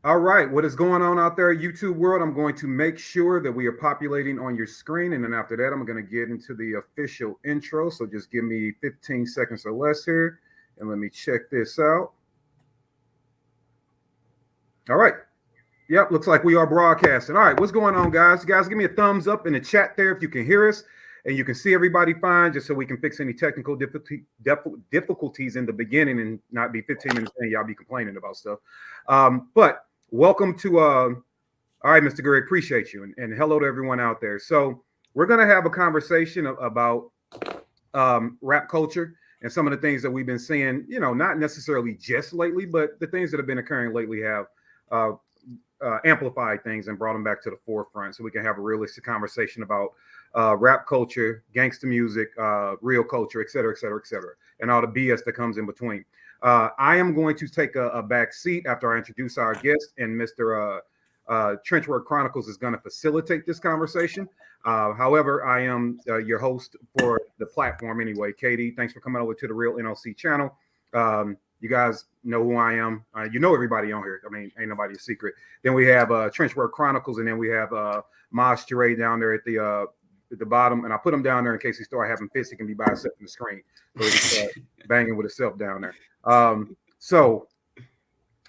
All right, what is going on out there, YouTube world? I'm going to make sure that we are populating on your screen, and then after that, I'm going to get into the official intro. So just give me 15 seconds or less here, and let me check this out. All right. Yep, looks like we are broadcasting. All right, what's going on, guys? Guys, give me a thumbs up in the chat there if you can hear us and you can see everybody fine, just so we can fix any technical difficulties in the beginning and not be 15 minutes in. Y'all be complaining about stuff. But welcome to, all right, Mr. Greg, appreciate you. And hello to everyone out there. So we're going to have a conversation about rap culture and some of the things that we've been seeing, you know, not necessarily just lately, but the things that have been occurring lately have amplified things and brought them back to the forefront, so we can have a realistic conversation about rap culture, gangsta music, real culture, et cetera, et cetera, et cetera, and all the BS that comes in between. I am going to take a back seat after I introduce our guest, and Mr. Trenchwork Chronicles is going to facilitate this conversation. However, I am your host for the platform anyway. Katie, thanks for coming over to the Real NLC channel. You guys know who I am. You know everybody on here. I mean, ain't nobody a secret. Then we have Trenchwork Chronicles, and then we have Maj Ture down there at the bottom. And I put him down there in case he start having fits. He can be by himself on the screen. So he can start banging with himself down there. So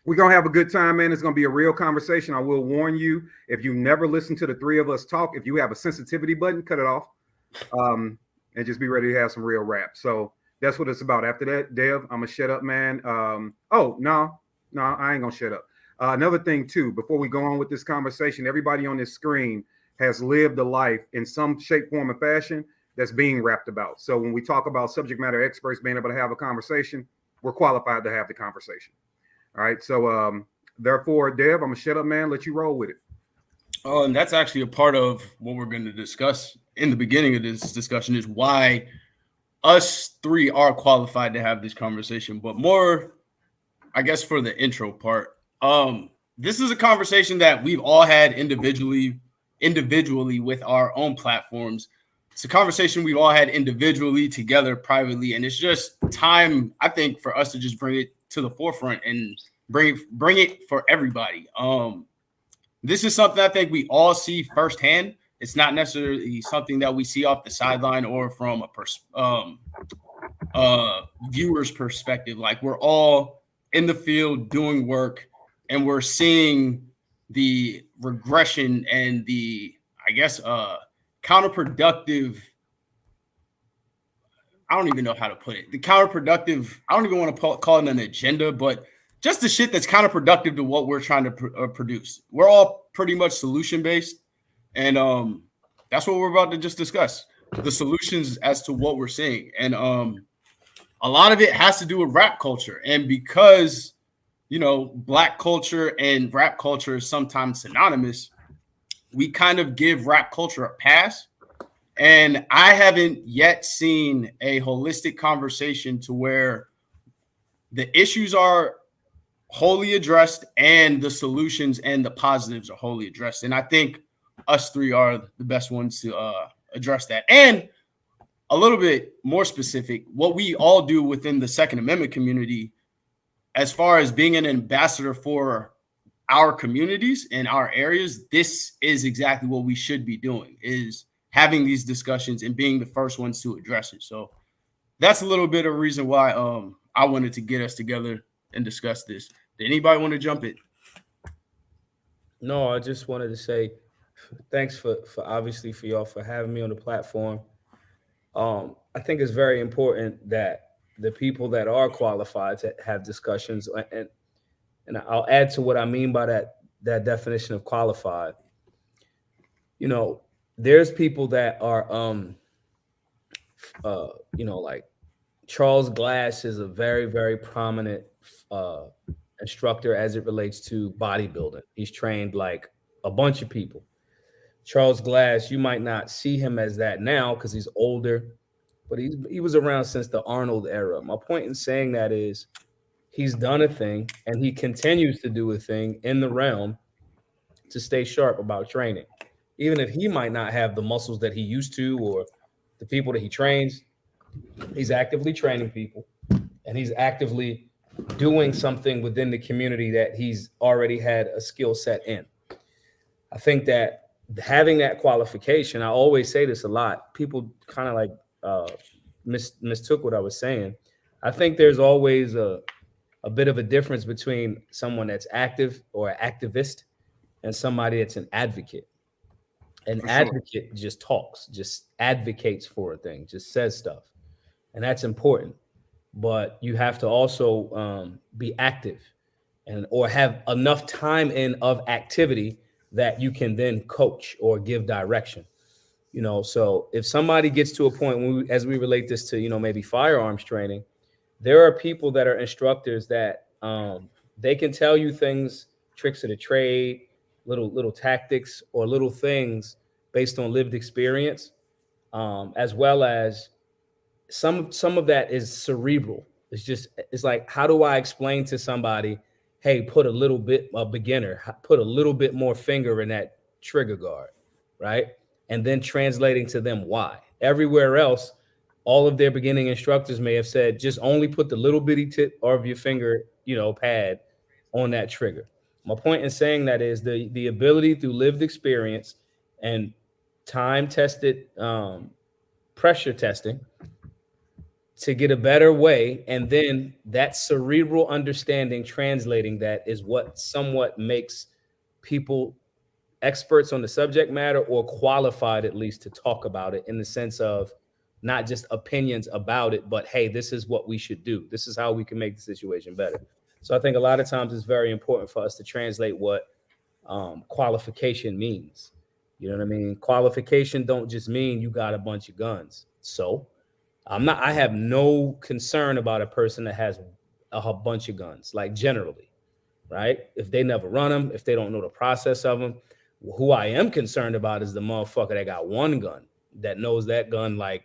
we're going to have a good time, man. It's going to be a real conversation. I will warn you, if you never listen to the three of us talk, if you have a sensitivity button, cut it off. And just be ready to have some real rap. So that's what it's about. After that, Dev, I'm gonna shut up, man. Oh, no, I ain't gonna shut up. Another thing too, before we go on with this conversation, everybody on this screen has lived a life in some shape, form, or fashion that's being rapped about. So when we talk about subject matter experts being able to have a conversation, we're qualified to have the conversation. All right. So therefore, Dev, I'm gonna shut up, man. Let you roll with it. Oh, and that's actually a part of what we're going to discuss in the beginning of this discussion, is why us three are qualified to have this conversation, but more, I guess, for the intro part. This is a conversation that we've all had individually with our own platforms. It's a conversation we've all had individually, together, privately, and it's just time, I think, for us to just bring it to the forefront and bring it for everybody. This is something I think we all see firsthand. It's not necessarily something that we see off the sideline or from a viewer's perspective. Like, we're all in the field doing work, and we're seeing the regression and the, I guess, counterproductive. I don't even know how to put it. The counterproductive, I don't even want to call it an agenda, but just the shit that's counterproductive to what we're trying to produce. We're all pretty much solution-based. And that's what we're about to just discuss, the solutions as to what we're seeing. And a lot of it has to do with rap culture. And because, you know, Black culture and rap culture is sometimes synonymous, we kind of give rap culture a pass. And I haven't yet seen a holistic conversation to where the issues are wholly addressed and the solutions and the positives are wholly addressed. And I think us three are the best ones to address that. And a little bit more specific, what we all do within the Second Amendment community, as far as being an ambassador for our communities and our areas, this is exactly what we should be doing, is having these discussions and being the first ones to address it. So that's a little bit of a reason why I wanted to get us together and discuss this. Did anybody want to jump in? No, I just wanted to say thanks for obviously for y'all for having me on the platform. I think it's very important that the people that are qualified to have discussions, and I'll add to what I mean by that definition of qualified. You know, there's people that are you know, like Charles Glass is a very, very prominent instructor as it relates to bodybuilding. He's trained like a bunch of people. Charles Glass, you might not see him as that now because he's older, but he was around since the Arnold era. My point in saying that is he's done a thing and he continues to do a thing in the realm to stay sharp about training. Even if he might not have the muscles that he used to or the people that he trains, he's actively training people and he's actively doing something within the community that he's already had a skill set in. I think that having that qualification, I always say this a lot, people kind of like mistook what I was saying. I think there's always a bit of a difference between someone that's active or an activist and somebody that's an advocate. An advocate just talks, just advocates for a thing, just says stuff. And that's important. But you have to also be active and or have enough time in of activity that you can then coach or give direction. You know, so if somebody gets to a point when we, as we relate this to, you know, maybe firearms training, there are people that are instructors that they can tell you things, tricks of the trade, little tactics or little things based on lived experience, as well as some of that is cerebral. It's like, how do I explain to somebody, hey, put a little bit, a beginner, put a little bit more finger in that trigger guard, right? And then translating to them why. Everywhere else, all of their beginning instructors may have said, just only put the little bitty tip of your finger, you know, pad on that trigger. My point in saying that is the ability through lived experience and time tested pressure testing to get a better way, and then that cerebral understanding translating that is what somewhat makes people experts on the subject matter or qualified at least to talk about it, in the sense of not just opinions about it, but hey, this is what we should do, this is how we can make the situation better. So I think a lot of times it's very important for us to translate what qualification means. You know what I mean? Qualification don't just mean you got a bunch of guns. So I have no concern about a person that has a bunch of guns, like generally, right? If they never run them, if they don't know the process of them. Who I am concerned about is the motherfucker that got one gun, that knows that gun like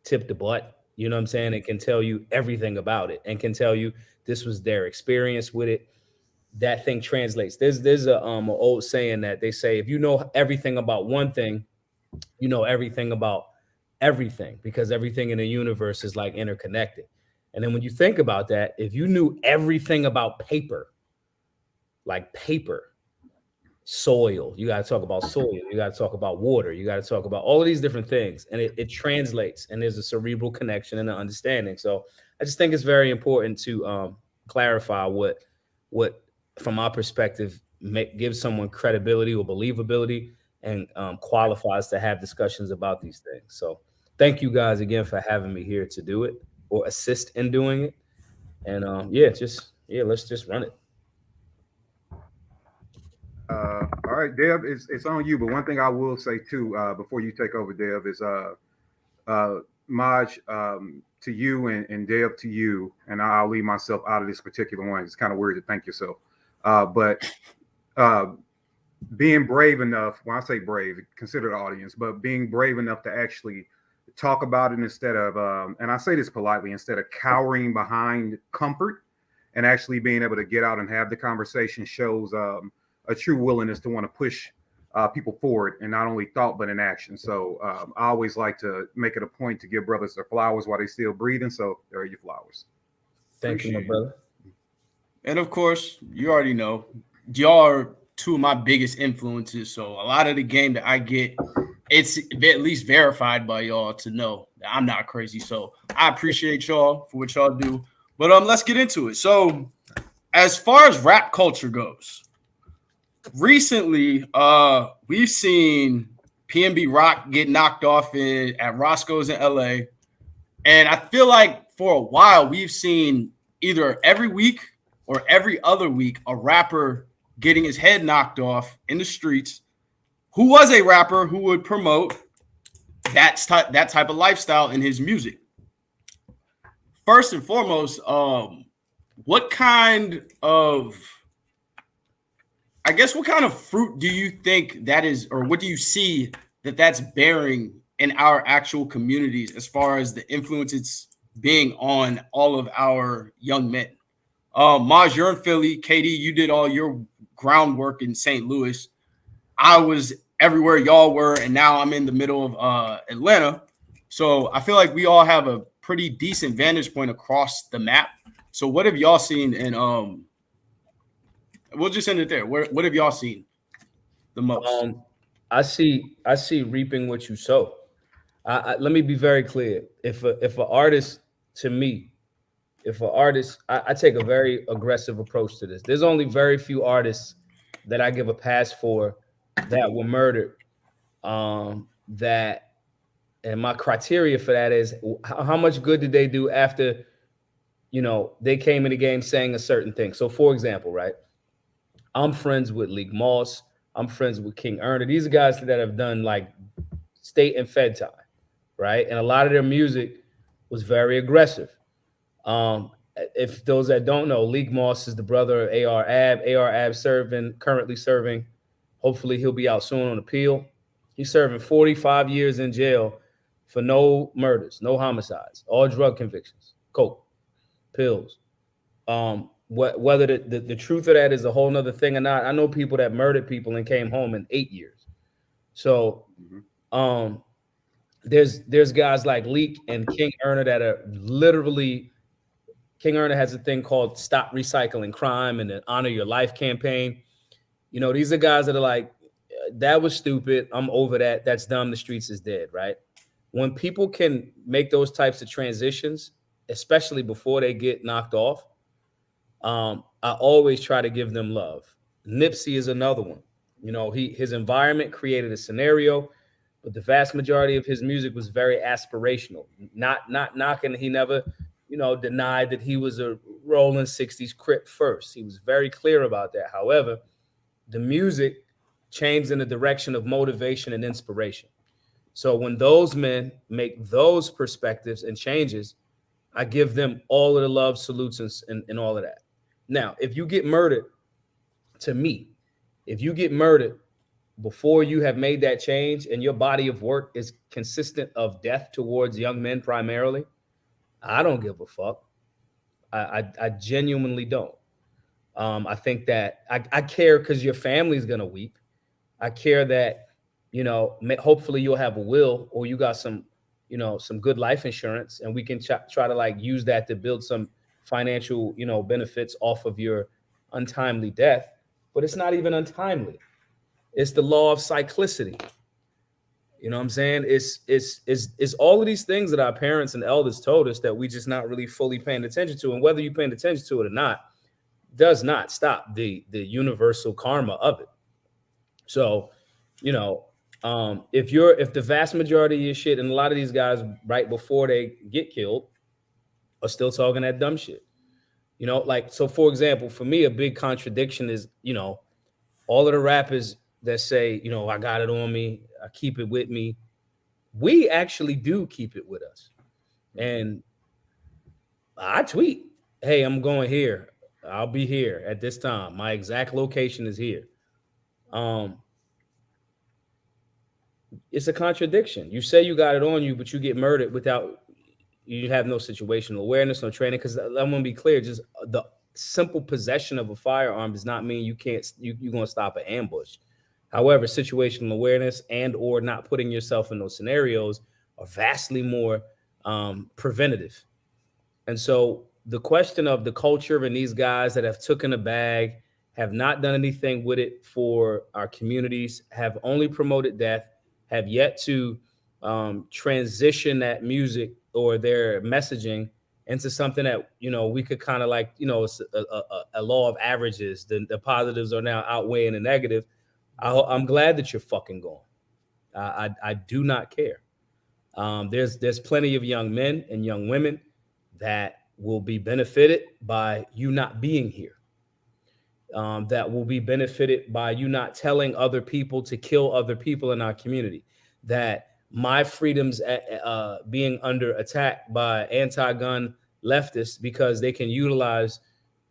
tip to butt, you know what I'm saying? It can tell you everything about it and can tell you this was their experience with it. That thing translates. There's a old saying that they say, if you know everything about one thing, you know everything about everything, because everything in the universe is like interconnected. And then when you think about that, if you knew everything about paper, like paper, soil, you got to talk about soil, you got to talk about water, you got to talk about all of these different things, and it translates, and there's a cerebral connection and an understanding. So I just think it's very important to clarify what from our perspective gives someone credibility or believability and qualifies to have discussions about these things. So thank you guys again for having me here to do it or assist in doing it. And let's just run it. All right, Dev, it's on you. But one thing I will say too, before you take over, Dev, is Maj, to you and Dev to you, and I'll leave myself out of this particular one. It's kind of weird to thank yourself, but being brave enough, when I say brave, consider the audience, but being brave enough to actually talk about it instead of, and I say this politely, instead of cowering behind comfort, and actually being able to get out and have the conversation shows a true willingness to want to push people forward, and not only thought, but in action. So I always like to make it a point to give brothers their flowers while they still breathing. So there are your flowers. Thank you, my brother. And of course, you already know, y'all are two of my biggest influences. So a lot of the game that I get, it's at least verified by y'all to know that I'm not crazy. So I appreciate y'all for what y'all do. But let's get into it. So as far as rap culture goes, recently we've seen PNB Rock get knocked off at Roscoe's in LA. And I feel like for a while we've seen either every week or every other week a rapper getting his head knocked off in the streets who was a rapper who would promote that type of lifestyle in his music. First and foremost, what kind of fruit do you think that is, or what do you see that's bearing in our actual communities as far as the influence it's being on all of our young men? Maj, you're in Philly. KD, you did all your groundwork in St. Louis. I was everywhere y'all were, and now I'm in the middle of Atlanta. So I feel like we all have a pretty decent vantage point across the map So what have y'all seen? And we'll just end it there. What have y'all seen the most? I see reaping what you sow. Let me be very clear. If an artist, to me, if an artist, I take a very aggressive approach to this. There's only very few artists that I give a pass for that were murdered. That and my criteria for that is how much good did they do after, they came in the game saying a certain thing. So, for example, right, I'm friends with League Moss. I'm friends with King Erner. These are guys that have done like state and fed time, right? And a lot of their music was very aggressive. If those that don't know, League Moss is the brother of AR Ab. AR Ab currently serving. Hopefully, he'll be out soon on appeal. He's serving 45 years in jail for no murders, no homicides, all drug convictions, coke, pills. Whether the truth of that is a whole nother thing or not, I know people that murdered people and came home in 8 years. So, there's guys like Leak and King Erner that are literally. King Erner has a thing called Stop Recycling Crime and the Honor Your Life campaign. These are guys that are like, that was stupid. I'm over that. That's dumb. The streets is dead, right? When people can make those types of transitions, especially before they get knocked off, I always try to give them love. Nipsey is another one. His environment created a scenario, but the vast majority of his music was very aspirational. Not knocking. He never, denied that he was a rolling 60s Crip first. He was very clear about that. However, the music changed in the direction of motivation and inspiration. So when those men make those perspectives and changes, I give them all of the love, salutes, and all of that. Now, if you get murdered, to me, if you get murdered before you have made that change and your body of work is consistent of death towards young men primarily, I don't give a fuck. I genuinely don't. I think that I care because your family's gonna weep. I care that hopefully you'll have a will or you got some some good life insurance, and we can try to like use that to build some financial benefits off of your untimely death. But it's not even untimely. It's the law of cyclicity. You know what I'm saying? It's all of these things that our parents and elders told us that we just not really fully paying attention to. And whether you're paying attention to it or not, does not stop the universal karma of it. So, if the vast majority of your shit, and a lot of these guys right before they get killed are still talking that dumb shit. So for example, for me, a big contradiction is, all of the rappers that say, I got it on me, I keep it with me. We actually do keep it with us. And I tweet, hey, I'm going here. I'll be here at this time. My exact location is here. It's a contradiction. You say you got it on you, but you get murdered without, you have no situational awareness, no training. Because I'm going to be clear, just the simple possession of a firearm does not mean you're going to stop an ambush. However, situational awareness and or not putting yourself in those scenarios are vastly more preventative. And so the question of the culture and these guys that have taken a bag, have not done anything with it for our communities, have only promoted death, have yet to transition that music or their messaging into something that, we could kind of like, it's a law of averages. The positives are now outweighing the negative. I'm glad that you're fucking gone. I do not care. There's plenty of young men and young women that will be benefited by you not being here. That will be benefited by you not telling other people to kill other people in our community. That my freedoms being under attack by anti-gun leftists because they can utilize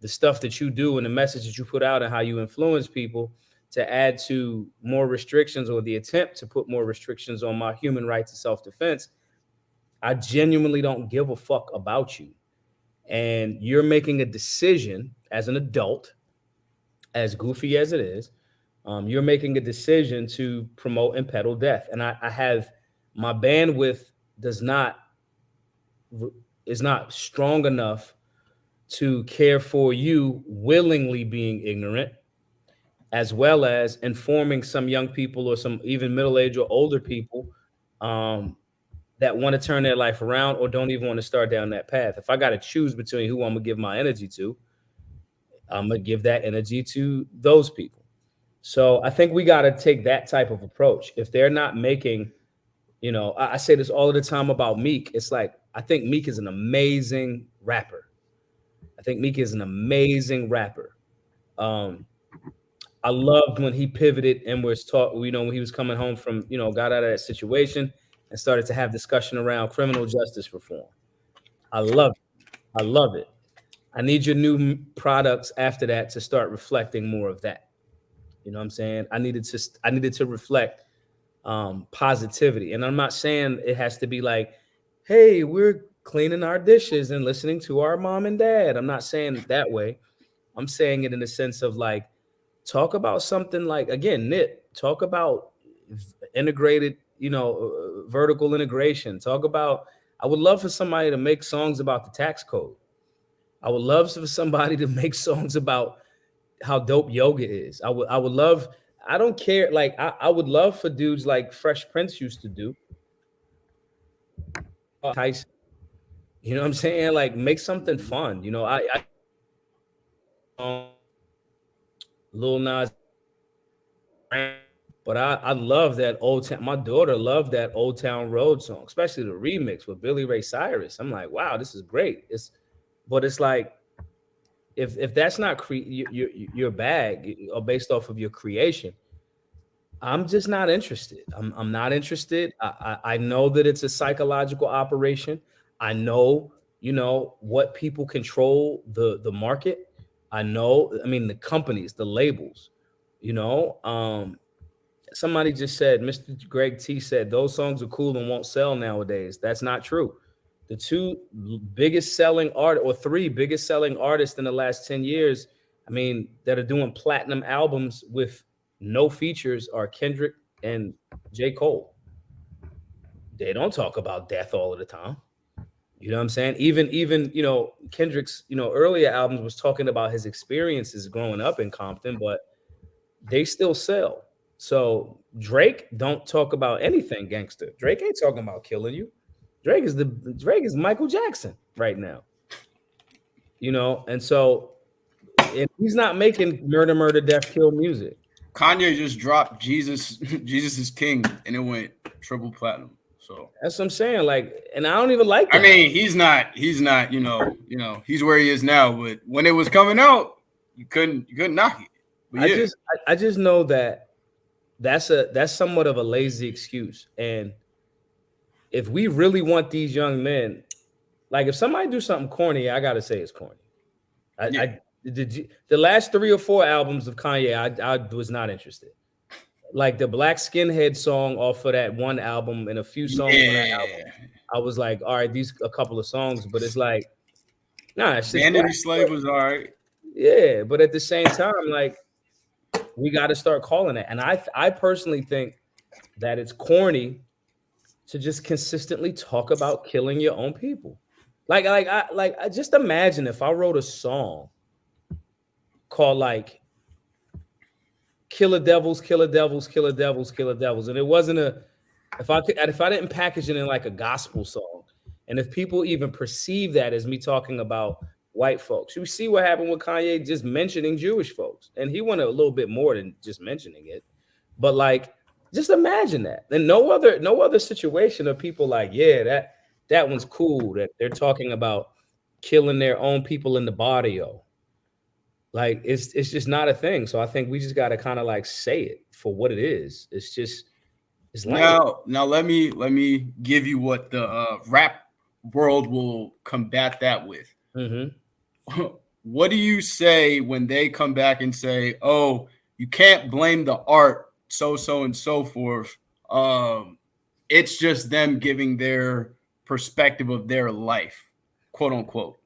the stuff that you do and the message that you put out and how you influence people to add to more restrictions or the attempt to put more restrictions on my human right to self-defense. I genuinely don't give a fuck about you. And you're making a decision as an adult, as goofy as it is, you're making a decision to promote and peddle death. And I have, my bandwidth is not strong enough to care for you willingly being ignorant, as well as informing some young people or some even middle-aged or older people that want to turn their life around or don't even want to start down that path. If I got to choose between who I'm going to give my energy to, I'm going to give that energy to those people. So I think we got to take that type of approach. If they're not making, I say this all the time about Meek. It's like, I think Meek is an amazing rapper. I loved when he pivoted and was taught, when he was coming home from, got out of that situation and started to have discussion around criminal justice reform. I love it. I need your new products after that to start reflecting more of that. You know what I'm saying? I needed to reflect positivity. And I'm not saying it has to be like, hey, we're cleaning our dishes and listening to our mom and dad. I'm not saying it that way. I'm saying it in the sense of like, talk about something like, again, talk about integrated, vertical integration. I would love for somebody to make songs about the tax code. I would love for somebody to make songs about how dope yoga is. I would love, I don't care. Like, I would love for dudes like Fresh Prince used to do. Tyson, you know what I'm saying? Like, make something fun. Lil Nas, but I love that Old Town. My daughter loved that Old Town Road song, especially the remix with Billy Ray Cyrus. I'm like, wow, this is great. But it's like, if that's not your bag or based off of your creation, I'm just not interested. I'm not interested. I know that it's a psychological operation. I know, what people control the market. I mean, the companies, the labels, somebody just said, Mr. Greg T said, those songs are cool and won't sell nowadays. That's not true. The two biggest selling three biggest selling artists in the last 10 years, I mean, that are doing platinum albums with no features are Kendrick and J. Cole. They don't talk about death all of the time. You know what I'm saying? Even Kendrick's, earlier albums was talking about his experiences growing up in Compton, but they still sell. So Drake don't talk about anything gangster. Drake ain't talking about killing you. Drake is Michael Jackson right now. And so if he's not making murder, death, kill music. Kanye just dropped Jesus is King, and it went triple platinum. So that's what I'm saying. Like, and I don't even like that. I mean, he's not, he's where he is now, but when it was coming out, you couldn't knock it. But yeah. I just know that's somewhat of a lazy excuse. And if we really want these young men, like if somebody do something corny, I gotta say it's corny. The last 3 or 4 albums of Kanye, I was not interested. Like the Black Skinhead song off of that one album and a few songs on that album, I was like, all right, these a couple of songs, but it's like, nah, it's just Vanity Slave was all right. Yeah, but at the same time, like, we got to start calling it. And I personally think that it's corny to just consistently talk about killing your own people. I just imagine if I wrote a song called like Killer Devils, Killer Devils, Killer Devils, Killer Devils. And it wasn't if I didn't package it in like a gospel song, and if people even perceive that as me talking about white folks, you see what happened with Kanye just mentioning Jewish folks. And he went a little bit more than just mentioning it. But like, just imagine that. And no other situation of people like, yeah, that one's cool, that they're talking about killing their own people in the barrio. Like it's just not a thing. So I think we just got to kind of like say it for what it is. It's now let me give you what the rap world will combat that with. Mm-hmm. What do you say when they come back and say, "Oh, you can't blame the art, so and so forth. It's just them giving their perspective of their life, quote unquote."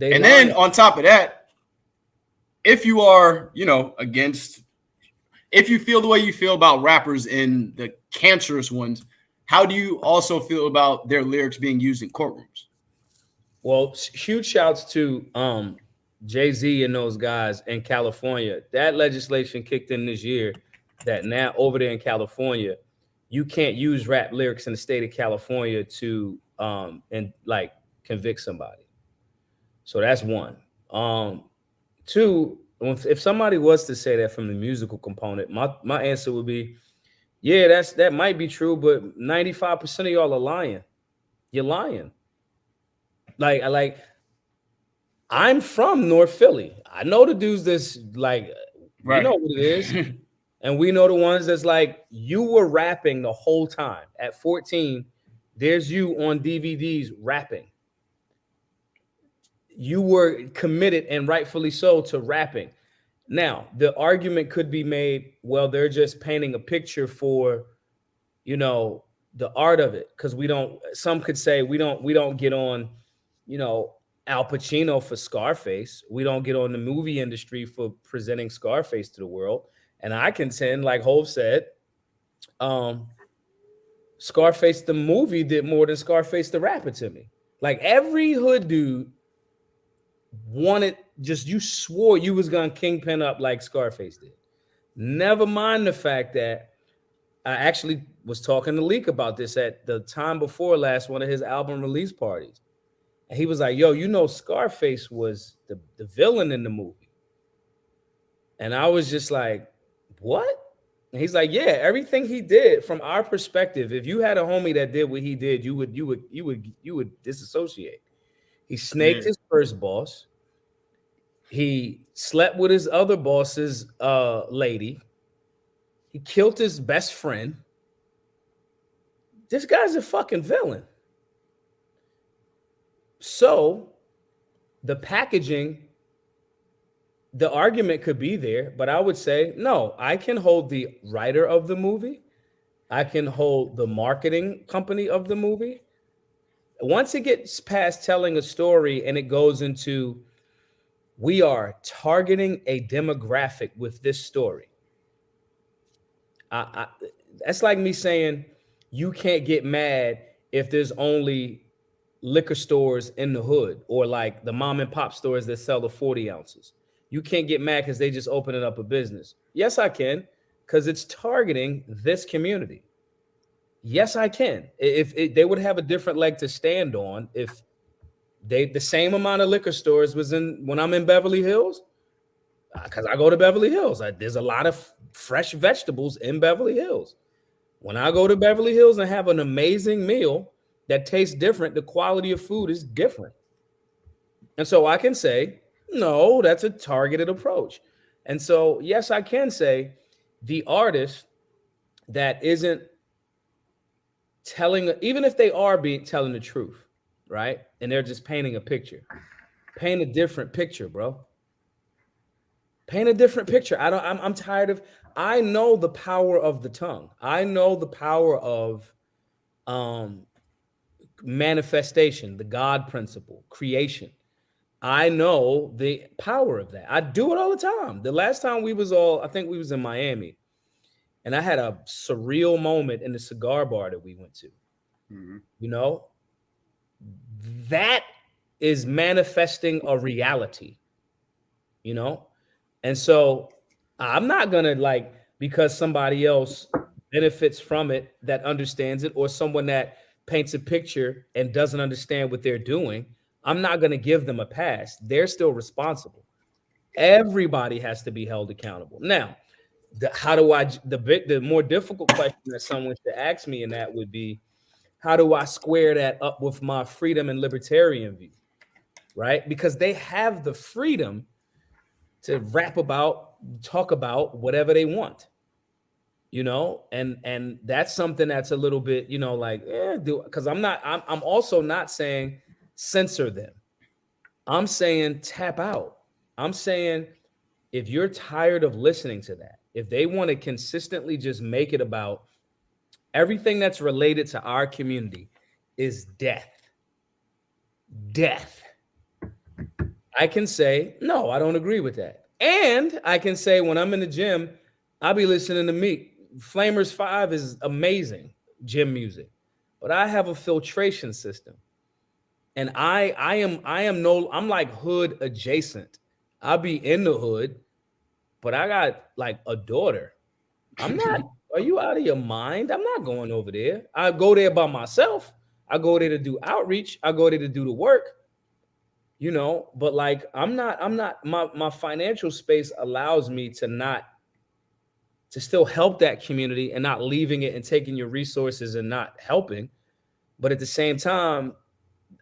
And then on top of that, if you are, if you feel the way you feel about rappers in the cancerous ones, how do you also feel about their lyrics being used in courtrooms? Well, huge shouts to Jay-Z and those guys in California. That legislation kicked in this year that now over there in California, you can't use rap lyrics in the state of California to and like convict somebody. So that's one. Two, if somebody was to say that from the musical component, my answer would be, yeah, that might be true, but 95% of y'all are lying. You're lying. Like I'm from North Philly. I know the dudes that's like, we Right. know what it is. And we know the ones that's like, you were rapping the whole time. At 14, there's you on DVDs rapping. You were committed, and rightfully so, to rapping. Now, the argument could be made, well, they're just painting a picture for, the art of it. Because some could say we don't get on, Al Pacino for Scarface. We don't get on the movie industry for presenting Scarface to the world. And I contend, like Hov said, Scarface the movie did more than Scarface the rapper to me. Like every hood dude you swore you was gonna kingpin up like Scarface did. Never mind the fact that I actually was talking to Leak about this at the time before last one of his album release parties. And he was like, yo, Scarface was the villain in the movie. And I was just like, what? And he's like, yeah, everything he did from our perspective, if you had a homie that did what he did, you would disassociate. He snaked his first boss. He slept with his other boss's lady. He killed his best friend. This guy's a fucking villain. So the packaging, the argument could be there, but I would say, no, I can hold the writer of the movie. I can hold the marketing company of the movie. Once it gets past telling a story and it goes into, we are targeting a demographic with this story. That's like me saying you can't get mad if there's only liquor stores in the hood or like the mom and pop stores that sell the 40 ounces. You can't get mad because they just opening up a business. Yes, I can, because it's targeting this community. Yes, I can. If they would have a different leg to stand on if the same amount of liquor stores was when I'm in Beverly Hills, because I go to Beverly Hills. There's a lot of fresh vegetables in Beverly Hills. When I go to Beverly Hills and have an amazing meal that tastes different, the quality of food is different. And so I can say, no, that's a targeted approach. And so, yes, I can say the artist that isn't telling, even if they are telling the truth, right? And they're just painting a picture. Paint a different picture, bro. Paint a different picture. I'm tired of, I know the power of the tongue. I know the power of manifestation, the God principle, creation. I know the power of that. I do it all the time. The last time I think we was in Miami, and I had a surreal moment in the cigar bar that we went to. Mm-hmm. That is manifesting a reality, And so I'm not going to because somebody else benefits from it that understands it, or someone that paints a picture and doesn't understand what they're doing, I'm not going to give them a pass. They're still responsible. Everybody has to be held accountable. Now, the more difficult question that someone should ask me in that would be, how do I square that up with my freedom and libertarian view, right? Because they have the freedom to talk about whatever they want, and that's something that's a little bit, because I'm also not saying censor them. I'm saying tap out. I'm saying if you're tired of listening to that, if they want to consistently just make it about everything that's related to our community is death. I can say, no, I don't agree with that. And I can say when I'm in the gym, I'll be listening to Meek. Flamers 5 is amazing gym music. But I have a filtration system. And I'm like hood adjacent. I'll be in the hood, but I got like a daughter. I'm not, are you out of your mind? I'm not going over there. I go there by myself. I go there to do outreach. I go there to do the work, but like my financial space allows me to still help that community and not leaving it and taking your resources and not helping. But at the same time,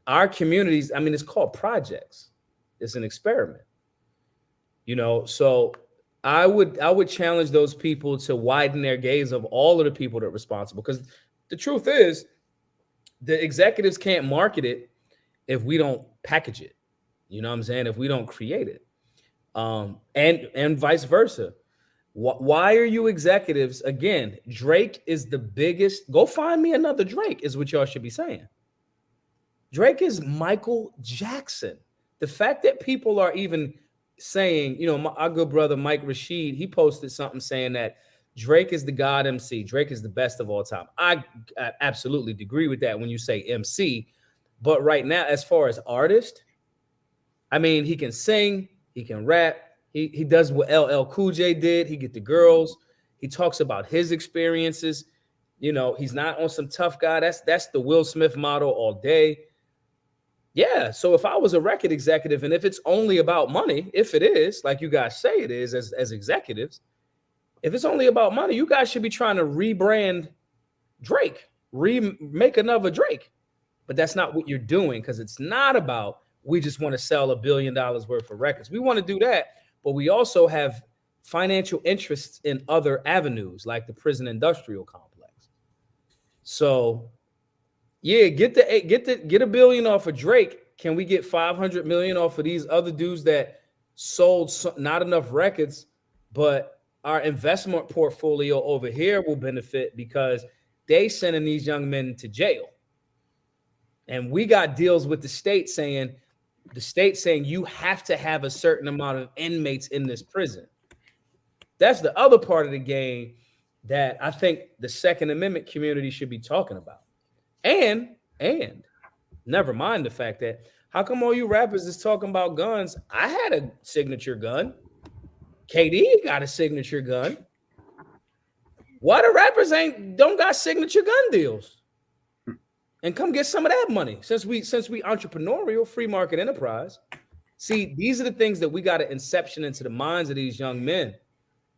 our communities, I mean, it's called projects. It's an experiment, so I would challenge those people to widen their gaze of all of the people that are responsible. Because the truth is, the executives can't market it if we don't package it. You know what I'm saying? If we don't create it. And vice versa. Why are you executives? Again, Drake is the biggest. Go find me another Drake, is what y'all should be saying. Drake is Michael Jackson. The fact that people are even saying, our good brother Mike Rashid, he posted something saying that Drake is the God MC. Drake is the best of all time. I absolutely agree with that when you say MC. But right now, as far as artist, I mean, he can sing, he can rap, he does what LL Cool J did. He get the girls. He talks about his experiences. He's not on some tough guy. That's the Will Smith model all day. Yeah. So if I was a record executive, and if it's only about money, if it is, like you guys say it is as executives, if it's only about money, you guys should be trying to rebrand Drake, remake another Drake. But that's not what you're doing, because it's not about, we just want to sell $1 billion worth of records. We want to do that, but we also have financial interests in other avenues, like the prison industrial complex. So yeah, get $1 billion off of Drake. Can we get 500 million off of these other dudes that sold not enough records, but our investment portfolio over here will benefit because they sending these young men to jail. And we got deals with the state saying you have to have a certain amount of inmates in this prison. That's the other part of the game that I think the Second Amendment community should be talking about. And never mind the fact that, how come all you rappers is talking about guns? I had a signature gun. KD got a signature gun. Why the rappers don't got signature gun deals? And come get some of that money, since we entrepreneurial, free market enterprise. See, these are the things that we got to inception into the minds of these young men.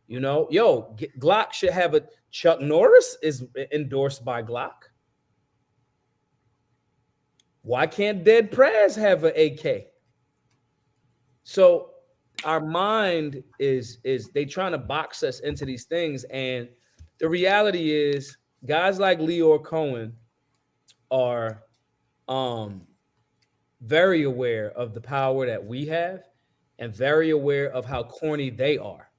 Glock should have a Chuck Norris is endorsed by Glock. Why can't Dead Prez have an AK? So our mind is they trying to box us into these things, and the reality is, guys like Leor Cohen are very aware of the power that we have and very aware of how corny they are.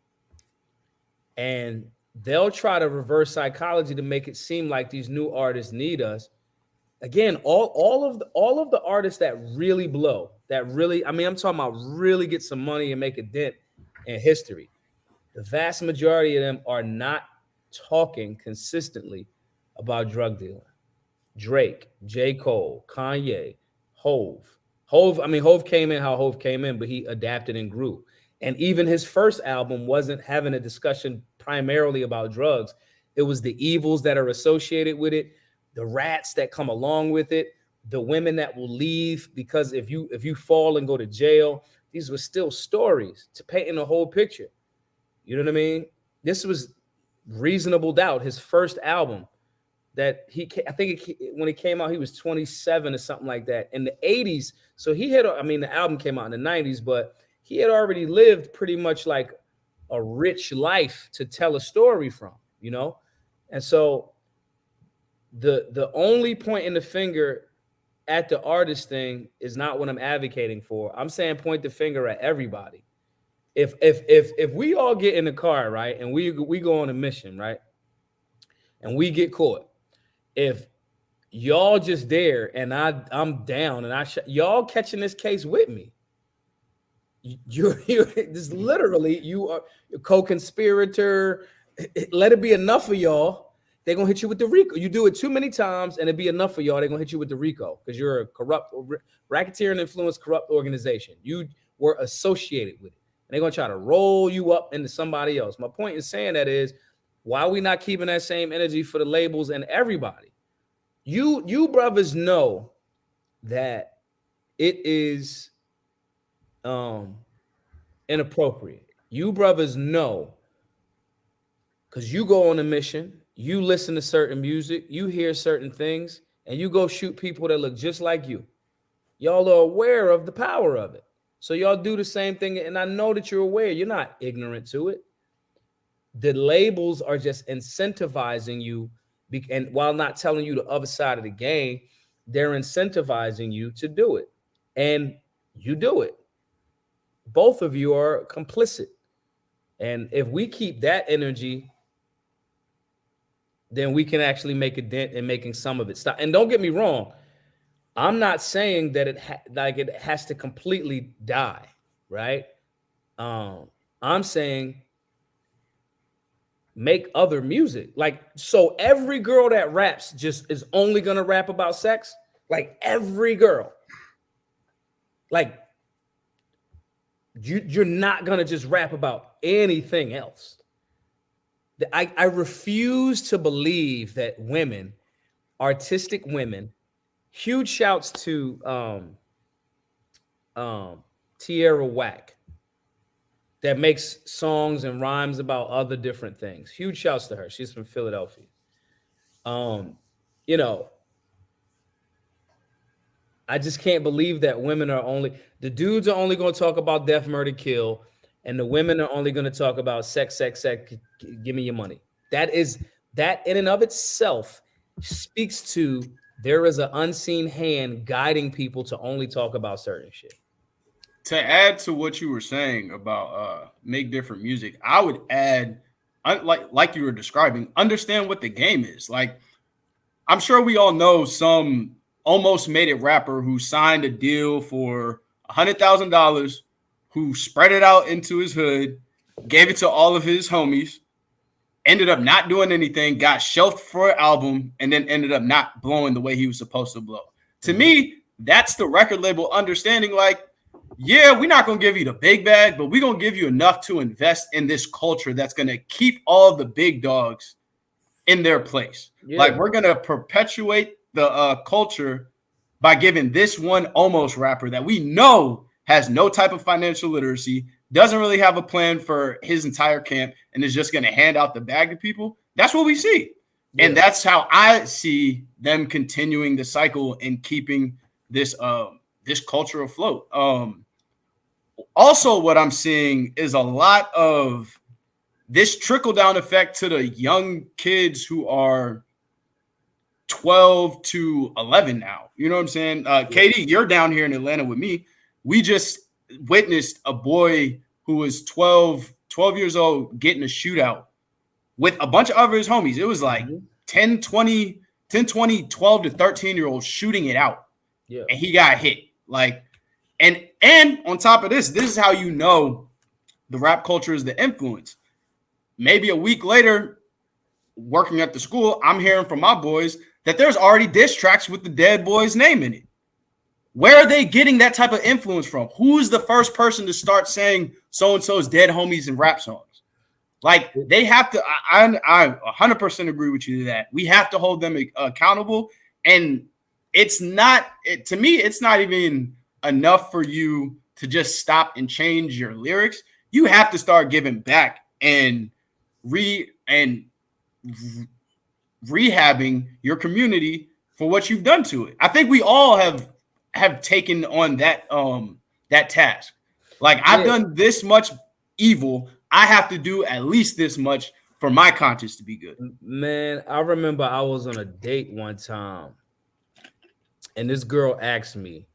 And they'll try to reverse psychology to make it seem like these new artists need us. Again, all of the artists that really blow, that really, I mean, I'm talking about really get some money and make a dent in history. The vast majority of them are not talking consistently about drug dealing. Drake, J. Cole, Kanye, Hove. Hove came in how Hove came in, but he adapted and grew. And even his first album wasn't having a discussion primarily about drugs. It was the evils that are associated with it, the rats that come along with it, the women that will leave because if you fall and go to jail. These were still stories to paint a whole picture. You know what I mean? This was Reasonable Doubt, his first album. That when it came out, he was 27 or something like that in the 80s. So the album came out in the 90s, but he had already lived pretty much like a rich life to tell a story from, And so the only point in the finger at the artist thing is not what I'm advocating for. I'm saying point the finger at everybody. If we all get in the car, right, and we go on a mission, right, and we get caught, if y'all just there and I'm down and y'all catching this case with me, you're this literally, you are a co-conspirator. Let it be enough of y'all they're gonna hit you with the RICO. You do it too many times, and it'd be enough for y'all. They're gonna hit you with the RICO because you're a corrupt, racketeering influence, corrupt organization. You were associated with it, and they're gonna try to roll you up into somebody else. My point in saying that is, why are we not keeping that same energy for the labels and everybody? You brothers know that it is inappropriate. You brothers know, because you go on a mission, you listen to certain music, you hear certain things, and you go shoot people that look just like you. Y'all are aware of the power of it. So y'all do the same thing. And I know that you're aware. You're not ignorant to it. The labels are just incentivizing you. And while not telling you the other side of the game, they're incentivizing you to do it. And you do it. Both of you are complicit. And if we keep that energy, then we can actually make a dent in making some of it stop. And don't get me wrong, I'm not saying that it has to completely die, right? I'm saying make other music. Like, so every girl that raps just is only gonna rap about sex. Like every girl. Like you're not gonna just rap about anything else. I refuse to believe that women, artistic women, huge shouts to Tierra Whack that makes songs and rhymes about other different things. Huge shouts to her. She's from Philadelphia. You know, I just can't believe that women are only, the dudes are only going to talk about death, murder, kill, and the women are only going to talk about sex, give me your money. That in and of itself speaks to there is an unseen hand guiding people to only talk about certain shit. To add to what you were saying about make different music, I would add, like you were describing, understand what the game is. Like, I'm sure we all know some almost made it rapper who signed a deal for $100,000, who spread it out into his hood, gave it to all of his homies, ended up not doing anything, got shelved for an album, and then ended up not blowing the way he was supposed to blow. To me, that's the record label understanding, like, yeah, we're not going to give you the big bag, but we're going to give you enough to invest in this culture that's going to keep all the big dogs in their place. Yeah. Like, we're going to perpetuate the culture by giving this one almost rapper that we know has no type of financial literacy, doesn't really have a plan for his entire camp, and is just going to hand out the bag to people. That's what we see. Yeah. And that's how I see them continuing the cycle and keeping this this culture afloat. Also, what I'm seeing is a lot of this trickle-down effect to the young kids who are 12 to 11 now. You know what I'm saying? Katie, you're down here in Atlanta with me. We just witnessed a boy who was 12 years old getting a shootout with a bunch of other his homies. It was like 10, 20, 12 to 13-year-olds shooting it out. Yeah. And he got hit. Like, and on top of this is how you know the rap culture is the influence. Maybe a week later, working at the school, I'm hearing from my boys that there's already diss tracks with the dead boy's name in it. Where are they getting that type of influence from? Who's the first person to start saying so-and-so's dead homies in rap songs? Like, they have to, I 100% agree with you to that. We have to hold them accountable. And it's not, to me, it's not even enough for you to just stop and change your lyrics. You have to start giving back and rehabbing your community for what you've done to it. I think we all have taken on that task. Like, I've done this much evil, I have to do at least this much for my conscience to be good. Man, I remember I was on a date one time, and this girl asked me,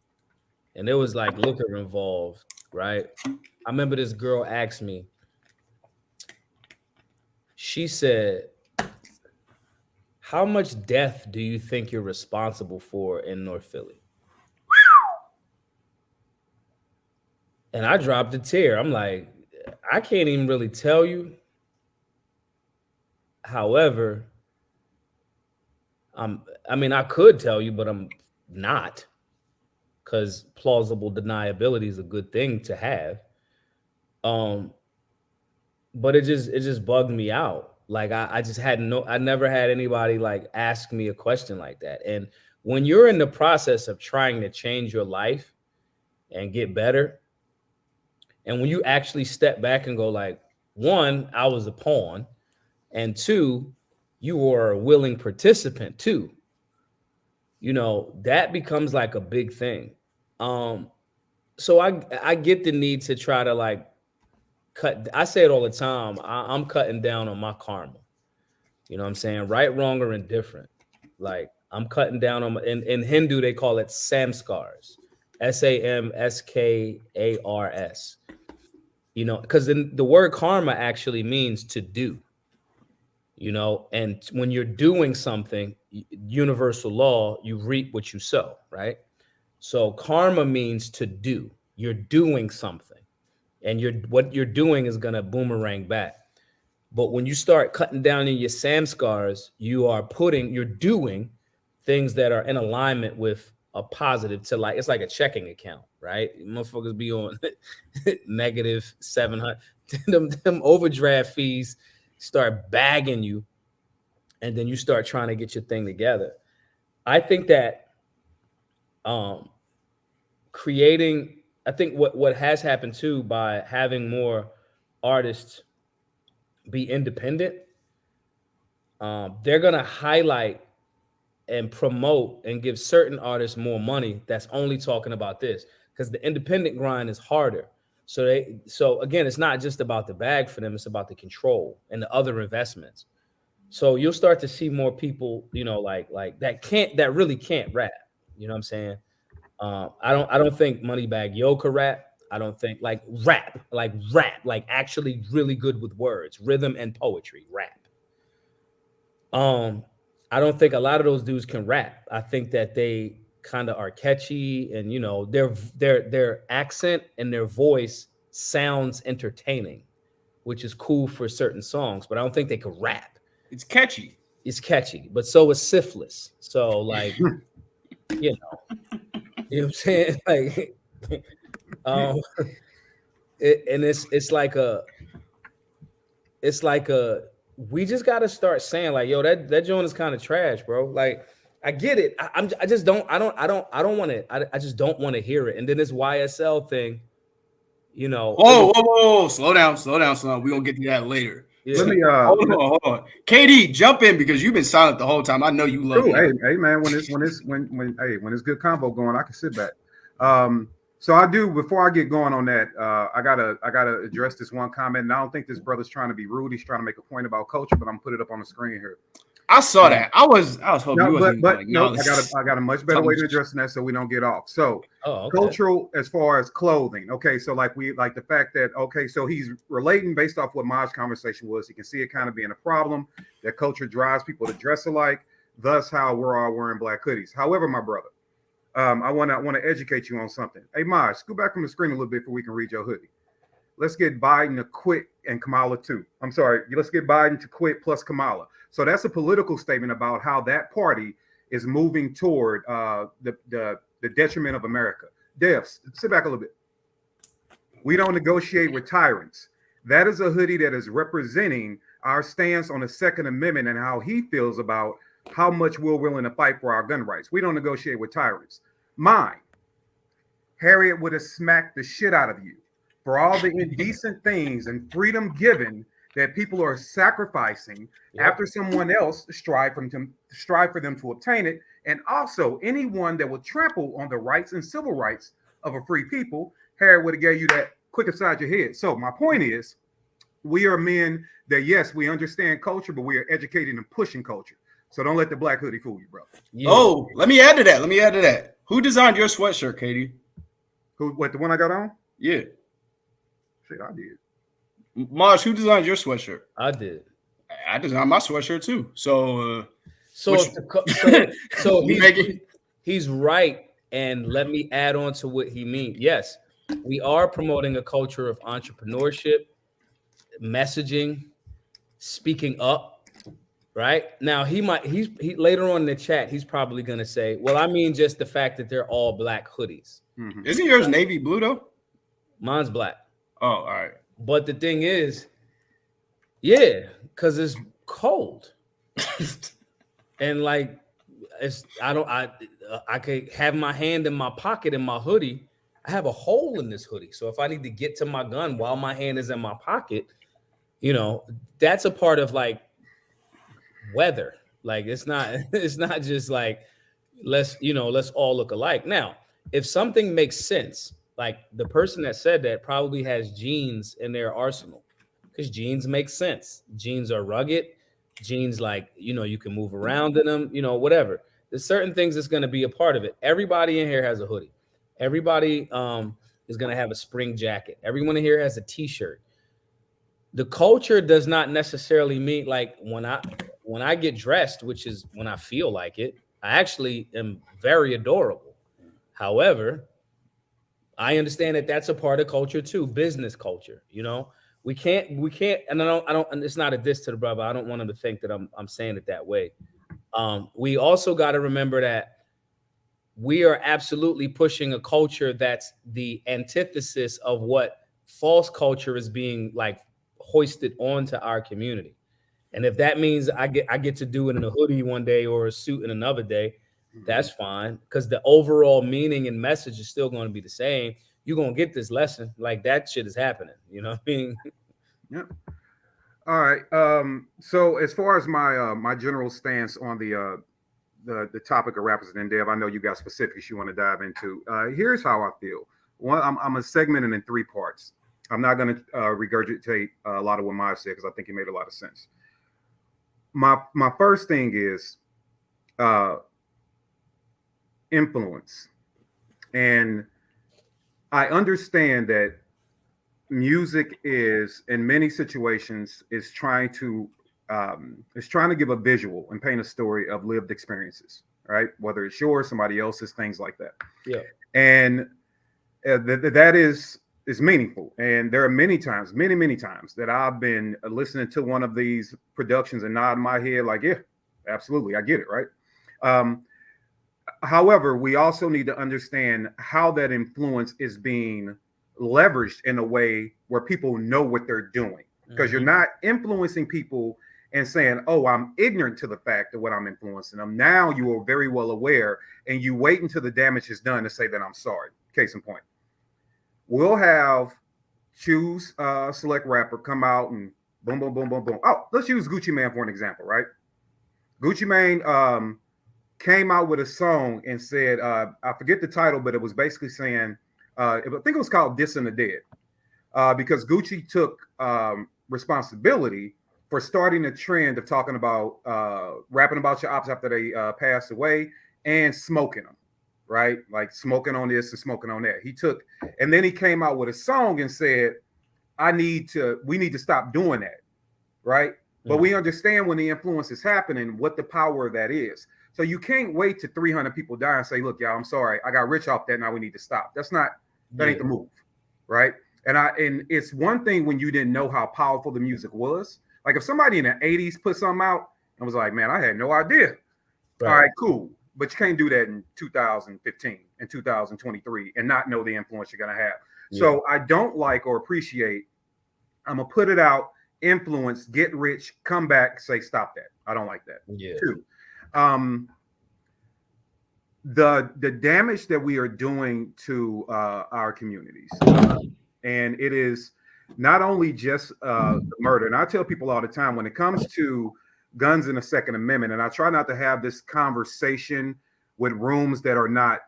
and there was like liquor involved, right? I remember this girl asked me, she said, how much death do you think you're responsible for in North Philly? And I dropped a tear. I'm like, I can't even really tell you. However, I mean, I could tell you, but I'm not, because plausible deniability is a good thing to have. Um, but it just bugged me out. Like I just had I never had anybody like ask me a question like that. And when you're in the process of trying to change your life and get better, and when you actually step back and go like, one, I was a pawn, and two, you were a willing participant too. That becomes like a big thing. Um, so I get the need to try to like cut. I say it all the time. I'm cutting down on my karma. You know what I'm saying? Right, wrong, or indifferent. Like I'm cutting down on in Hindu, they call it samskars. SAMSKARS. Because the word karma actually means to do. And when you're doing something, universal law, you reap what you sow, right? So karma means to do. You're doing something, and what you're doing is gonna boomerang back. But when you start cutting down in your samskars, you're doing things that are in alignment with a positive, to like, it's like a checking account, right? Motherfuckers be on negative 700. them overdraft fees start bagging you, and then you start trying to get your thing together. I think that creating, I think what has happened too, by having more artists be independent, they're gonna highlight and promote and give certain artists more money that's only talking about this, because the independent grind is harder. So again, it's not just about the bag for them, it's about the control and the other investments. So you'll start to see more people, like that really can't rap. You know what I'm saying? I don't think Moneybagg Yo could rap. I don't think like rap, like actually really good with words, rhythm and poetry, rap. I don't think a lot of those dudes can rap. I think that they kind of are catchy, and their accent and their voice sounds entertaining, which is cool for certain songs, but I don't think they could rap. It's catchy. It's catchy, but so is syphilis. So like, you know what I'm saying? Like, and it's like we just got to start saying like, yo, that joint is kind of trash, bro. Like, I get it. I just don't want to. I just don't want to hear it. And then this YSL thing, Whoa. Slow down. We're gonna get to that later. Yeah. Let me hold on. KD, jump in, because you've been silent the whole time. I know you love it. Hey man, when it's good combo going, I can sit back. So I do, before I get going on that, I gotta address this one comment. And I don't think this brother's trying to be rude. He's trying to make a point about culture, but I'm gonna put it up on the screen here. I saw that. I was hoping you wasn't. I got a much better way to address that so we don't get off. So cultural as far as clothing. Okay, so like the fact that, okay, so he's relating based off what Maj's conversation was. He can see it kind of being a problem, that culture drives people to dress alike, thus how we're all wearing black hoodies. However, my brother, I want to educate you on something. Hey, Maj, scoot back from the screen a little bit before we can read your hoodie. Let's get Biden to quit and Kamala too. I'm sorry. Let's get Biden to quit plus Kamala. So that's a political statement about how that party is moving toward the detriment of America. Devs, sit back a little bit. We don't negotiate with tyrants. That is a hoodie that is representing our stance on the Second Amendment and how he feels about how much we're willing to fight for our gun rights. We don't negotiate with tyrants. Mine, Harriet would have smacked the shit out of you for all the indecent things and freedom given that people are sacrificing after someone else strive for them to obtain it. And also anyone that will trample on the rights and civil rights of a free people, Harriet would have gave you that quick inside your head. So my point is, we are men that, yes, we understand culture, but we are educating and pushing culture. So don't let the black hoodie fool you, bro. Yeah. Oh, let me add to that. Who designed your sweatshirt, Katie? The one I got on? Yeah. Shit, I did. Maj, who designed your sweatshirt? I did. I designed my sweatshirt too. So he's right. And let me add on to what he means. Yes, we are promoting a culture of entrepreneurship, messaging, speaking up, Right now, he later on in the chat, he's probably gonna say, "Well, I mean, just the fact that they're all black hoodies." Mhm. Isn't yours navy blue though? Mine's black. Oh, all right. But the thing is, yeah, because it's cold. And like I could have my hand in my pocket in my hoodie. I have a hole in this hoodie. So if I need to get to my gun while my hand is in my pocket, that's a part of like weather. Like it's not it's not just like let's all look alike. Now, if something makes sense, like the person that said that probably has jeans in their arsenal because jeans make sense. Jeans are rugged. Jeans, like, you can move around in them, whatever. There's certain things that's going to be a part of it. Everybody in here has a hoodie. Everybody is going to have a spring jacket. Everyone in here has a t-shirt. The culture does not necessarily mean like when I get dressed, which is when I feel like it, I actually am very adorable. However, I understand that that's a part of culture too, business culture. We can't, and I don't, and it's not a diss to the brother. I don't want him to think that I'm saying it that way. We also got to remember that we are absolutely pushing a culture that's the antithesis of what false culture is being like hoisted onto our community. And if that means I get to do it in a hoodie one day or a suit in another day, that's fine, because the overall meaning and message is still going to be the same. You're going to get this lesson. Like, that shit is happening. You know what I mean? Yep. All right. So as far as my general stance on the topic of rappers and Dev, I know you got specifics you want to dive into. Here's how I feel. One, I'm gonna segment it in three parts. I'm not going to regurgitate a lot of what Maya said because I think he made a lot of sense. My first thing is influence, and I understand that music is in many situations is trying to give a visual and paint a story of lived experiences, right? Whether it's yours, somebody else's, things like that. Yeah. And that is meaningful. And there are many times that I've been listening to one of these productions and nodding my head like, yeah, absolutely, I get it, right? However, we also need to understand how that influence is being leveraged in a way where people know what they're doing, because you're not influencing people and saying, oh, I'm ignorant to the fact of what I'm influencing them. Now you are very well aware, and you wait until the damage is done to say that I'm sorry. Case in point, we'll have choose select rapper come out and boom, boom, boom, boom, boom. Oh, let's use Gucci Mane for an example, right? Gucci Mane came out with a song and said, I forget the title, but it was basically saying, I think it was called Dissing the Dead, because Gucci took responsibility for starting a trend of talking about rapping about your ops after they passed away and smoking them, right? Like smoking on this and smoking on that. He took, and then he came out with a song and said, we need to stop doing that, right? But we understand when the influence is happening, what the power of that is. So you can't wait to 300 people die and say, look, y'all, I'm sorry, I got rich off that, now we need to stop. That ain't the move, right? And it's one thing when you didn't know how powerful the music was. Like if somebody in the 80s put something out and was like, man, I had no idea. Right. All right, cool. But you can't do that in 2015 and 2023 and not know the influence you're going to have. Yeah. So I don't like or appreciate, I'm going to put it out, influence, get rich, come back, say, stop that. I don't like that. Yeah. Two, the damage that we are doing to our communities, and it is not only just the murder. And I tell people all the time when it comes to guns and the Second Amendment, and I try not to have this conversation with rooms that are not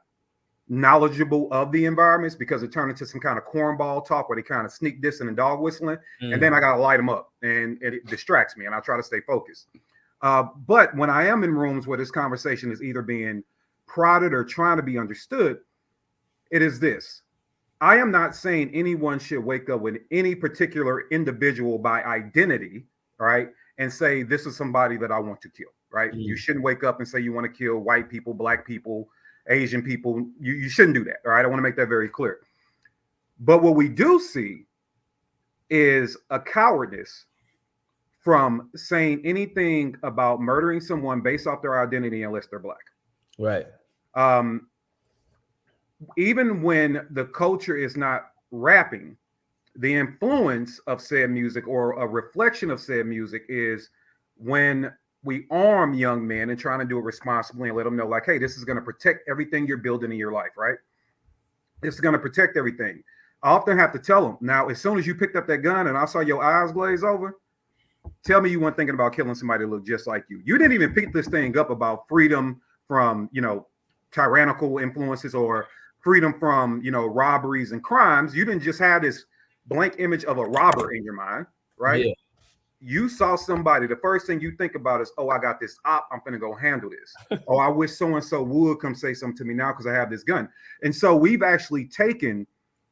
knowledgeable of the environments, because it turned into some kind of cornball talk where they kind of sneak dissing and dog whistling, and then I gotta light them up, and it distracts me, and I try to stay focused. But when I am in rooms where this conversation is either being prodded or trying to be understood, it is this. I am not saying anyone should wake up with any particular individual by identity, right, and say this is somebody that I want to kill, right? You shouldn't wake up and say you want to kill white people, black people, Asian people. You shouldn't do that, all right? I want to make that very clear. But what we do see is a cowardice from saying anything about murdering someone based off their identity unless they're black. Right. Even when the culture is not rapping, the influence of said music or a reflection of said music is when we arm young men and trying to do it responsibly and let them know, like, hey, this is going to protect everything you're building in your life, right? This is going to protect everything. I often have to tell them, now, as soon as you picked up that gun and I saw your eyes glaze over, tell me you weren't thinking about killing somebody that looked just like you. You didn't even pick this thing up about freedom from, tyrannical influences or freedom from, robberies and crimes. You didn't just have this blank image of a robber in your mind, right? Yeah. You saw somebody, the first thing you think about is, oh, I got this op, I'm gonna go handle this. Oh, I wish so-and-so would come say something to me now because I have this gun. And so we've actually taken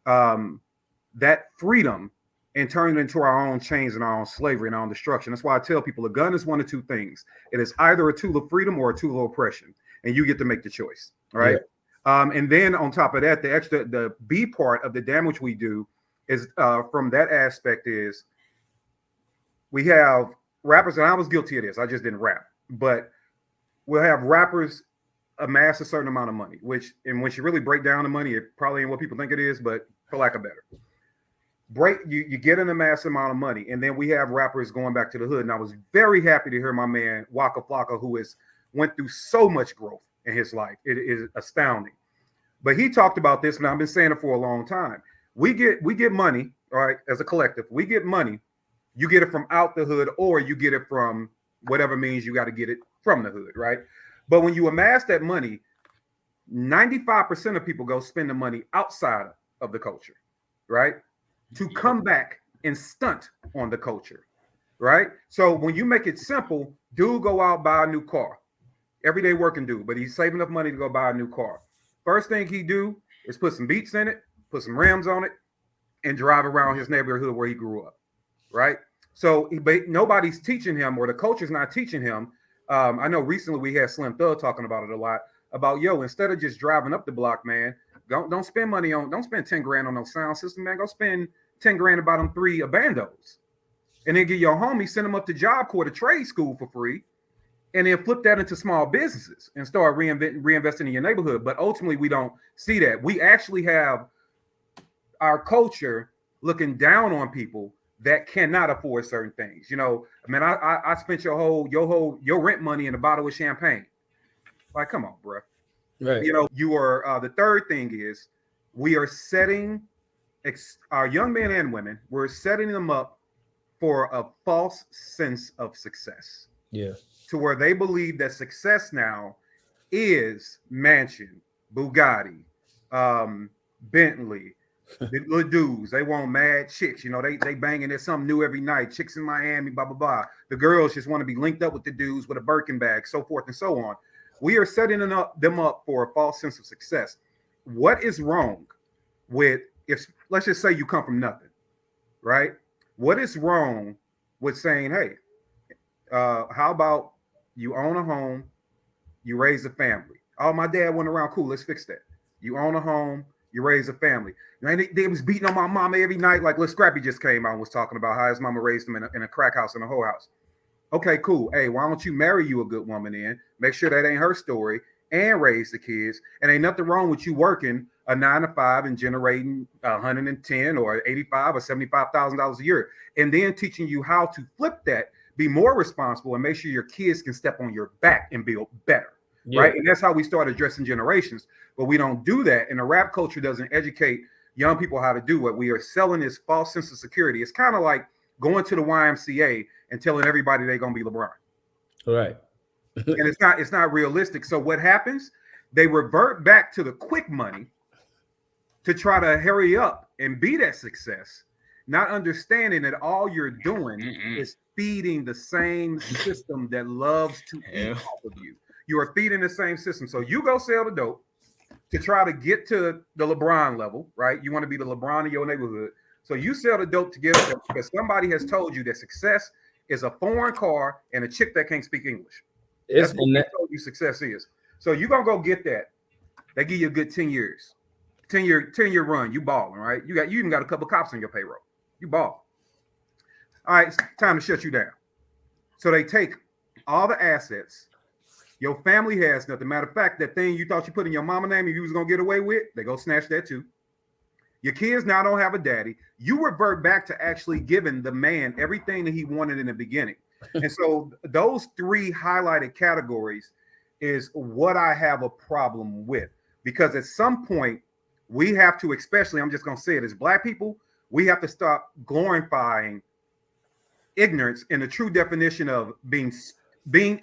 that freedom and turned it into our own chains and our own slavery and our own destruction. That's why I tell people a gun is one of two things. It is either a tool of freedom or a tool of oppression, and you get to make the choice, right? Yeah. And then on top of that, the B part of the damage we do is from that aspect is we have rappers, and I was guilty of this. I just didn't rap, but we'll have rappers amass a certain amount of money, which, and when you really break down the money, it probably ain't what people think it is, but for lack of better, you get an amass amount of money, and then we have rappers going back to the hood. And I was very happy to hear my man Waka Flocka, who went through so much growth in his life. It is astounding. But he talked about this, and I've been saying it for a long time. We get money, all right, as a collective. We get money. You get it from out the hood, or you get it from whatever means you got to get it from the hood, right? But when you amass that money, 95% of people go spend the money outside of the culture, right? To come back and stunt on the culture, right? So when you make it simple, dude go out, buy a new car. Everyday working dude, but he's saving enough money to go buy a new car. First thing he do is put some beats in it, put some rims on it, and drive around his neighborhood where he grew up, right? So nobody's teaching him, or the culture's not teaching him. I know recently we had Slim Thug talking about it a lot, about, instead of just driving up the block, man, don't spend money on, don't spend 10 grand on no sound system, man. Go spend 10 grand about them 3 bandos. And then get your homie, send them up to Job Corps to trade school for free, and then flip that into small businesses and start reinvesting in your neighborhood. But ultimately, we don't see that. We actually have our culture looking down on people that cannot afford certain things. Man, I spent your rent money in a bottle of champagne. Like, come on, bro. Right. You are the third thing is we are setting our young men and women, we're setting them up for a false sense of success. Yeah. To where they believe that success now is mansion, Bugatti, Bentley, the little dudes. They want mad chicks. They banging. There's something new every night. Chicks in Miami, blah, blah, blah. The girls just want to be linked up with the dudes with a Birkin bag, so forth and so on. We are setting them up for a false sense of success. What is wrong with, let's just say you come from nothing, right? What is wrong with saying, hey, how about you own a home, you raise a family? Oh, my dad went around, cool, let's fix that. You own a home, you raise a family. They was beating on my mama every night, like Lil Scrappy just came out and was talking about how his mama raised him in a crack house and a whole house. Okay, cool. Hey, why don't you marry you a good woman in? Make sure that ain't her story and raise the kids. And ain't nothing wrong with you working a 9 to 5 and generating 110 or 85 or $75,000 a year, and then teaching you how to flip that, be more responsible, and make sure your kids can step on your back and build better. Yeah. Right. And that's how we start addressing generations. But we don't do that. And the rap culture doesn't educate young people how to do what we are selling this false sense of security. It's kind of like going to the YMCA and telling everybody they're going to be LeBron. Right. And it's not realistic. So what happens? They revert back to the quick money to try to hurry up and be that success, not understanding that all you're doing is feeding the same system that loves to eat off of you. You are feeding the same system. So you go sell the dope to try to get to the LeBron level, right? You want to be the LeBron of your neighborhood. So you sell the dope to get up there because somebody has told you that success is a foreign car and a chick that can't speak English. That's what they told you success is. So you're going to go get that. They give you a good 10 years. 10-year run, you balling, right? You even got a couple of cops on your payroll. You ball. All right, it's time to shut you down. So they take all the assets. Your family has nothing. Matter of fact, that thing you thought you put in your mama name and you was gonna get away with, they go snatch that too. Your kids now don't have a daddy. You revert back to actually giving the man everything that he wanted in the beginning. And so those three highlighted categories is what I have a problem with. Because at some point, we have to, especially, I'm just going to say it, as Black people, we have to stop glorifying ignorance in the true definition of being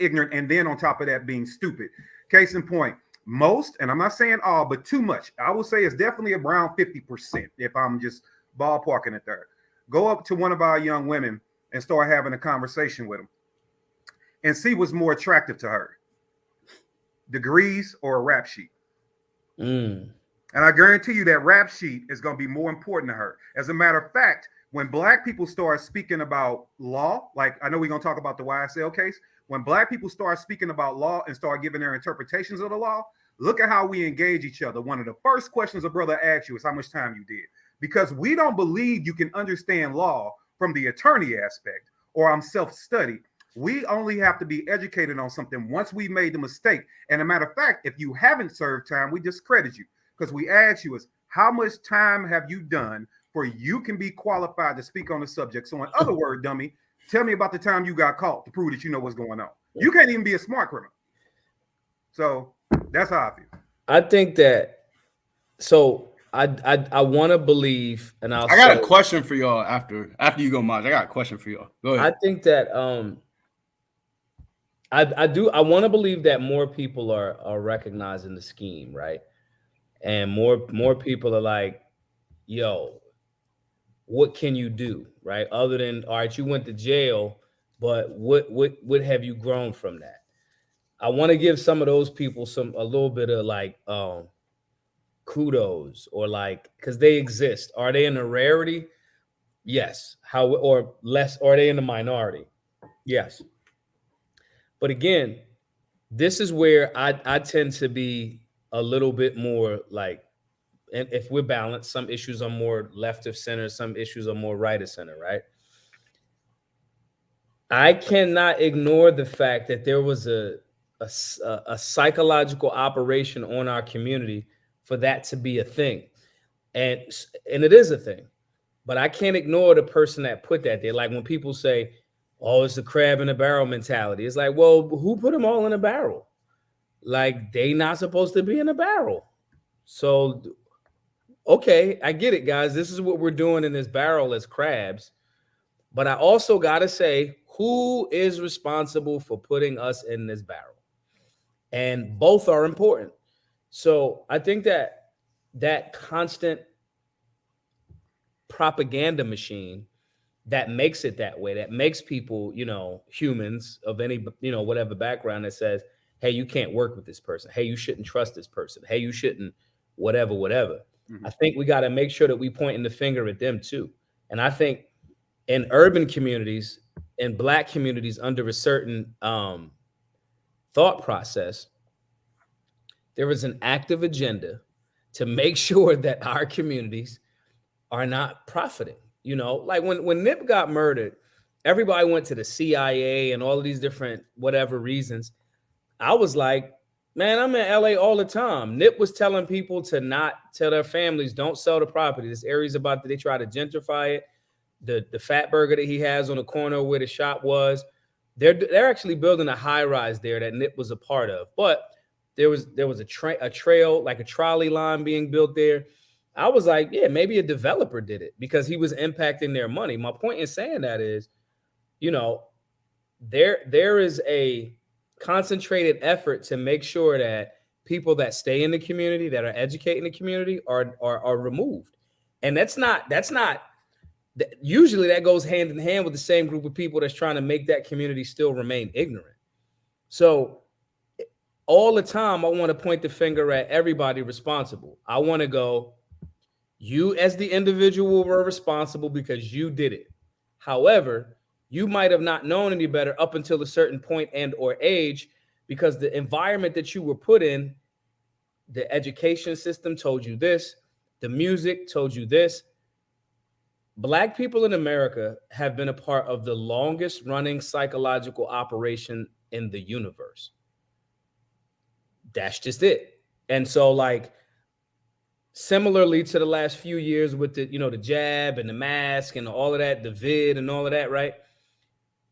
ignorant, and then on top of that, being stupid. Case in point, most, and I'm not saying all, but too much, I will say it's definitely around 50% if I'm just ballparking it there. Go up to one of our young women and start having a conversation with them and see what's more attractive to her, degrees or a rap sheet. And I guarantee you that rap sheet is going to be more important to her. As a matter of fact, when Black people start speaking about law, like I know we're going to talk about the YSL case, when Black people start speaking about law and start giving their interpretations of the law, look at how we engage each other. One of the first questions a brother asks you is how much time you did. Because we don't believe you can understand law from the attorney aspect, or I'm self-study. We only have to be educated on something once we made the mistake. And a matter of fact, if you haven't served time, we discredit you. Because we ask you is how much time have you done for you can be qualified to speak on the subject. So in other words, dummy, tell me about the time you got caught to prove that you know what's going on. You can't even be a smart criminal. So that's how I feel. I think that, so I want to believe, and I got a question for y'all after you go, Maj. I got a question for y'all. Go ahead. I think that I want to believe that more people are recognizing the scheme, right? And more people are like, yo, what can you do, right? Other than, all right, you went to jail, but what have you grown from that? I want to give some of those people a little bit of like kudos, or like, because they exist. Are they in a rarity? Yes. How, or less? Are they in the minority? Yes. But again, this is where I tend to be a little bit more like, and if we're balanced, some issues are more left of center, some issues are more right of center, right? I cannot ignore the fact that there was a psychological operation on our community for that to be a thing. And it is a thing. But I can't ignore the person that put that there. Like when people say, oh, it's a crab in a barrel mentality. It's like, well, who put them all in a barrel? Like, they not supposed to be in a barrel. So, okay, I get it, guys. This is what we're doing in this barrel as crabs. But I also got to say, who is responsible for putting us in this barrel? And both are important. So I think that constant propaganda machine that makes it that way, that makes people, humans of any, whatever background, that says, hey, you can't work with this person. Hey, you shouldn't trust this person. Hey, you shouldn't, whatever. Mm-hmm. I think we got to make sure that we pointing the finger at them too. And I think in urban communities, in Black communities, under a certain thought process, there is an active agenda to make sure that our communities are not profiting. Like when Nip got murdered, everybody went to the CIA and all of these different whatever reasons. I was like, man, I'm in LA all the time. Nip was telling people to not tell their families, don't sell the property. This area's about to, they try to gentrify it. The Fat Burger that he has on the corner where the shop was, they're actually building a high rise there that Nip was a part of. But there was a trail, like a trolley line being built there. I was like, yeah, maybe a developer did it because he was impacting their money. My point in saying that is, there is a concentrated effort to make sure that people that stay in the community, that are educating the community, are removed. And that's not usually that goes hand in hand with the same group of people that's trying to make that community still remain ignorant. So all the time, I want to point the finger at everybody responsible. I want to go, you as the individual were responsible because you did it. However, you might have not known any better up until a certain point and or age, because the environment that you were put in, the education system told you this, the music told you this. Black people in America have been a part of the longest running psychological operation in the universe. That's just it. And so, like, similarly to the last few years with the, the jab and the mask and all of that, the vid and all of that, right?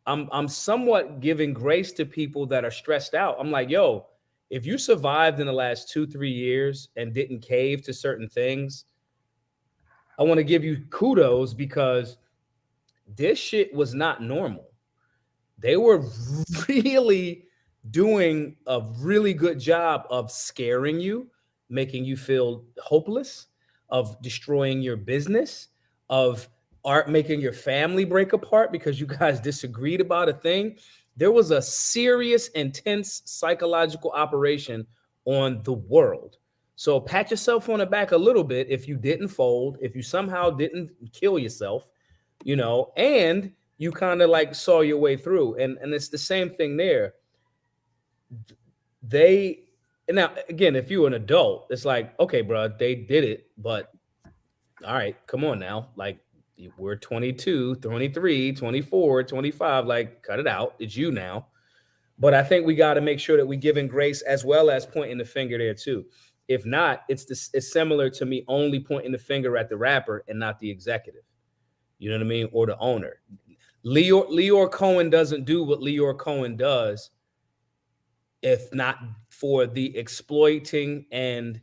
I'm somewhat giving grace to people that are stressed out. I'm like, yo, if you survived in the last 2-3 years and didn't cave to certain things, I want to give you kudos, because this shit was not normal. They were really doing a really good job of scaring you, making you feel hopeless, of destroying your business, of making your family break apart because you guys disagreed about a thing. There was a serious, intense psychological operation on the world. So pat yourself on the back a little bit if you didn't fold, if you somehow didn't kill yourself, and you kind of like saw your way through. And it's the same thing there. Now, again, if you're an adult, it's like, okay, bro, they did it, but all right, come on now. Like, we're 22, 23, 24, 25, like, cut it out. It's you now. But I think we got to make sure that we give in grace as well as pointing the finger there too. If not, it's similar to me only pointing the finger at the rapper and not the executive. You know what I mean? Or the owner. Leor Cohen doesn't do what Leor Cohen does if not for the exploiting and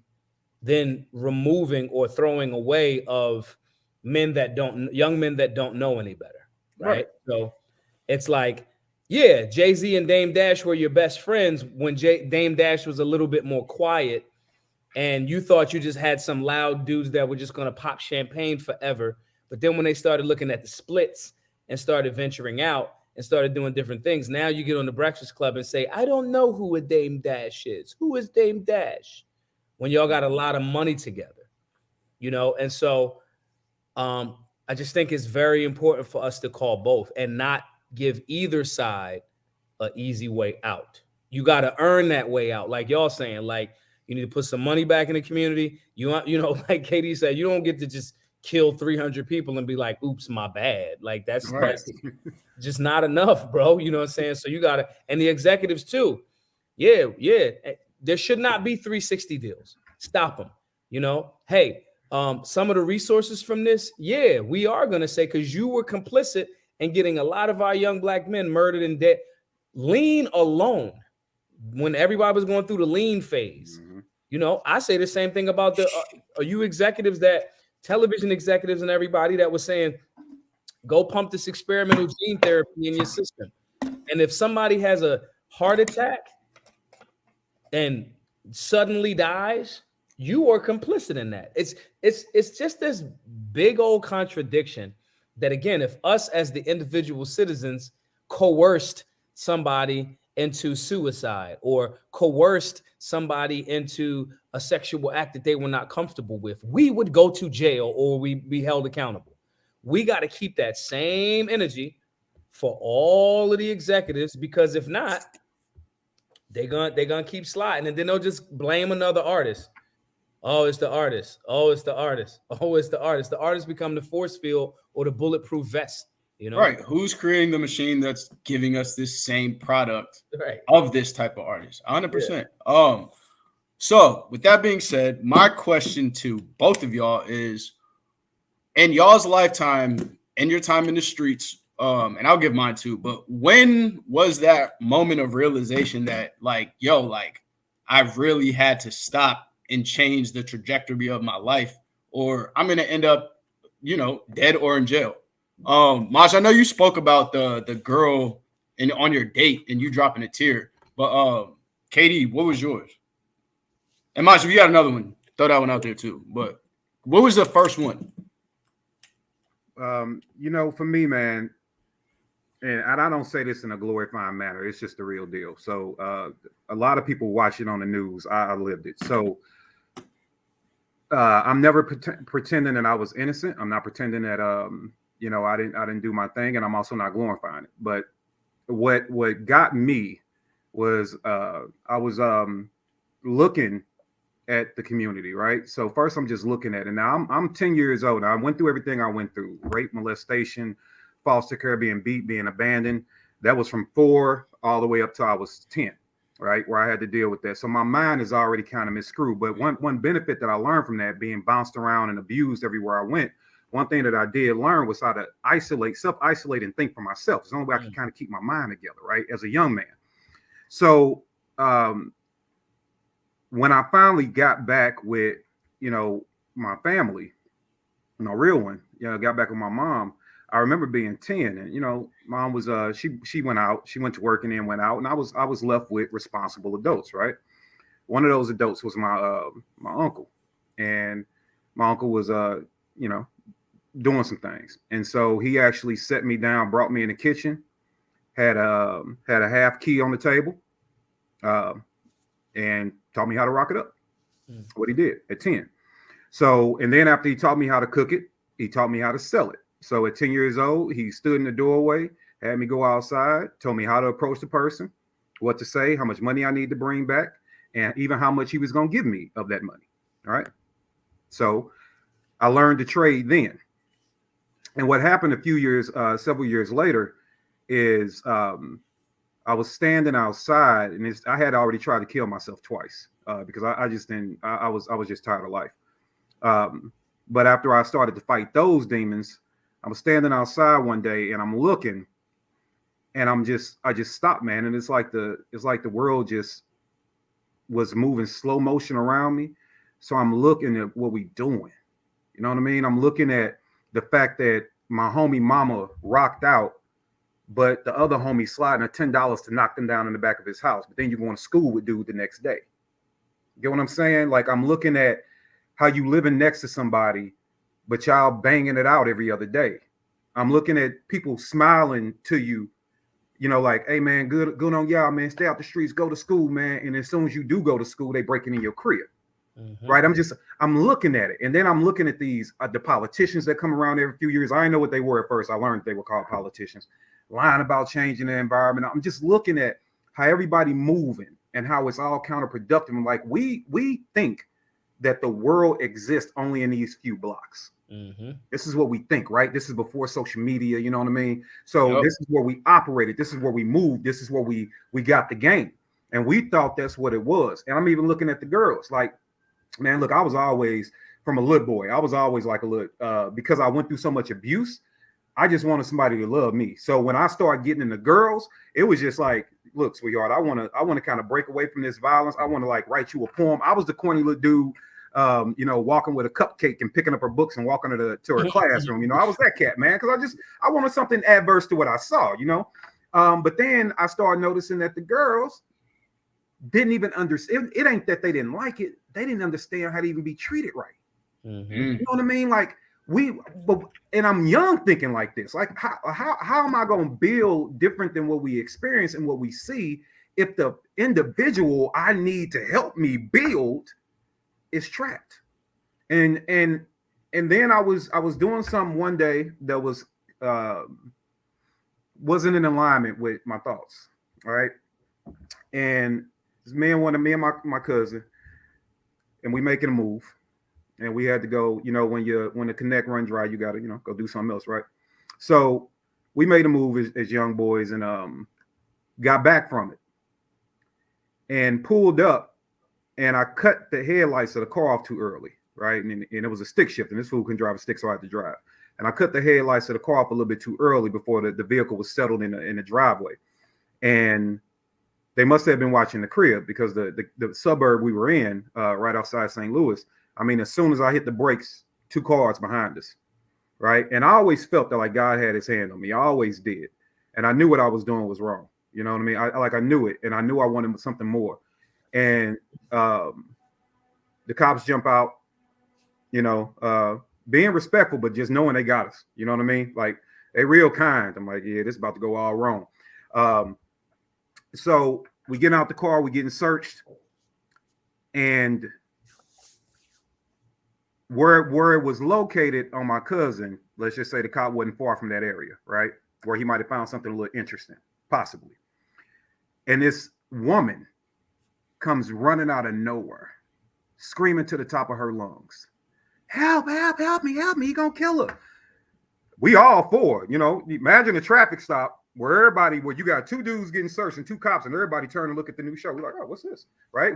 then removing or throwing away of young men that don't know any better. Right. So it's like, yeah, Jay-Z and Dame Dash were your best friends when Dame Dash was a little bit more quiet, and you thought you just had some loud dudes that were just going to pop champagne forever. But then when they started looking at the splits and started venturing out and started doing different things, now you get on the Breakfast Club and say, I don't know who a Dame Dash is. Who is Dame Dash? When y'all got a lot of money together, And so I just think it's very important for us to call both and not give either side an easy way out. You got to earn that way out. Like y'all saying, like, you need to put some money back in the community. Like KD said, you don't get to just kill 300 people and be like, oops, my bad. Like that's just not enough, bro. You know what I'm saying? So you got to, and the executives too. Yeah. There should not be 360 deals. Stop them. Hey, some of the resources from this, we are going to say, because you were complicit in getting a lot of our young black men murdered and dead. Lean alone, when everybody was going through the lean phase, I say the same thing about the you executives, that television executives and everybody that was saying, go pump this experimental gene therapy in your system. And if somebody has a heart attack and suddenly dies, you are complicit in that. It's just this big old contradiction that, again, if us as the individual citizens coerced somebody into suicide or coerced somebody into a sexual act that they were not comfortable with, we would go to jail or we'd be held accountable. We got to keep that same energy for all of the executives, because if not, they're gonna keep sliding, and then they'll just blame another artist. Oh, it's the artist. Oh, it's the artist. Oh, it's the artist. The artist become the force field or the bulletproof vest. Right. Who's creating the machine that's giving us this same product of this type of artist? 100%. Yeah. So with that being said, my question to both of y'all is, in y'all's lifetime, in your time in the streets, and I'll give mine too, but when was that moment of realization that, like, yo, like, I really had to stop and change the trajectory of my life, or I'm going to end up, dead or in jail? Maj, I know you spoke about the girl on your date and you dropping a tear, but KD, what was yours? And Maj, if you got another one, throw that one out there too. But what was the first one? For me, man, and I don't say this in a glorifying manner, it's just the real deal. So a lot of people watch it on the news. I lived it. So I'm never pretending that I was innocent. I'm not pretending that I didn't do my thing, and I'm also not glorifying it. But what got me was I was looking at the community, right? So first I'm just looking at it. Now I'm 10 years old. I went through everything I went through: rape, molestation, foster care, being beat, being abandoned. That was from 4 all the way up to I was 10, right? Where I had to deal with that. So my mind is already kind of miscrewed. But one benefit that I learned from that, being bounced around and abused everywhere I went, one thing that I did learn was how to self-isolate and think for myself. It's the only way I can kind of keep my mind together, right? As a young man. So when I finally got back with, my family, real one, got back with my mom, I remember being 10, and mom was she went out, she went to work and then went out, and I was left with responsible adults, right? One of those adults was my uncle, and my uncle was doing some things, and so he actually set me down, brought me in the kitchen, had a half key on the table, and taught me how to rock it up. What he did at 10. So, and then after he taught me how to cook it, he taught me how to sell it. So at 10 years old, he stood in the doorway, had me go outside, told me how to approach the person, what to say, how much money I need to bring back, and even how much he was going to give me of that money. All right. So I learned to trade then. And what happened several years later is I was standing outside, and I had already tried to kill myself twice because I just didn't. I was just tired of life. But after I started to fight those demons, I was standing outside one day, and I'm looking, and I just stopped, man. And it's like the world just was moving slow motion around me. So I'm looking at what we doing. You know what I mean? I'm looking at the fact that my homie mama rocked out, but the other homie sliding a $10 to knock them down in the back of his house. But then you're going to school with dude the next day. You get what I'm saying? Like, I'm looking at how you living next to somebody, but y'all banging it out every other day. I'm looking at people smiling to you, like, hey man, good on y'all, man. Stay out the streets, go to school, man. And as soon as you do go to school, they breaking in your crib. Mm-hmm. Right? I'm looking at it. And then I'm looking at these, the politicians that come around every few years. I didn't know what they were at first. I learned they were called politicians, lying about changing the environment. I'm just looking at how everybody moving and how it's all counterproductive. And like, we think that the world exists only in these few blocks. Mm-hmm. This is what we think, right? This is before social media, you know what I mean? So This is where we operated. This is where we moved. This is where we got the game. And we thought that's what it was. And I'm even looking at the girls like, man, look, I was always, from a little boy, I was always like a little, because I went through so much abuse, I just wanted somebody to love me. So when I started getting into girls, it was just like, look, sweetheart, I want to kind of break away from this violence. I want to like write you a poem. I was the corny little dude, walking with a cupcake and picking up her books and walking to her classroom. I was that cat, man, because I wanted something adverse to what I saw, But then I started noticing that the girls didn't even understand. It ain't that they didn't like it. They didn't understand how to even be treated right. Mm-hmm. You know what I mean? Like and I'm young thinking like this. Like how am I going to build different than what we experience and what we see if the individual I need to help me build is trapped? And then I was doing something one day that wasn't in alignment with my thoughts. All right. And me and my cousin, and we making a move, and we had to go, when the connect run dry, you got to, go do something else. Right. So we made a move as young boys and got back from it and pulled up, and I cut the headlights of the car off too early. Right. And it was a stick shift, and this fool can drive a stick, so I had to drive. And I cut the headlights of the car off a little bit too early before the vehicle was settled in the driveway. And they must have been watching the crib, because the suburb we were in, right outside St. Louis, I mean, as soon as I hit the brakes, 2 cars behind us, right? And I always felt that like God had his hand on me. I always did. And I knew what I was doing was wrong. You know what I mean? I knew it, and I knew I wanted something more. And the cops jump out, being respectful, but just knowing they got us. You know what I mean? Like, they real kind. I'm like, yeah, this is about to go all wrong. So we get out the car, we getting searched, and where it was located on my cousin, let's just say the cop wasn't far from that area, right? Where he might have found something a little interesting, possibly. And this woman comes running out of nowhere, screaming to the top of her lungs, help, help me, he gonna kill her. We all for it, you know. Imagine a traffic stop where you got two dudes getting searched and two cops, and everybody turn and look at the new show. We're like, oh, what's this? Right?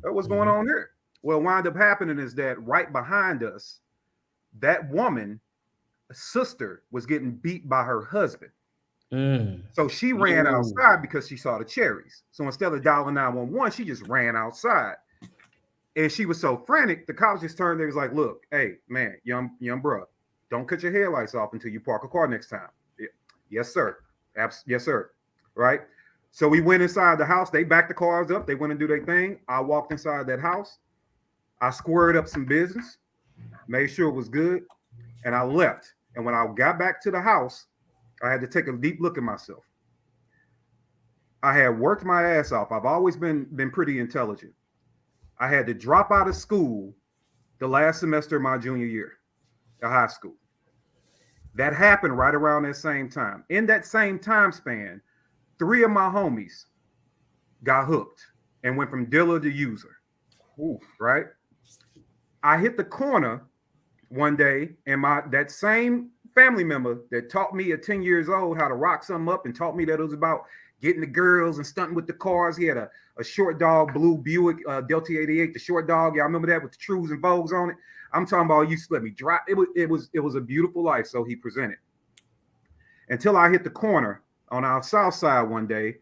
What's going on here? Well, wind up happening is that right behind us, that woman, a sister, was getting beat by her husband. So she ran outside because she saw the cherries. So instead of dialing 911, she just ran outside. And she was so frantic, the cops just turned. They was like, look, hey, man, young bro, don't cut your headlights off until you park a car next time. Yeah. Yes, sir. Yes, sir. Right? So we went inside the house. They backed the cars up. They went and do their thing. I walked inside that house. I squared up some business, made sure it was good, and I left. And when I got back to the house, I had to take a deep look at myself. I had worked my ass off. I've always been pretty intelligent. I had to drop out of school the last semester of my junior year of high school. That happened right around that same time. In that same time span, 3 of my homies got hooked and went from dealer to user. Ooh, right? I hit the corner one day, and that same family member that taught me at 10 years old how to rock something up and taught me that it was about getting the girls and stunting with the cars. He had a short dog, blue Buick Delta 88, the short dog. Yeah, I remember that with the trues and Vogues on it. I'm talking about, you used to let me drive. It was a beautiful life, so he presented. Until I hit the corner on our south side one day.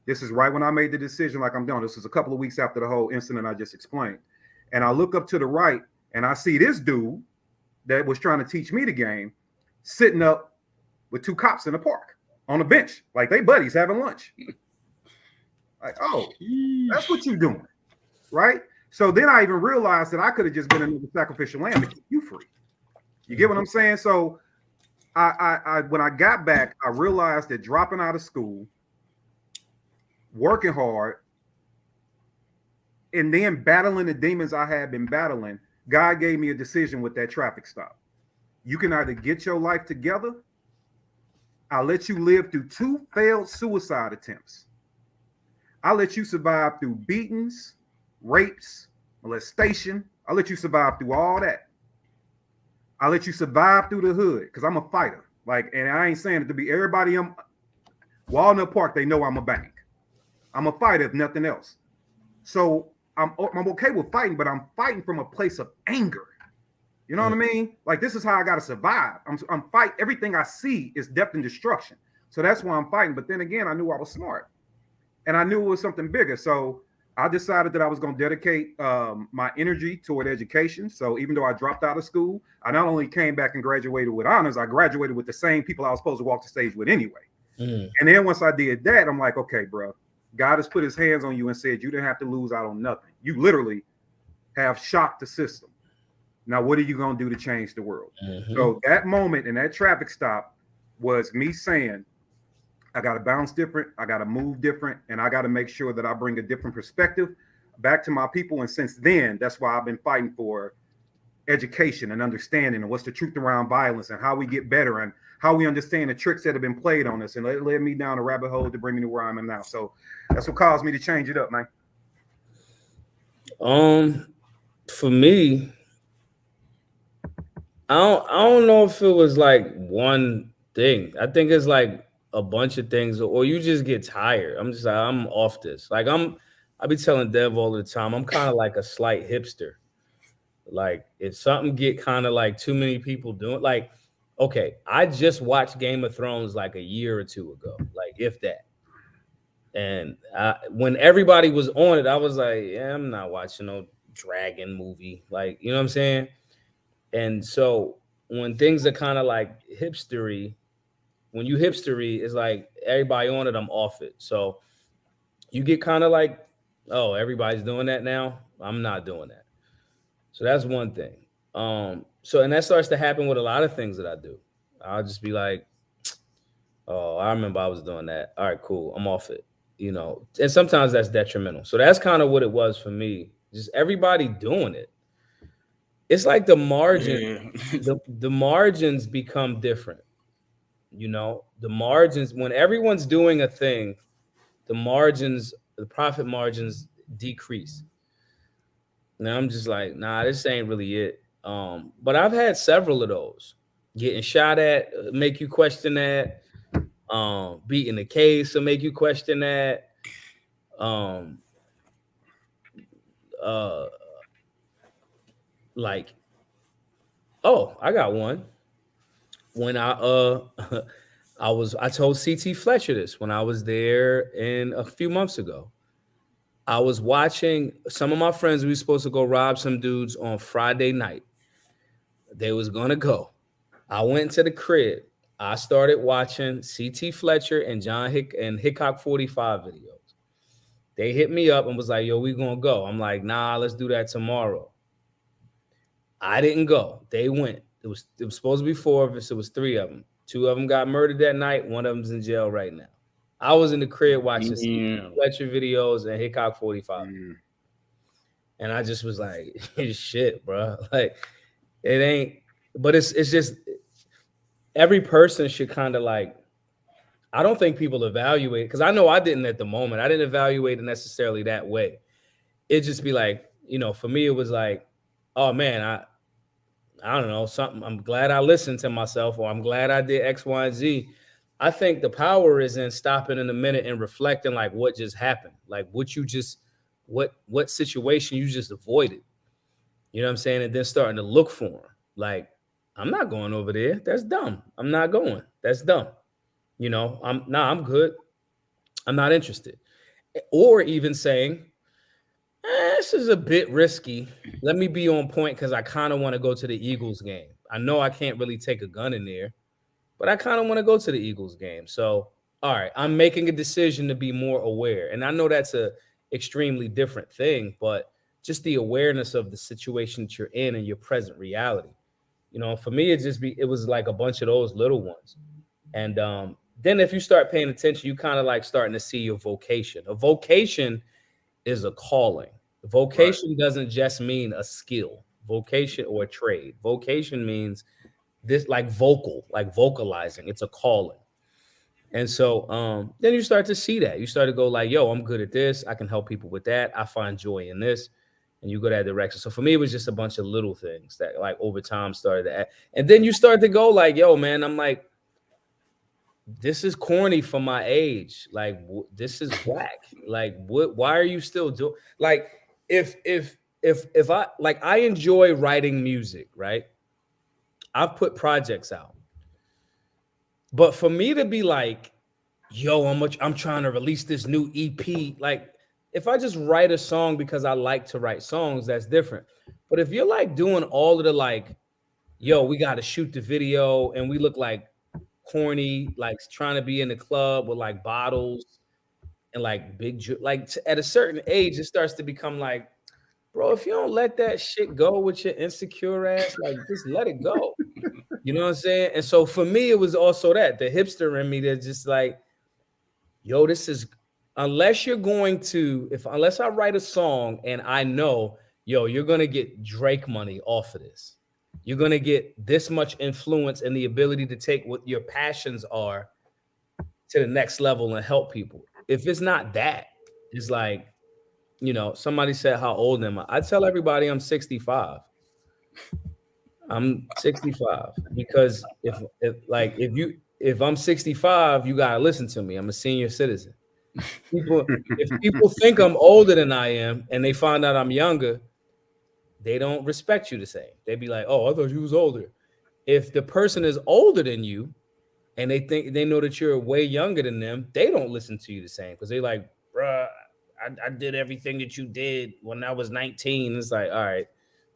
This is right when I made the decision like I'm doing. This was a couple of weeks after the whole incident I just explained. And I look up to the right, and I see this dude that was trying to teach me the game sitting up with 2 cops in the park on a bench, like they buddies having lunch. Like, oh, that's what you're doing, right? So then I even realized that I could have just been another sacrificial lamb to keep you free. You get what I'm saying? So I when I got back, I realized that dropping out of school, working hard, and then battling the demons I had been battling, God gave me a decision with that traffic stop. You can either get your life together, I'll let you live through 2 failed suicide attempts. I'll let you survive through beatings, rapes, molestation. I'll let you survive through all that. I'll let you survive through the hood because I'm a fighter. Like, and I ain't saying it to be everybody. Walnut Park, they know I'm a bank. I'm a fighter, if nothing else. So I'm okay with fighting, but I'm fighting from a place of anger. You know what I mean? Like, this is how I got to survive. I'm fighting. Everything I see is death and destruction. So that's why I'm fighting. But then again, I knew I was smart, and I knew it was something bigger. So I decided that I was going to dedicate my energy toward education. So even though I dropped out of school, I not only came back and graduated with honors, I graduated with the same people I was supposed to walk the stage with anyway. And then once I did that, I'm like, okay, bro, God has put his hands on you and said you didn't have to lose out on nothing. You literally have shocked the system. Now, what are you going to do to change the world? So that moment and that traffic stop was me saying, I got to bounce different. I got to move different. And I got to make sure that I bring a different perspective back to my people. And since then, that's why I've been fighting for education and understanding and what's the truth around violence and how we get better and how we understand the tricks that have been played on us. And it led me down a rabbit hole to bring me to where I'm at now. So that's what caused me to change it up, man. For me, I don't know if it was like one thing. I think it's like a bunch of things, or you just get tired. I'm just like, I'm off this. Like I be telling Dev all the time, I'm kind of like a slight hipster. Like if something get kind of like too many people doing, like, okay, I just watched Game of Thrones like a year or 2 ago, like if that. And when everybody was on it, I was like, yeah, I'm not watching no dragon movie. Like, you know what I'm saying? And so when things are kind of like hipstery, when you hipstery, it's like everybody on it, I'm off it. So you get kind of like, oh, everybody's doing that now. I'm not doing that. So that's one thing. So and that starts to happen with a lot of things that I do. I'll just be like, oh, I remember I was doing that. All right, cool. I'm off it. You know, and sometimes that's detrimental. So that's kind of what it was for me. Just everybody doing it. It's like the margin, the margins become different. You know, the margins, when everyone's doing a thing, the margins, the profit margins decrease. Now I'm just like, nah, this ain't really it. But I've had several of those. Getting shot at, make you question that. Beating the case will make you question that. Um, uh, like, oh, I got one. When I told CT Fletcher this when I was there in a few months ago. I was watching some of my friends. We were supposed to go rob some dudes on Friday night. They was gonna go. I went to the crib. I started watching CT Fletcher and Hickok 45 videos. They hit me up and was like, "Yo, we gonna go." I'm like, "Nah, let's do that tomorrow." I didn't go. They went. It was supposed to be 4 of us. It was 3 of them. 2 of them got murdered that night. One of them's in jail right now. I was in the crib watching CT Fletcher videos and Hickok 45. And I just was like, shit, bro. Like, it ain't, but it's just every person should kind of like, I don't think people evaluate, because I know I didn't at the moment. I didn't evaluate it necessarily that way. It'd just be like, for me, it was like, oh man, I don't know, something. I'm glad I listened to myself, or I'm glad I did X, Y, and Z. I think the power is in stopping in a minute and reflecting like what just happened, like what situation you just avoided. You know what I'm saying? And then starting to look for them. Like, I'm not going over there. That's dumb. I'm not going. That's dumb. I'm good. I'm not interested. Or even saying, this is a bit risky. Let me be on point because I kind of want to go to the Eagles game. I know I can't really take a gun in there, but I kind of want to go to the Eagles game. So, all right, I'm making a decision to be more aware. And I know that's a extremely different thing, but just the awareness of the situation that you're in and your present reality. For me, it was like a bunch of those little ones. And then if you start paying attention, you kind of like starting to see your vocation. A vocation is a calling. Vocation doesn't just mean a skill, vocation or a trade. Vocation means this like vocalizing. It's a calling. And so then you start to see that. You start to go like, yo, I'm good at this. I can help people with that. I find joy in this. And you go that direction. So for me, it was just a bunch of little things that like over time started to add. And then you start to go like, yo, man, I'm like, this is corny for my age. Like, this is whack. Like, why are you still doing like if I like I enjoy writing music, right? I've put projects out. But for me to be like, yo, I'm trying to release this new EP, like if I just write a song because I like to write songs, that's different. But if you're like doing all of the like, yo, we got to shoot the video and we look like corny, like trying to be in the club with like bottles and like at a certain age, it starts to become like, bro, if you don't let that shit go with your insecure ass, like just let it go. You know what I'm saying? And so for me, it was also that the hipster in me that just like, yo, this is unless you're going to, unless I write a song and I know, yo, you're gonna get Drake money off of this. You're gonna get this much influence and the ability to take what your passions are to the next level and help people. If it's not that, it's like, somebody said, how old am I? I tell everybody I'm 65. I'm 65 because if I'm 65, you gotta listen to me. I'm a senior citizen. If people think I'm older than I am and they find out I'm younger, they don't respect you the same. They'd be like, "Oh, I thought you was older." If the person is older than you and they know that you're way younger than them, they don't listen to you the same because they're like, "Bruh, I did everything that you did when I was 19." It's like, all right.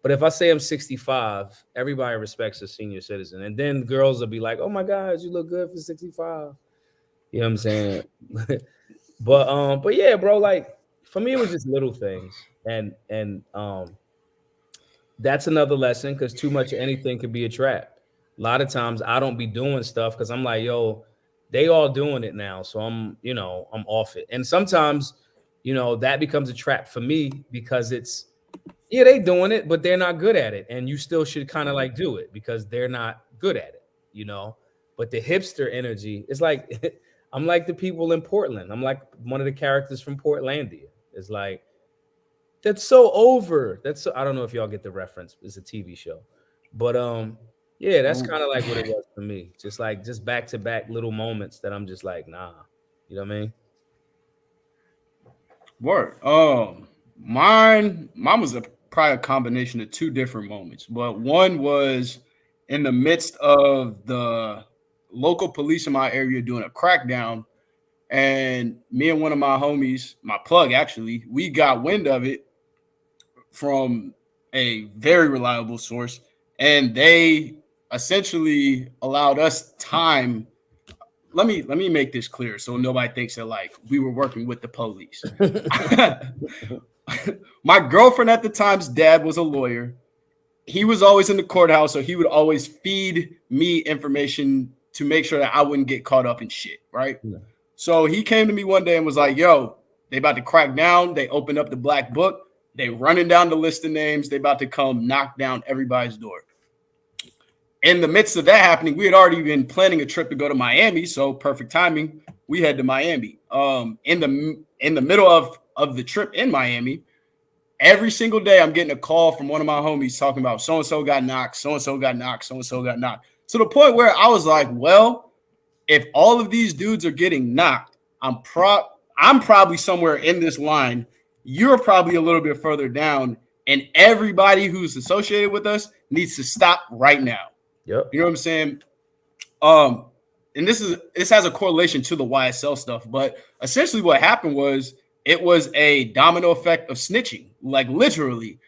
But if I say I'm 65, everybody respects a senior citizen. And then girls will be like, "Oh my God, you look good for 65." You know what I'm saying? But yeah, bro, like for me, it was just little things. And that's another lesson because too much of anything could be a trap. A lot of times I don't be doing stuff because I'm like, yo, they all doing it now. So I'm off it. And sometimes, that becomes a trap for me because yeah, they doing it, but they're not good at it. And you still should kind of like do it because they're not good at it. But the hipster energy is like, I'm like the people in Portland. I'm like one of the characters from Portlandia. It's like, That's so over. That's so, I don't know if y'all get the reference. It's a TV show, but yeah, that's kind of like what it was for me. Just back to back little moments that I'm just like, nah, you know what I mean? Word. Mine was probably a combination of two different moments, but one was in the midst of the local police in my area doing a crackdown, and me and one of my homies, my plug actually, we got wind of it from a very reliable source, and they essentially allowed us time. Let me make this clear so nobody thinks that like we were working with the police. My girlfriend at the time's dad was a lawyer. He was always in the courthouse, so he would always feed me information to make sure that I wouldn't get caught up in shit, right? Yeah. So he came to me one day and was like, yo, they about to crack down. They opened up the black book. They running down the list of names. They about to come knock down everybody's door. In the midst of that happening, we had already been planning a trip to go to Miami, so perfect timing. We head to Miami. In the middle of the trip in Miami, every single day I'm getting a call from one of my homies talking about so-and-so got knocked, so-and-so got knocked, so-and-so got knocked. To the point where I was like, well, if all of these dudes are getting knocked, I'm probably somewhere in this line. You're probably a little bit further down, and everybody who's associated with us needs to stop right now. Yep. You know what I'm saying? And this has a correlation to the YSL stuff, but essentially what happened was it was a domino effect of snitching. Like literally,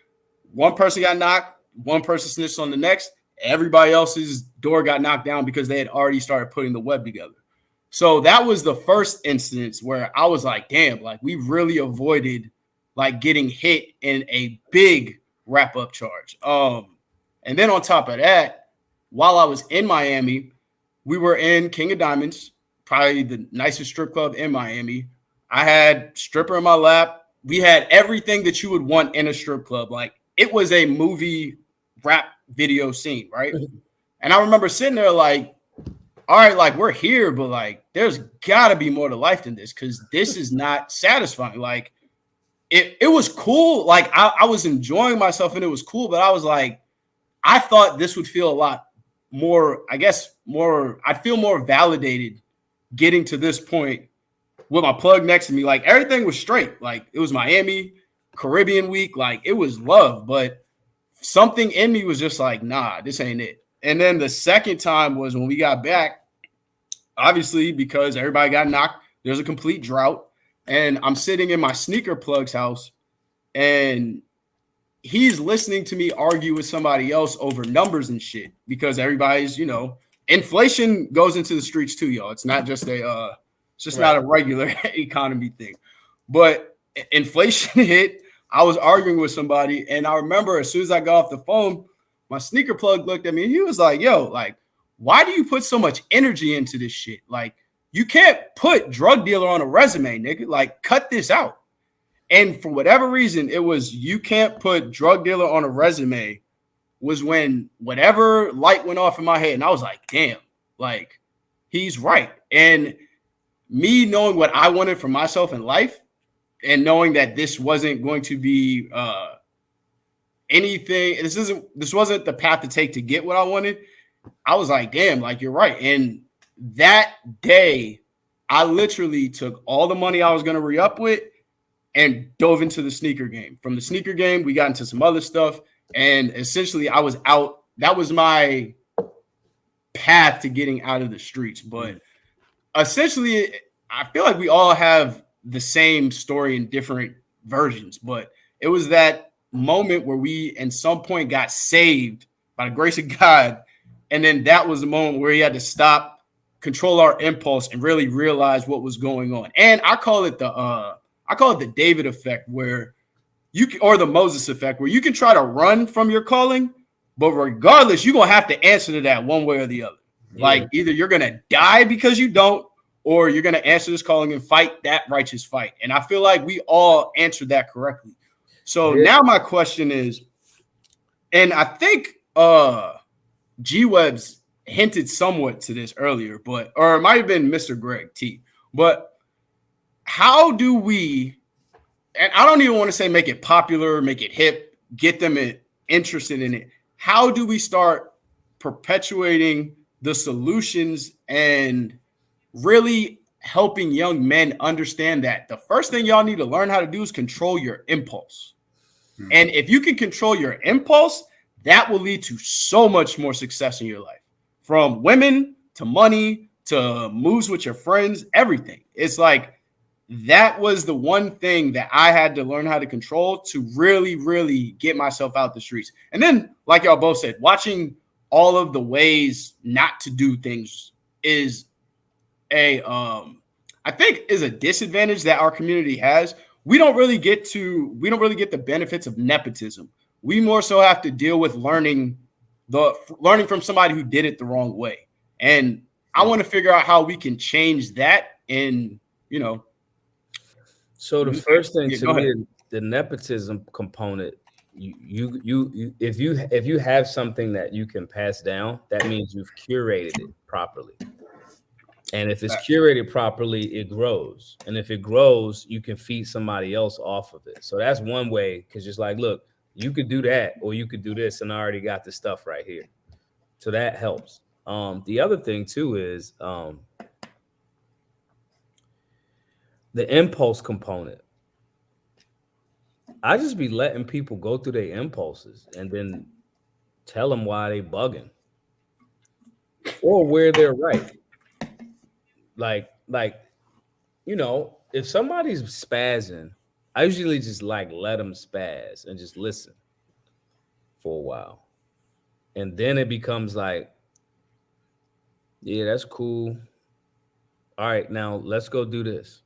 one person got knocked, one person snitched on the next, everybody else's door got knocked down because they had already started putting the web together. So that was the first instance where I was like, damn, like we really avoided like getting hit in a big wrap-up charge. And then on top of that, while I was in Miami, we were in King of Diamonds, probably the nicest strip club in Miami. I had stripper in my lap. We had everything that you would want in a strip club. Like it was a movie rap video scene, right? And I remember sitting there like, all right, like we're here, but like there's gotta be more to life than this because this is not satisfying. Like it was cool. Like I was enjoying myself and it was cool, but I was like, I thought this would feel a lot more, I'd feel more validated getting to this point with my plug next to me. Like everything was straight. Like it was Miami, Caribbean week. Like it was love, but something in me was just like, nah, this ain't it. And then the second time was when we got back, obviously because everybody got knocked, there's a complete drought. And I'm sitting in my sneaker plug's house and he's listening to me argue with somebody else over numbers and shit because everybody's, you know, inflation goes into the streets too, y'all. It's not just not a regular economy thing. But inflation hit. I was arguing with somebody, and I remember as soon as I got off the phone, my sneaker plug looked at me and he was like, yo, like, why do you put so much energy into this shit? Like, you can't put drug dealer on a resume, nigga. Like, cut this out. And for whatever reason, it was you can't put drug dealer on a resume was when whatever light went off in my head. And I was like, damn, like, he's right. And me knowing what I wanted for myself in life and knowing that this wasn't going to be anything, this wasn't the path to take to get what I wanted. I was like, damn, like, you're right. And that day, I literally took all the money I was going to re-up with and dove into the sneaker game. From the sneaker game, we got into some other stuff. And essentially, I was out. That was my path to getting out of the streets. But essentially, I feel like we all have the same story in different versions. But it was that moment where we, at some point, got saved by the grace of God. And then that was the moment where he had to stop, control our impulse, and really realize what was going on. And I call it the David effect, where or the Moses effect, where you can try to run from your calling, but regardless, you're gonna have to answer to that one way or the other. Yeah. Like either you're gonna die because you don't, or you're gonna answer this calling and fight that righteous fight. And I feel like we all answered that correctly. So now my question is, and I think G-Webs hinted somewhat to this earlier, or it might have been Mr. Greg T. But how do we and I don't even want to say make it popular, make it hip, get them interested in it. How do we start perpetuating the solutions and really helping young men understand that the first thing y'all need to learn how to do is control your impulse. And if you can control your impulse, that will lead to so much more success in your life, from women to money to moves with your friends, everything. It's like that was the one thing that I had to learn how to control to really, really get myself out the streets. And then, like y'all both said, watching all of the ways not to do things is I think is a disadvantage that our community has. We don't really get the benefits of nepotism. We more so have to deal with learning from somebody who did it the wrong way. And I want to figure out how we can change that. And so the first thing to me, the nepotism component. If you have something that you can pass down, that means you've curated it properly. And if it's curated properly, it grows. And if it grows, you can feed somebody else off of it. So that's one way, because just like, look, you could do that or you could do this, and I already got the stuff right here. So that helps. The other thing too is the impulse component. I just be letting people go through their impulses and then tell them why they bugging or where they're right. Like, if somebody's spazzing, I usually just let them spaz and just listen for a while. And then it becomes like, yeah, that's cool. All right, now let's go do this.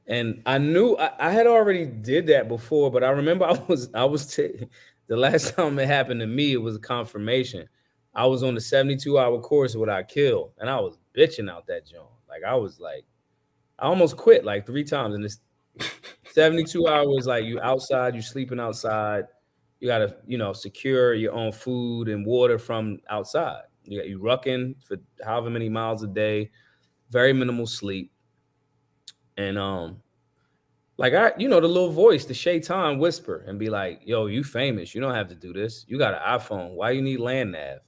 And I knew I had already did that before, but I remember the last time it happened to me, it was a confirmation. I was on the 72-hour course of what I killed, and I was bitching out that joint. Like I almost quit like 3 times in this 72 hours. Like you outside, you sleeping outside. You gotta, secure your own food and water from outside. You rucking for however many miles a day, very minimal sleep. And the little voice, the shaitan whisper and be like, yo, you famous. You don't have to do this. You got an iPhone. Why you need land nav?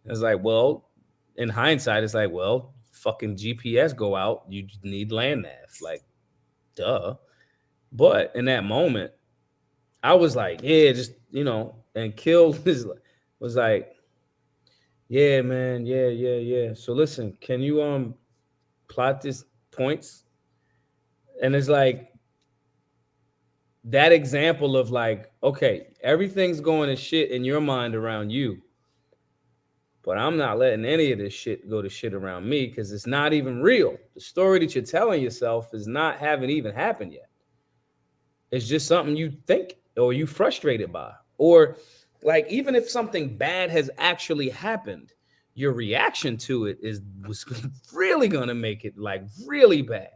It's like, well, in hindsight, it's like, well, fucking GPS go out. You need land nav. Like, duh. But in that moment, I was like, yeah, just, and Kill was like, yeah, man. Yeah. So listen, can you plot this points? And it's like that example of like, okay, everything's going to shit in your mind around you, but I'm not letting any of this shit go to shit around me because it's not even real. The story that you're telling yourself is not haven't even happened yet. It's just something you think or you frustrated by. Or like, even if something bad has actually happened, your reaction to it was really going to make it like really bad.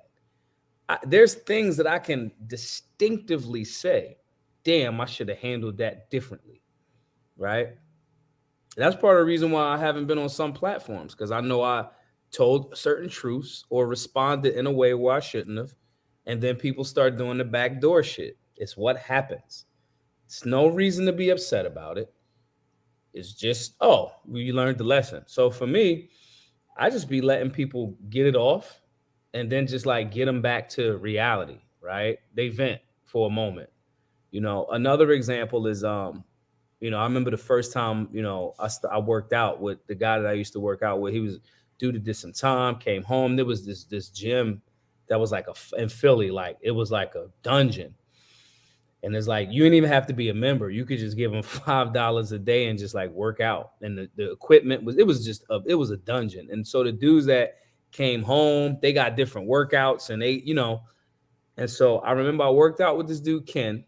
There's things that I can distinctively say, damn, I should have handled that differently, right? That's part of the reason why I haven't been on some platforms, because I know I told certain truths or responded in a way where I shouldn't have, and then people start doing the backdoor shit. It's what happens. It's no reason to be upset about it. It's just, oh, we learned the lesson. So for me, I just be letting people get it off and then just like get them back to reality, right? They vent for a moment. Another example is, I remember the first time, I worked out with the guy that I used to work out with. He was dude that did some time, came home. There was this gym that was like in Philly, like it was like a dungeon. And it's like, you didn't even have to be a member. You could just give them $5 a day and just like work out. And the equipment it was a dungeon. And so the dudes that came home, they got different workouts and they, and so I remember I worked out with this dude, Ken.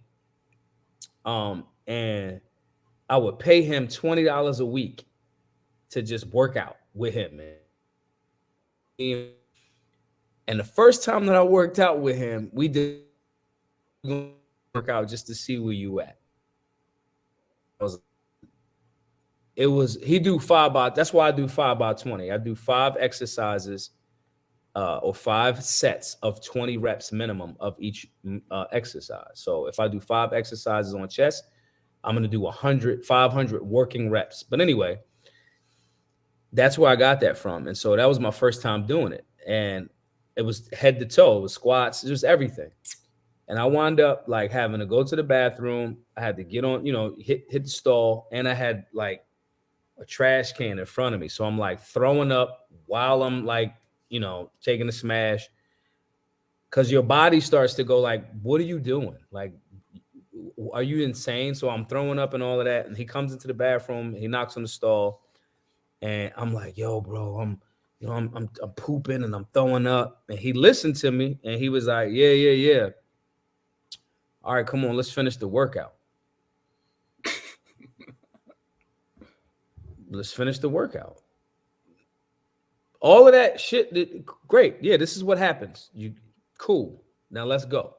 And I would pay him $20 a week to just work out with him, man. And the first time that I worked out with him, we did work out just to see where you at. He do 5 by, that's why I do 5 by 20. I do 5 exercises or 5 sets of 20 reps minimum of each exercise. So if I do 5 exercises on chest, I'm going to do 500 working reps. But anyway, that's where I got that from. And so that was my first time doing it. And it was head to toe. It was squats, just everything. And I wound up like having to go to the bathroom. I had to get on, hit the stall. And I had like a trash can in front of me. So I'm like throwing up while I'm like, taking a smash. Because your body starts to go like, what are you doing? Like, are you insane? So I'm throwing up and all of that. And he comes into the bathroom. He knocks on the stall. And I'm like, yo, bro, I'm pooping and I'm throwing up. And he listened to me and he was like, yeah. All right, come on, let's finish the workout. Let's finish the workout. All of that shit, great. Yeah, this is what happens. Cool. Now let's go.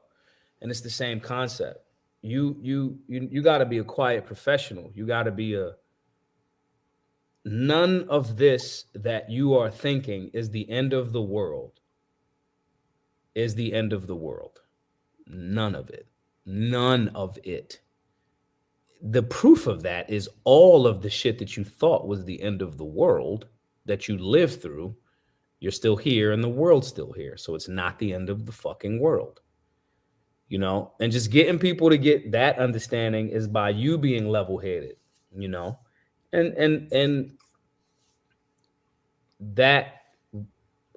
And it's the same concept. You got to be a quiet professional. You got to be none of this that you are thinking is the end of the world. Is the end of the world. None of it. None of it. The proof of that is all of the shit that you thought was the end of the world that you lived through. You're still here and the world's still here. So it's not the end of the fucking world. And just getting people to get that understanding is by you being level-headed, and that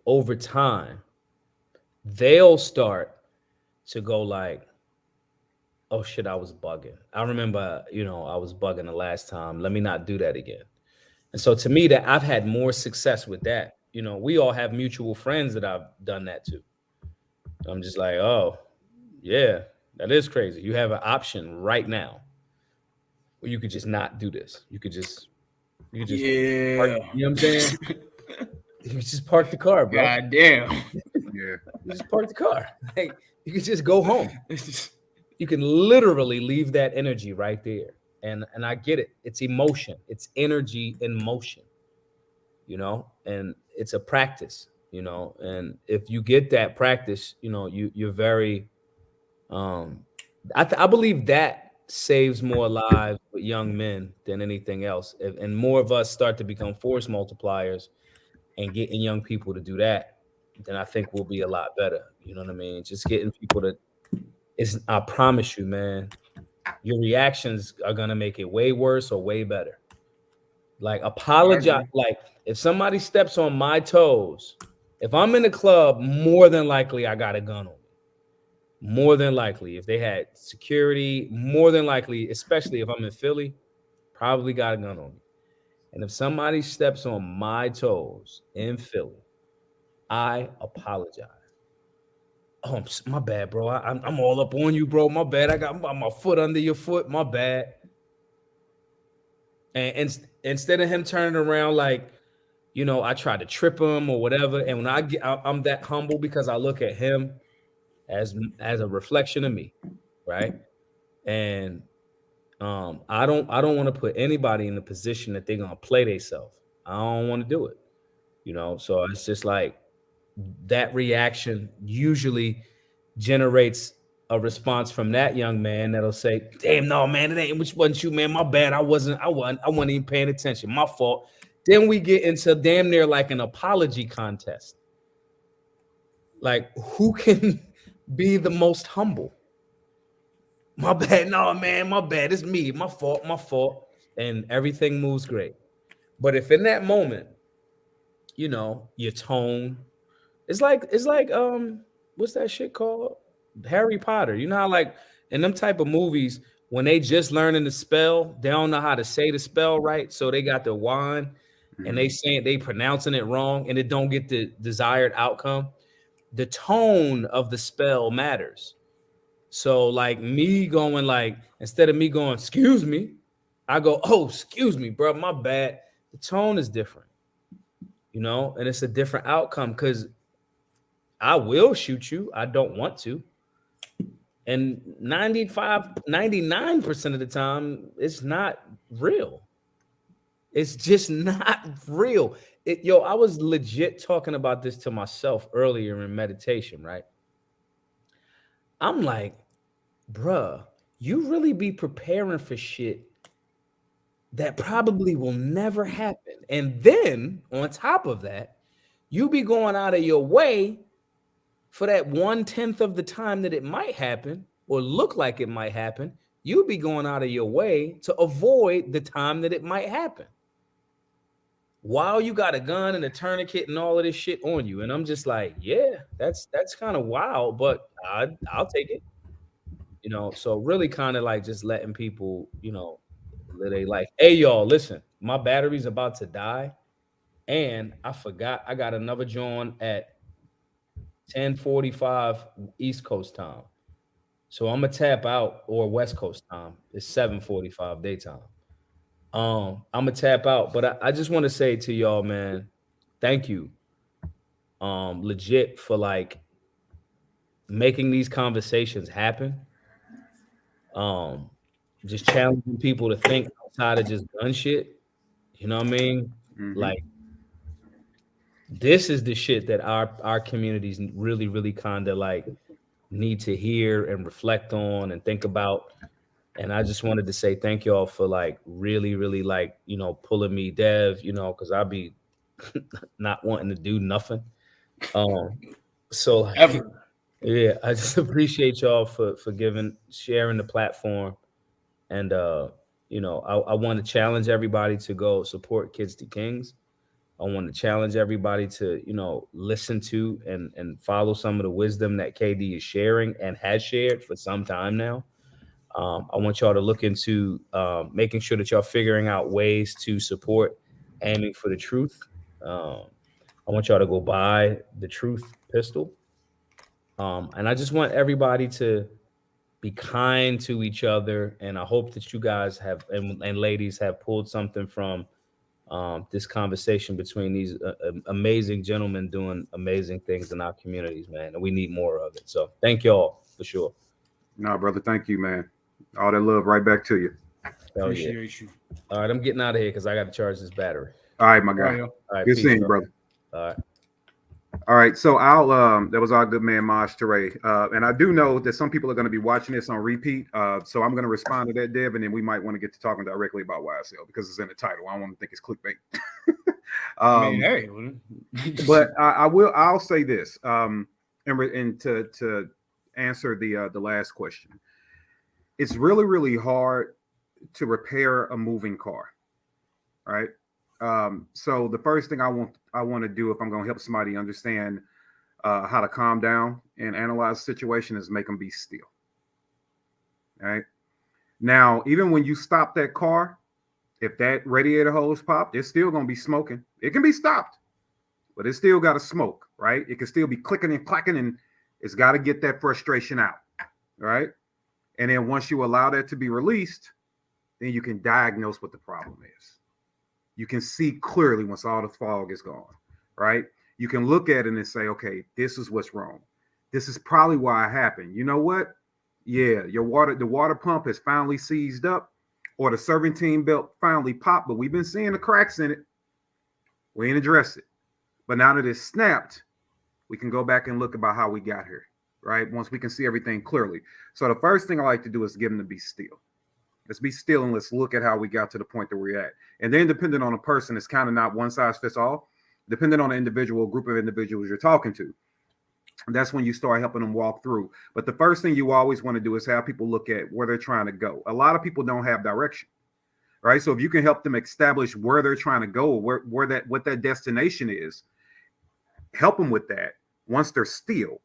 over time, they'll start to go like, oh shit, I was bugging. I remember, I was bugging the last time. Let me not do that again. And so to me, that I've had more success with that. We all have mutual friends that I've done that to. I'm just like, oh, yeah, that is crazy. You have an option right now where you could just not do this. You could just park, you know what I'm saying? You could just park the car, bro. God damn. Yeah. You just park the car. Like, you could just go home. You can literally leave that energy right there. And I get it. It's emotion. It's energy in motion, and it's a practice, and if you get that practice, you're very, I believe that saves more lives with young men than anything else. And more of us start to become force multipliers and getting young people to do that, then I think we'll be a lot better. You know what I mean? Just getting people to, I promise you, man, your reactions are going to make it way worse or way better. Like, apologize. Like, if somebody steps on my toes, if I'm in the club, more than likely I got a gun on me. More than likely, if they had security, more than likely, especially if I'm in Philly, probably got a gun on me. And if somebody steps on my toes in Philly, I apologize. Oh, my bad, bro. I'm all up on you, bro. My bad. I got my foot under your foot. My bad. And instead of him turning around like, I try to trip him or whatever. And when I'm that humble because I look at him as a reflection of me, right? And I don't want to put anybody in the position that they're gonna play themselves. I don't want to do it, So it's just like that reaction usually generates a response from that young man that'll say, damn, no, man, it wasn't you, man. My bad. I wasn't even paying attention. My fault. Then we get into damn near like an apology contest. Like, who can be the most humble? My bad. No, man, my bad. It's me. My fault. And everything moves great. But if in that moment, your tone, it's like what's that shit called? Harry Potter. You know how like in them type of movies, when they just learning the spell, they don't know how to say the spell right. So they got the wand and they pronouncing it wrong and it don't get the desired outcome. The tone of the spell matters. So like me going like, instead of me going, excuse me, I go, oh, excuse me, bro, my bad. The tone is different, and it's a different outcome because I will shoot you. I don't want to. And 99% of the time, it's not real. It's just not real. I was legit talking about this to myself earlier in meditation, right? I'm like, bruh, you really be preparing for shit that probably will never happen. And then on top of that, you be going out of your way for that 1/10 of the time that it might happen or look like it might happen. You'll be going out of your way to avoid the time that it might happen. While you got a gun and a tourniquet and all of this shit on you. And I'm just like, yeah, that's kind of wild, but I'll take it. So really kind of like just letting people, live their life. Hey, y'all, listen, my battery's about to die. And I forgot I got another joint at 10:45 East Coast time. So I'm gonna tap out, or West Coast time. It's 7:45 daytime. I'm gonna tap out, but I just want to say to y'all, man, thank you. Legit for like making these conversations happen. Just challenging people to think outside of just gun shit. You know what I mean? Mm-hmm. Like this is the shit that our communities really, really kind of like need to hear and reflect on and think about. And I just wanted to say thank y'all for like really, really like, pulling me, Dev, because I'll be not wanting to do nothing. So like, Ever. yeah, I just appreciate y'all for sharing the platform. And I want to challenge everybody to go support Kids to Kings. I want to challenge everybody to, listen to and follow some of the wisdom that KD is sharing and has shared for some time now. I want y'all to look into making sure that y'all figuring out ways to support Aiming for the Truth. I want y'all to go buy the Truth pistol. And I just want everybody to be kind to each other. And I hope that you guys have and ladies have pulled something from this conversation between these amazing gentlemen doing amazing things in our communities, man. And we need more of it. So thank y'all for sure. No, brother. Thank you, man. All that love right back to you. Appreciate you. All right, I'm getting out of here because I got to charge this battery. All right, my guy. All right, All right, good peace, seeing you, brother. All right. All right, so that was our good man Maj Teray. And I do know that some people are going to be watching this on repeat. So I'm going to respond to that, Dev, and then we might want to get to talking directly about YSL because it's in the title. I don't want to think it's clickbait. But I'll say this, and to answer the last question. It's really, really hard to repair a moving car, right? So the first thing I want to do if I'm going to help somebody understand how to calm down and analyze the situation is make them be still. All right. Now, even when you stop that car, if that radiator hose popped, it's still going to be smoking. It can be stopped, but it's still got to smoke, right? It can still be clicking and clacking, and it's got to get that frustration out, right? And then once you allow that to be released, then you can diagnose what the problem is. You can see clearly once all the fog is gone, right? You can look at it and say, okay, this is what's wrong. This is probably why it happened. You know what? Yeah, the water pump has finally seized up, or the serpentine belt finally popped, but we've been seeing the cracks in it. We ain't addressed it. But now that it's snapped, we can go back and look about how we got here, right? Once we can see everything clearly. So the first thing I like to do is get them to be still. Let's be still and let's look at how we got to the point that we're at. And then depending on a person, it's kind of not one size fits all. Depending on the individual, group of individuals you're talking to, that's when you start helping them walk through. But the first thing you always want to do is have people look at where they're trying to go. A lot of people don't have direction, right? So if you can help them establish where they're trying to go, what that destination is, help them with that once they're still.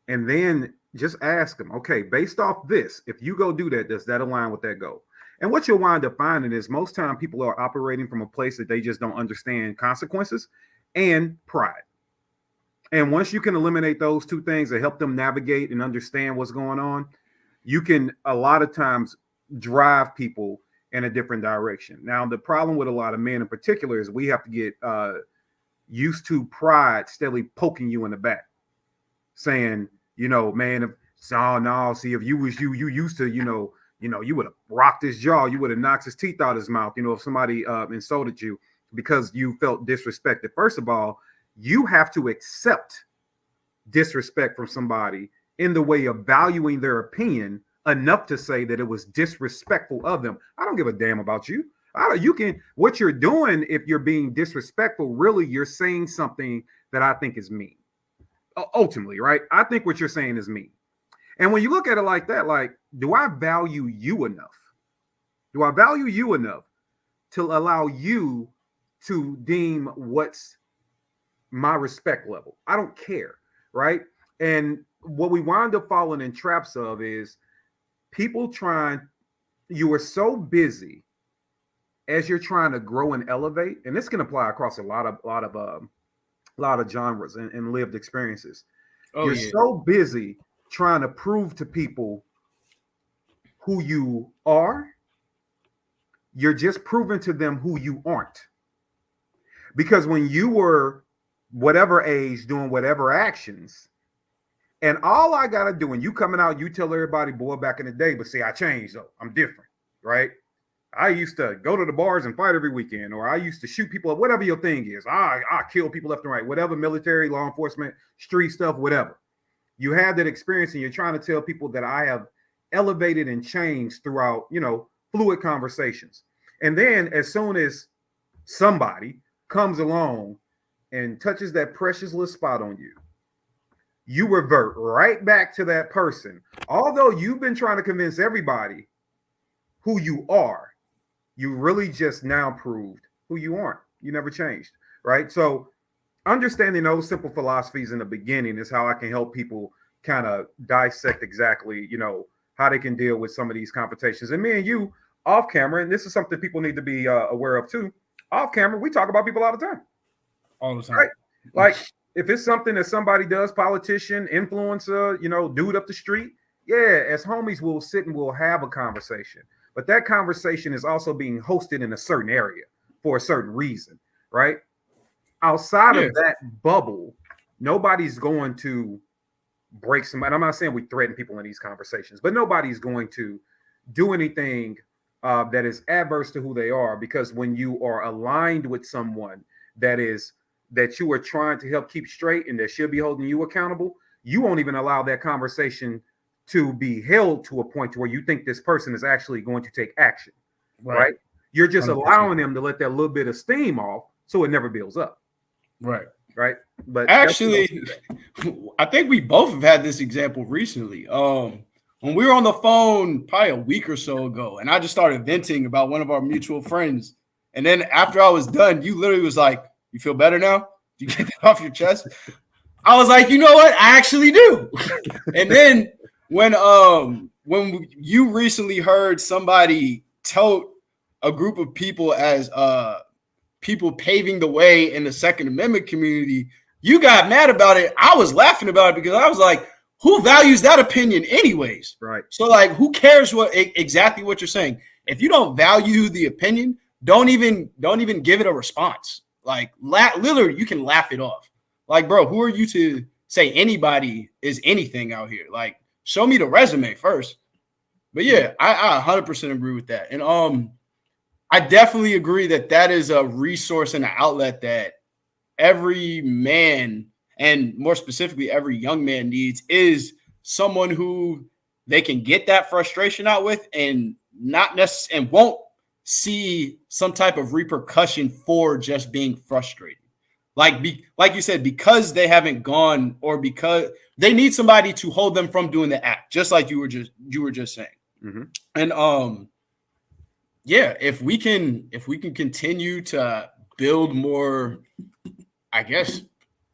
And then just ask them, okay, based off this, if you go do that, does that align with that goal? And what you'll wind up finding is most time people are operating from a place that they just don't understand consequences and pride. And once you can eliminate those two things and help them navigate and understand what's going on, you can a lot of times drive people in a different direction. Now, the problem with a lot of men in particular is we have to get used to pride steadily poking you in the back, saying, man, if you was you used to, you would have rocked his jaw, you would have knocked his teeth out his mouth, if somebody insulted you. because you felt disrespected. First of all, you have to accept disrespect from somebody in the way of valuing their opinion enough to say that it was disrespectful of them. I don't give a damn about you. You can, what you're doing, if you're being disrespectful, really you're saying something that I think is mean. Ultimately, right? I think what you're saying is mean. And when you look at it like that, like, do I value you enough? Do I value you enough to allow you to deem what's my respect level? I don't care, right? And what we wind up falling in traps of is people trying, you are so busy as you're trying to grow and elevate, and this can apply across a lot of genres and lived experiences. You're so busy trying to prove to people who you are, you're just proving to them who you aren't. Because when you were whatever age doing whatever actions, and all I gotta do, when you coming out, you tell everybody, boy, back in the day, but see, I changed though. I'm different, right? I used to go to the bars and fight every weekend, or I used to shoot people up, whatever your thing is. I kill people left and right, whatever, military, law enforcement, street stuff, whatever. You have that experience and you're trying to tell people that I have elevated and changed throughout, fluid conversations. And then as soon as somebody comes along and touches that precious little spot on you, you revert right back to that person. Although you've been trying to convince everybody who you are, you really just now proved who you aren't. You never changed, right? So understanding those simple philosophies in the beginning is how I can help people kind of dissect exactly, how they can deal with some of these confrontations. And me and you off camera, and this is something people need to be aware of too. Off camera, we talk about people all the time. All the time. Right? Like if it's something that somebody does, politician, influencer, dude up the street, yeah, as homies, we'll sit and we'll have a conversation. But that conversation is also being hosted in a certain area for a certain reason, right? Outside of that bubble, nobody's going to break somebody. I'm not saying we threaten people in these conversations, but nobody's going to do anything that is adverse to who they are, because when you are aligned with someone that you are trying to help keep straight and that should be holding you accountable, you won't even allow that conversation to be held to a point to where you think this person is actually going to take action, right? You're just 100%. Allowing them to let that little bit of steam off so it never builds up. Right. But actually, I think we both have had this example recently. When we were on the phone probably a week or so ago, and I just started venting about one of our mutual friends. And then after I was done, you literally was like, "You feel better now? Did you get that off your chest?" I was like, "You know what? I actually do." And then when you recently heard somebody tout a group of people as people paving the way in the Second Amendment community, you got mad about it. I was laughing about it because I was like, who values that opinion anyways? Right. So like, who cares exactly what you're saying? If you don't value the opinion, don't even give it a response. Like literally, you can laugh it off. Like, bro, who are you to say anybody is anything out here? Like, show me the resume first. But yeah, I 100% agree with that. And I definitely agree that is a resource and an outlet that every man, and more specifically every young man, needs, is someone who they can get that frustration out with and not necessarily and won't see some type of repercussion for just being frustrated. Like you said, because they haven't gone, or because they need somebody to hold them from doing the act, just like you were just saying. Mm-hmm. And yeah, if we can continue to build more, I guess,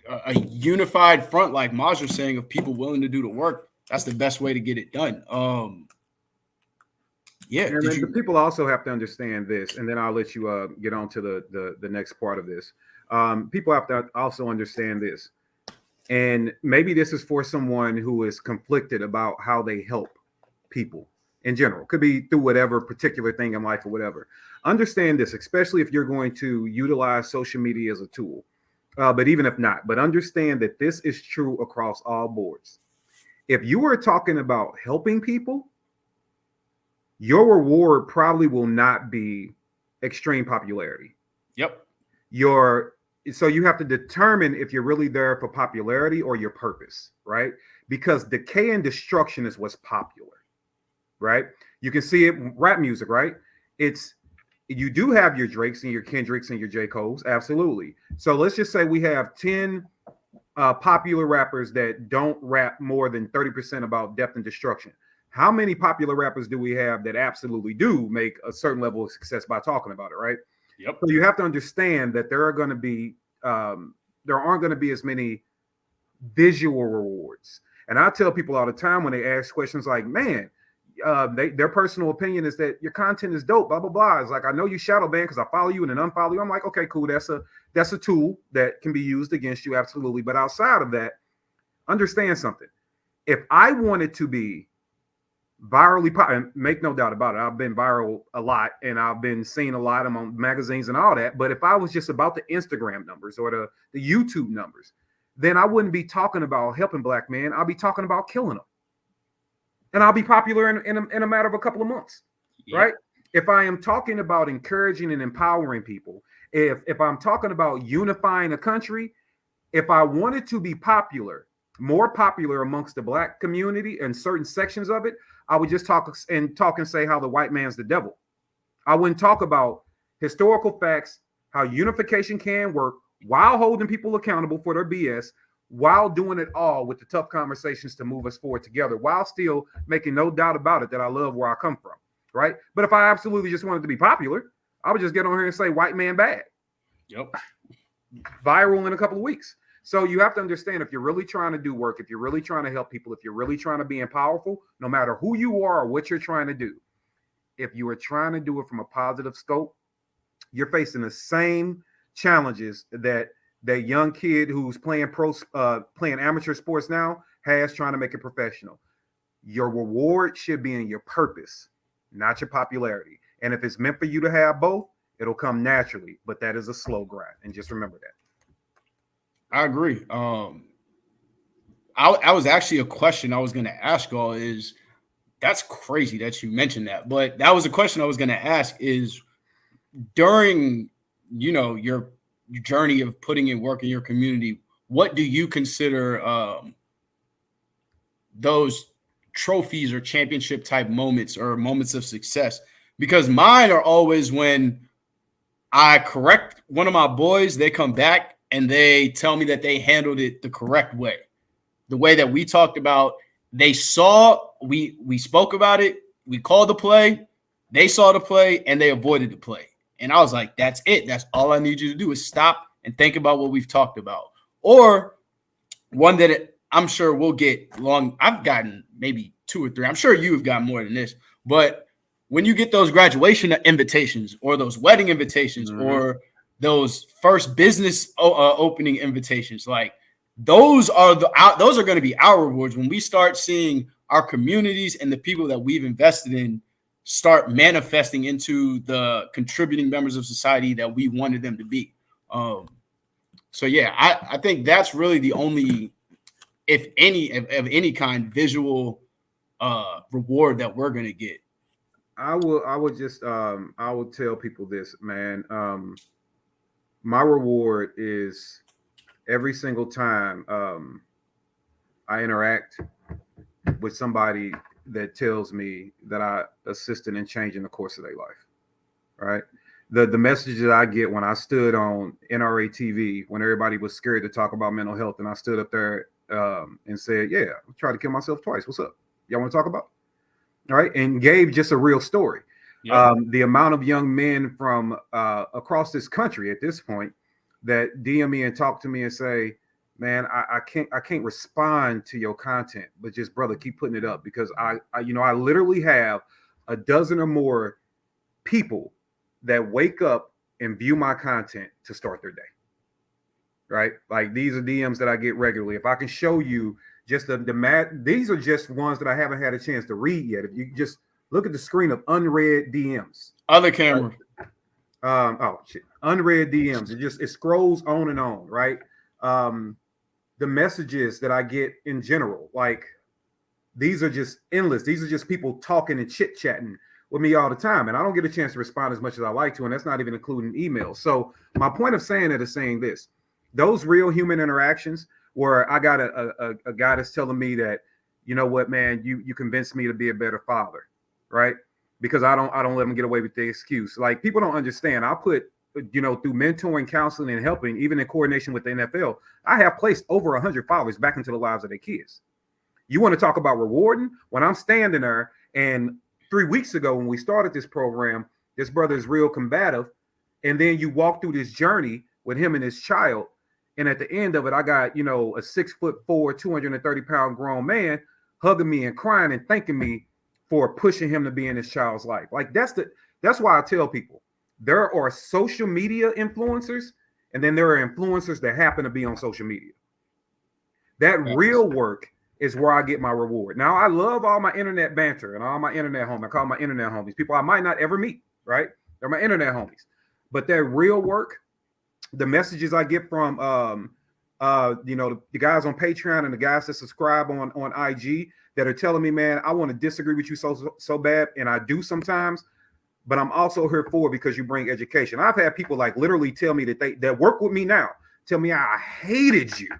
a unified front, like Maj was saying, of people willing to do the work, that's the best way to get it done. Yeah. And the people also have to understand this, and then I'll let you get on to the next part of this. People have to also understand this, and maybe this is for someone who is conflicted about how they help people in general. Could be through whatever particular thing in life or whatever. Understand this, especially if you're going to utilize social media as a tool. But even if not, but understand that this is true across all boards. If you are talking about helping people, your reward probably will not be extreme popularity. Yep. so you have to determine if you're really there for popularity or your purpose, right? Because decay and destruction is what's popular, right? You can see it in rap music, right? It's you do have your Drakes and your Kendricks and your J. Cole's, absolutely. So let's just say we have 10 popular rappers that don't rap more than 30% about death and destruction. How many popular rappers do we have that absolutely do make a certain level of success by talking about it, right? Yep. So you have to understand that there aren't going to be as many visual rewards. And I tell people all the time when they ask questions like, man, their personal opinion is that your content is dope, blah blah blah. It's like, I know you shadow ban because I follow you and then unfollow you. I'm like, okay, cool. That's a tool that can be used against you, absolutely. But outside of that, understand something. If I wanted to be virally popular, make no doubt about it, I've been viral a lot and I've been seen a lot. I'm on magazines and all that. But if I was just about the Instagram numbers or the YouTube numbers, then I wouldn't be talking about helping black men. I'll be talking about killing them. And I'll be popular in a matter of a couple of months, right? If I am talking about encouraging and empowering people, if I'm talking about unifying a country, if I wanted to be popular, more popular amongst the black community and certain sections of it, I would just talk and say how the white man's the devil. I wouldn't talk about historical facts, how unification can work while holding people accountable for their BS, while doing it all with the tough conversations to move us forward together, while still making no doubt about it that I love where I come from, right? But if I absolutely just wanted to be popular, I would just get on here and say white man bad. Yep. Viral in a couple of weeks. So you have to understand, if you're really trying to do work, if you're really trying to help people, if you're really trying to be powerful, no matter who you are or what you're trying to do, if you are trying to do it from a positive scope, you're facing the same challenges that young kid who's playing amateur sports now has trying to make it professional. Your reward should be in your purpose, not your popularity. And if it's meant for you to have both, it'll come naturally, but that is a slow grind. And just remember that. I agree. I was actually a question I was going to ask y'all is, that's crazy that you mentioned that, but that was a question I was going to ask is, during, your journey of putting in work in your community, what do you consider those trophies or championship type moments or moments of success? Because mine are always when I correct one of my boys, they come back and they tell me that they handled it the correct way, the way that we talked about. They saw, we spoke about it, we called the play, they saw the play, and they avoided the play. And I was like, that's it. That's all I need you to do is stop and think about what we've talked about. Or one that I'm sure we'll get long. I've gotten maybe 2 or 3. I'm sure you've got more than this. But when you get those graduation invitations or those wedding invitations or those first business opening invitations, like those are going to be our rewards when we start seeing our communities and the people that we've invested in start manifesting into the contributing members of society that we wanted them to be. So yeah, I think that's really the only, if any, of any kind, visual reward that we're gonna get. I would just I would tell people this, man. My reward is every single time I interact with somebody that tells me that I assisted in changing the course of their life, right? The message that I get when I stood on NRA TV, when everybody was scared to talk about mental health, and I stood up there and said, yeah, I tried to kill myself twice. What's up? Y'all want to talk about it? All right. And gave just a real story. Yep. The amount of young men from across this country at this point that DM me and talk to me and say, man, I can't respond to your content, but just, brother, keep putting it up, because I literally have a dozen or more people that wake up and view my content to start their day. Right? Like, these are DMs that I get regularly. If I can show you just these are just ones that I haven't had a chance to read yet. If you just look at the screen of unread DMs. Other camera. Right? Unread DMs. It scrolls on and on, right? The messages that I get in general, like, these are just endless. These are just people talking and chit-chatting with me all the time, and I don't get a chance to respond as much as I like to, and that's not even including emails. So my point of saying it is saying this: those real human interactions where I got a guy that's telling me that, you know what, man, you convinced me to be a better father, right? Because I don't let them get away with the excuse. Like, people don't understand. I put, you know, through mentoring, counseling, and helping, even in coordination with the NFL, I have placed over 100 fathers back into the lives of their kids. You want to talk about rewarding? When I'm standing there, and 3 weeks ago when we started this program, this brother is real combative, and then you walk through this journey with him and his child, and at the end of it, I got, you know, a 6'4", 230-pound grown man hugging me and crying and thanking me for pushing him to be in his child's life. Like, that's why I tell people there are social media influencers, and then there are influencers that happen to be on social media. That real work is where I get my reward. Now, I love all my internet banter and all my internet homies. I call my internet homies people I might not ever meet, right? They're my internet homies. But that real work, the messages I get from you know, the guys on Patreon and the guys that subscribe on IG that are telling me, man, I want to disagree with you so bad, and I do sometimes, but I'm also here for it because you bring education. I've had people like literally tell me that work with me now, tell me I hated you,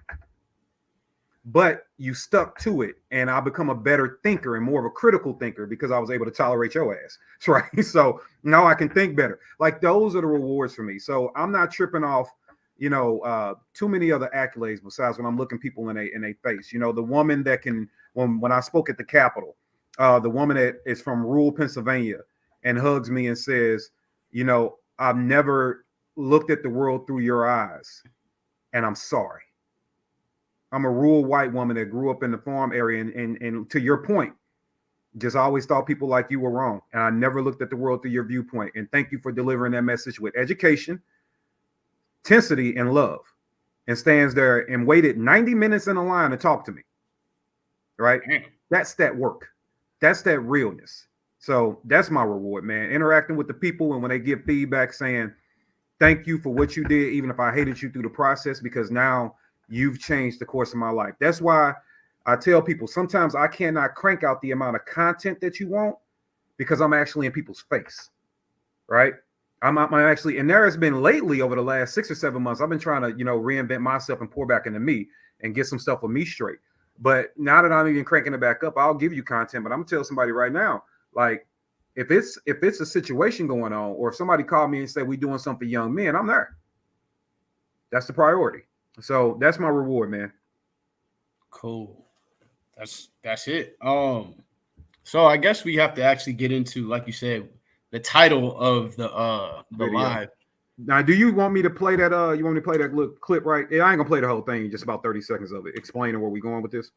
but you stuck to it, and I become a better thinker and more of a critical thinker because I was able to tolerate your ass, right? So now I can think better. Like, those are the rewards for me. So I'm not tripping off, you know, too many other accolades besides when I'm looking people in a face. You know, the woman that can, when I spoke at the Capitol, the woman that is from rural Pennsylvania and hugs me and says, you know, I've never looked at the world through your eyes, and I'm sorry. I'm a rural white woman that grew up in the farm area, and to your point, just always thought people like you were wrong, and I never looked at the world through your viewpoint. And thank you for delivering that message with education, intensity, and love, and stands there and waited 90 minutes in a line to talk to me. Right? That's that work. That's that realness. So that's my reward, man. Interacting with the people, and when they give feedback saying, thank you for what you did, even if I hated you through the process, because now you've changed the course of my life. That's why I tell people sometimes I cannot crank out the amount of content that you want because I'm actually in people's face, right? I'm actually, and there has been lately over the last 6 or 7 months, I've been trying to, you know, reinvent myself and pour back into me and get some stuff with me straight. But now that I'm even cranking it back up, I'll give you content, but I'm gonna tell somebody right now, like, if it's a situation going on, or if somebody called me and said we doing something for young men, I'm there. That's the priority. So that's my reward, man. Cool. That's it. So I guess we have to actually get into, like you said, the title of the live. Now, do you want me to play that? You want me to play that little clip, right? Yeah, I ain't gonna play the whole thing, just about 30 seconds of it, explaining where we going with this.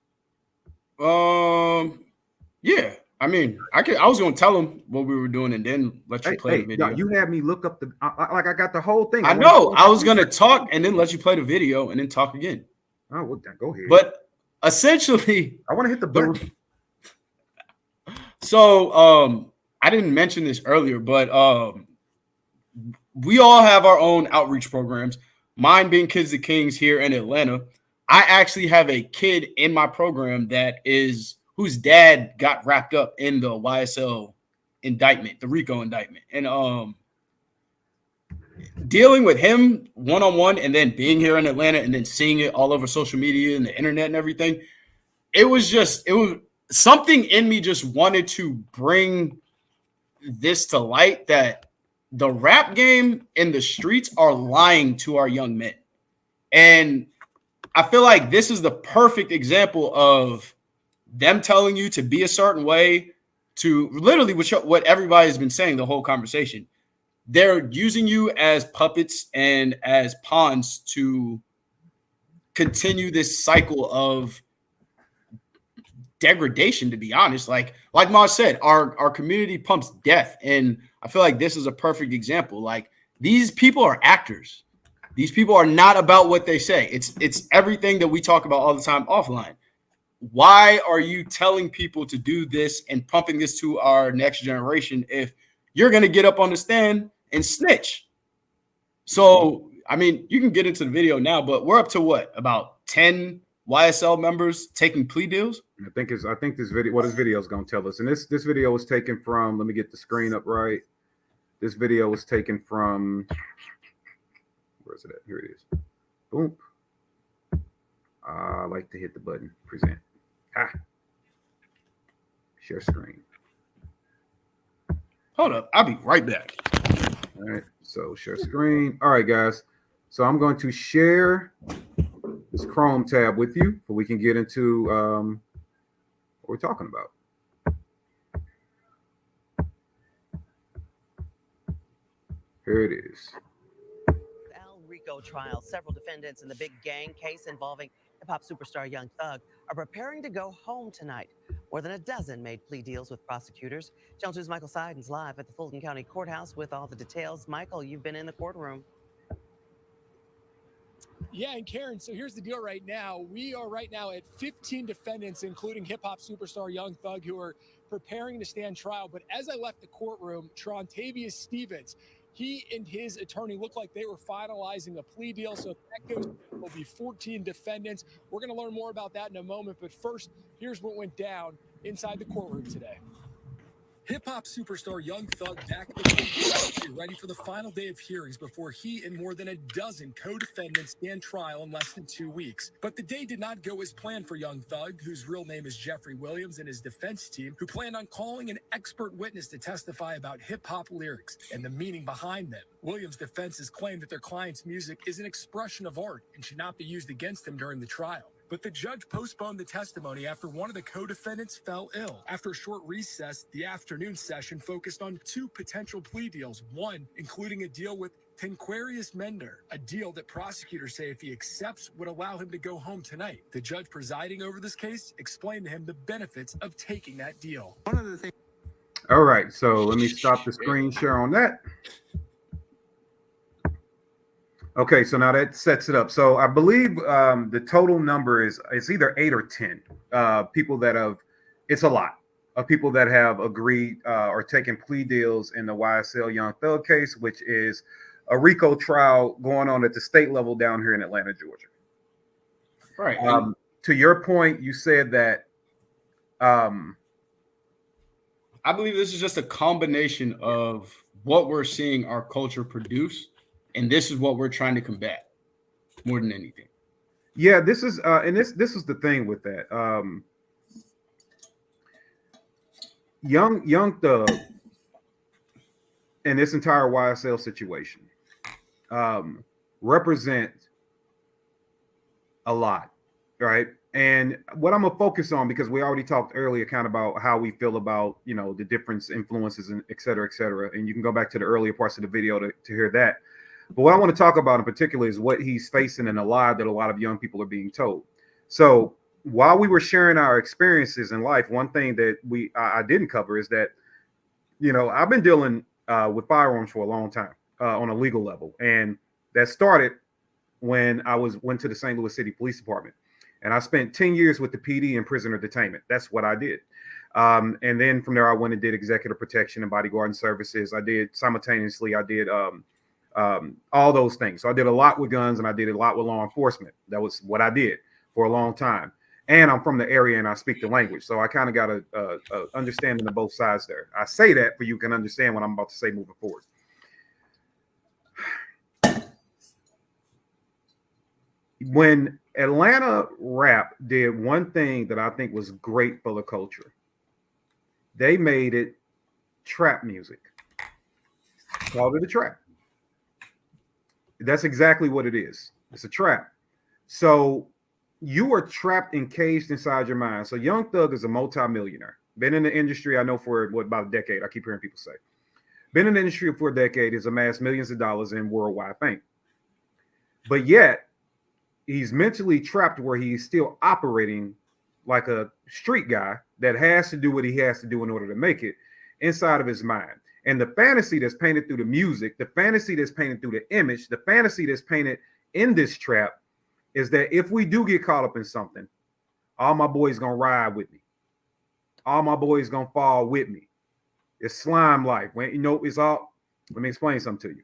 Yeah. I mean, I was gonna tell them what we were doing and then let you play the video. You had me look up I got the whole thing. I know. I was gonna talk and then let you play the video and then talk again. Oh, well, go ahead. But essentially, I want to hit the button. So, I didn't mention this earlier, but we all have our own outreach programs. Mine being Kids to Kings here in Atlanta. I actually have a kid in my program whose dad got wrapped up in the YSL indictment, the RICO indictment. And dealing with him one-on-one and then being here in Atlanta and then seeing it all over social media and the internet and everything, it was something in me just wanted to bring this to light, that the rap game in the streets are lying to our young men. And I feel like this is the perfect example of them telling you to be a certain way, to literally what everybody's been saying the whole conversation. They're using you as puppets and as pawns to continue this cycle of degradation, to be honest. Like Maz said, our community pumps death. And I feel like this is a perfect example. Like, these people are actors. These people are not about what they say. It's everything that we talk about all the time offline. Why are you telling people to do this and pumping this to our next generation if you're going to get up on the stand and snitch? So, I mean, you can get into the video now, but we're up to what? About 10 YSL members taking plea deals? I think this video is going to tell us. And this video was taken from, let me get the screen up right. This video was taken from, where is it at? Here it is. Boom. I like to hit the button, present. Share screen. Hold up, I'll be right back. All right, so share screen. All right, guys. So I'm going to share this Chrome tab with you so we can get into what we're talking about. Here it is. El Rico trial. Several defendants in the big gang case involving hip-hop superstar Young Thug are preparing to go home tonight. More than a dozen made plea deals with prosecutors. Channel 2's Michael Sidon's live at the Fulton County Courthouse with all the details. Michael, you've been in the courtroom. Yeah, and Karen, so here's the deal right now. We are right now at 15 defendants, including hip-hop superstar Young Thug, who are preparing to stand trial. But as I left the courtroom, Trontavious Stevens, he and his attorney looked like they were finalizing a plea deal. So if that goes, there will be 14 defendants. We're going to learn more about that in a moment. But first, here's what went down inside the courtroom today. Hip-hop superstar Young Thug back at the court, ready for the final day of hearings before he and more than a dozen co-defendants stand trial in less than 2 weeks. But the day did not go as planned for Young Thug, whose real name is Jeffrey Williams, and his defense team, who planned on calling an expert witness to testify about hip-hop lyrics and the meaning behind them. Williams' defense has claimed that their client's music is an expression of art and should not be used against them during the trial. But the judge postponed the testimony after one of the co-defendants fell ill. After a short recess, the afternoon session focused on 2 potential plea deals, one including a deal with Tenquarius Mender, a deal that prosecutors say if he accepts would allow him to go home tonight. The judge presiding over this case explained to him the benefits of taking that deal. All right, so let me stop the screen share on that. Okay, so now that sets it up. So I believe the total number is it's either 8 or 10 people that have. It's a lot of people that have agreed or taken plea deals in the YSL Young Thug case, which is a RICO trial going on at the state level down here in Atlanta, Georgia. Right. To your point, you said that. I believe this is just a combination of what we're seeing our culture produce. And this is what we're trying to combat more than anything. Yeah, this is and this is the thing with that. Young Thug and this entire YSL situation represent a lot, right? And what I'm gonna focus on, because we already talked earlier kind of about how we feel about, you know, the different influences and et cetera, and you can go back to the earlier parts of the video to hear that. But what I want to talk about in particular is what he's facing and the lie that a lot of young people are being told. So while we were sharing our experiences in life, one thing that I didn't cover is that, you know, I've been dealing with firearms for a long time on a legal level. And that started when I went to the St. Louis City Police Department. And I spent 10 years with the PD and prisoner detainment. That's what I did. And then from there, I went and did executive protection and bodyguarding services. I did all those things. So I did a lot with guns and I did a lot with law enforcement. That was what I did for a long time. And I'm from the area and I speak the language. So I kind of got a understanding of both sides there. I say that for you can understand what I'm about to say moving forward. When Atlanta rap did one thing that I think was great for the culture, they made it trap music. Called it a trap. That's exactly what it is. It's a trap. So you are trapped and caged inside your mind. So Young Thug is a multimillionaire. Been in the industry, I know, for about a decade. I keep hearing people say. Been in the industry for a decade, has amassed millions of dollars in worldwide fame. But yet, he's mentally trapped where he's still operating like a street guy that has to do what he has to do in order to make it inside of his mind. And the fantasy that's painted through the music, the fantasy that's painted through the image, the fantasy that's painted in this trap is that if we do get caught up in something, all my boys gonna ride with me. All my boys gonna fall with me. It's slime life. When, you know, it's all, let me explain something to you.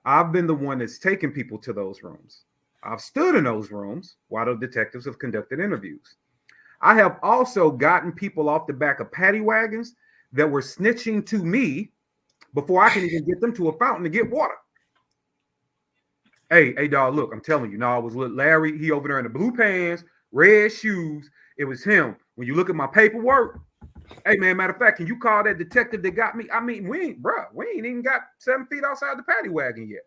I've been the one that's taken people to those rooms. I've stood in those rooms while the detectives have conducted interviews. I have also gotten people off the back of paddy wagons that were snitching to me before I can even get them to a fountain to get water. Hey, dog, look, I'm telling you, no, it was Larry. He over there in the blue pants, red shoes. It was him. When you look at my paperwork, hey, man, matter of fact, can you call that detective that got me? I mean, we ain't even got 7 feet outside the paddy wagon yet.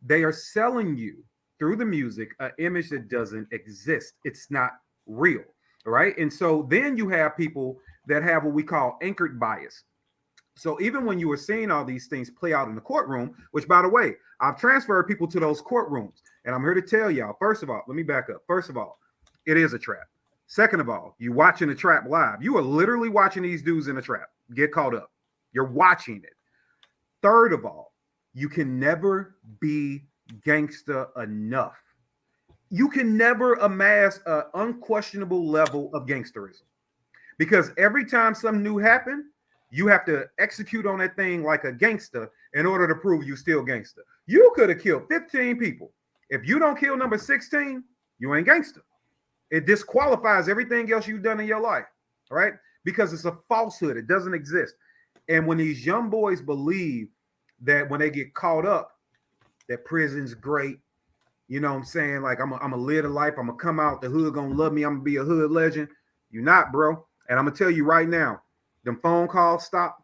They are selling you through the music an image that doesn't exist. It's not real, right? And so then you have people that have what we call anchored bias. So even when you are seeing all these things play out in the courtroom, which by the way, I've transferred people to those courtrooms, and I'm here to tell y'all, first of all, let me back up. First of all, it is a trap. Second of all, you watching the trap live. You are literally watching these dudes in a trap get caught up. You're watching it. Third of all, you can never be gangsta enough. You can never amass an unquestionable level of gangsterism, because every time something new happened, you have to execute on that thing like a gangster in order to prove you still gangster. You could have killed 15 people. If you don't kill number 16, you ain't gangster. It disqualifies everything else you've done in your life, right? Because it's a falsehood. It doesn't exist. And when these young boys believe that when they get caught up, that prison's great, you know what I'm saying? Like, I'm a live a life. I'm going to come out. The hood going to love me. I'm going to be a hood legend. You're not, bro. And I'm going to tell you right now, them phone calls stop.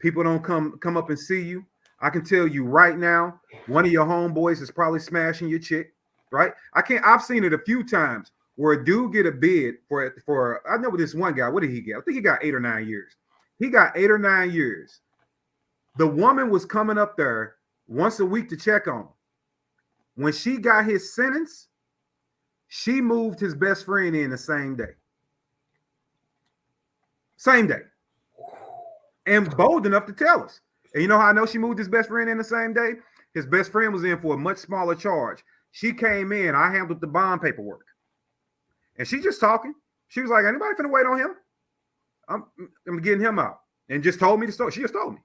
People don't come up and see you. I can tell you right now, one of your homeboys is probably smashing your chick, right? I've seen it a few times where a dude get a bid for I know this one guy. What did he get? I think he got 8 or 9 years. He got 8 or 9 years. The woman was coming up there once a week to check on him. When she got his sentence, she moved his best friend in the same day. Same day. And bold enough to tell us. And you know how I know she moved his best friend in the same day? His best friend was in for a much smaller charge. She came in. I handled the bond paperwork. And she just talking. She was like, anybody finna wait on him? I'm getting him out. And just told me the story. She just told me.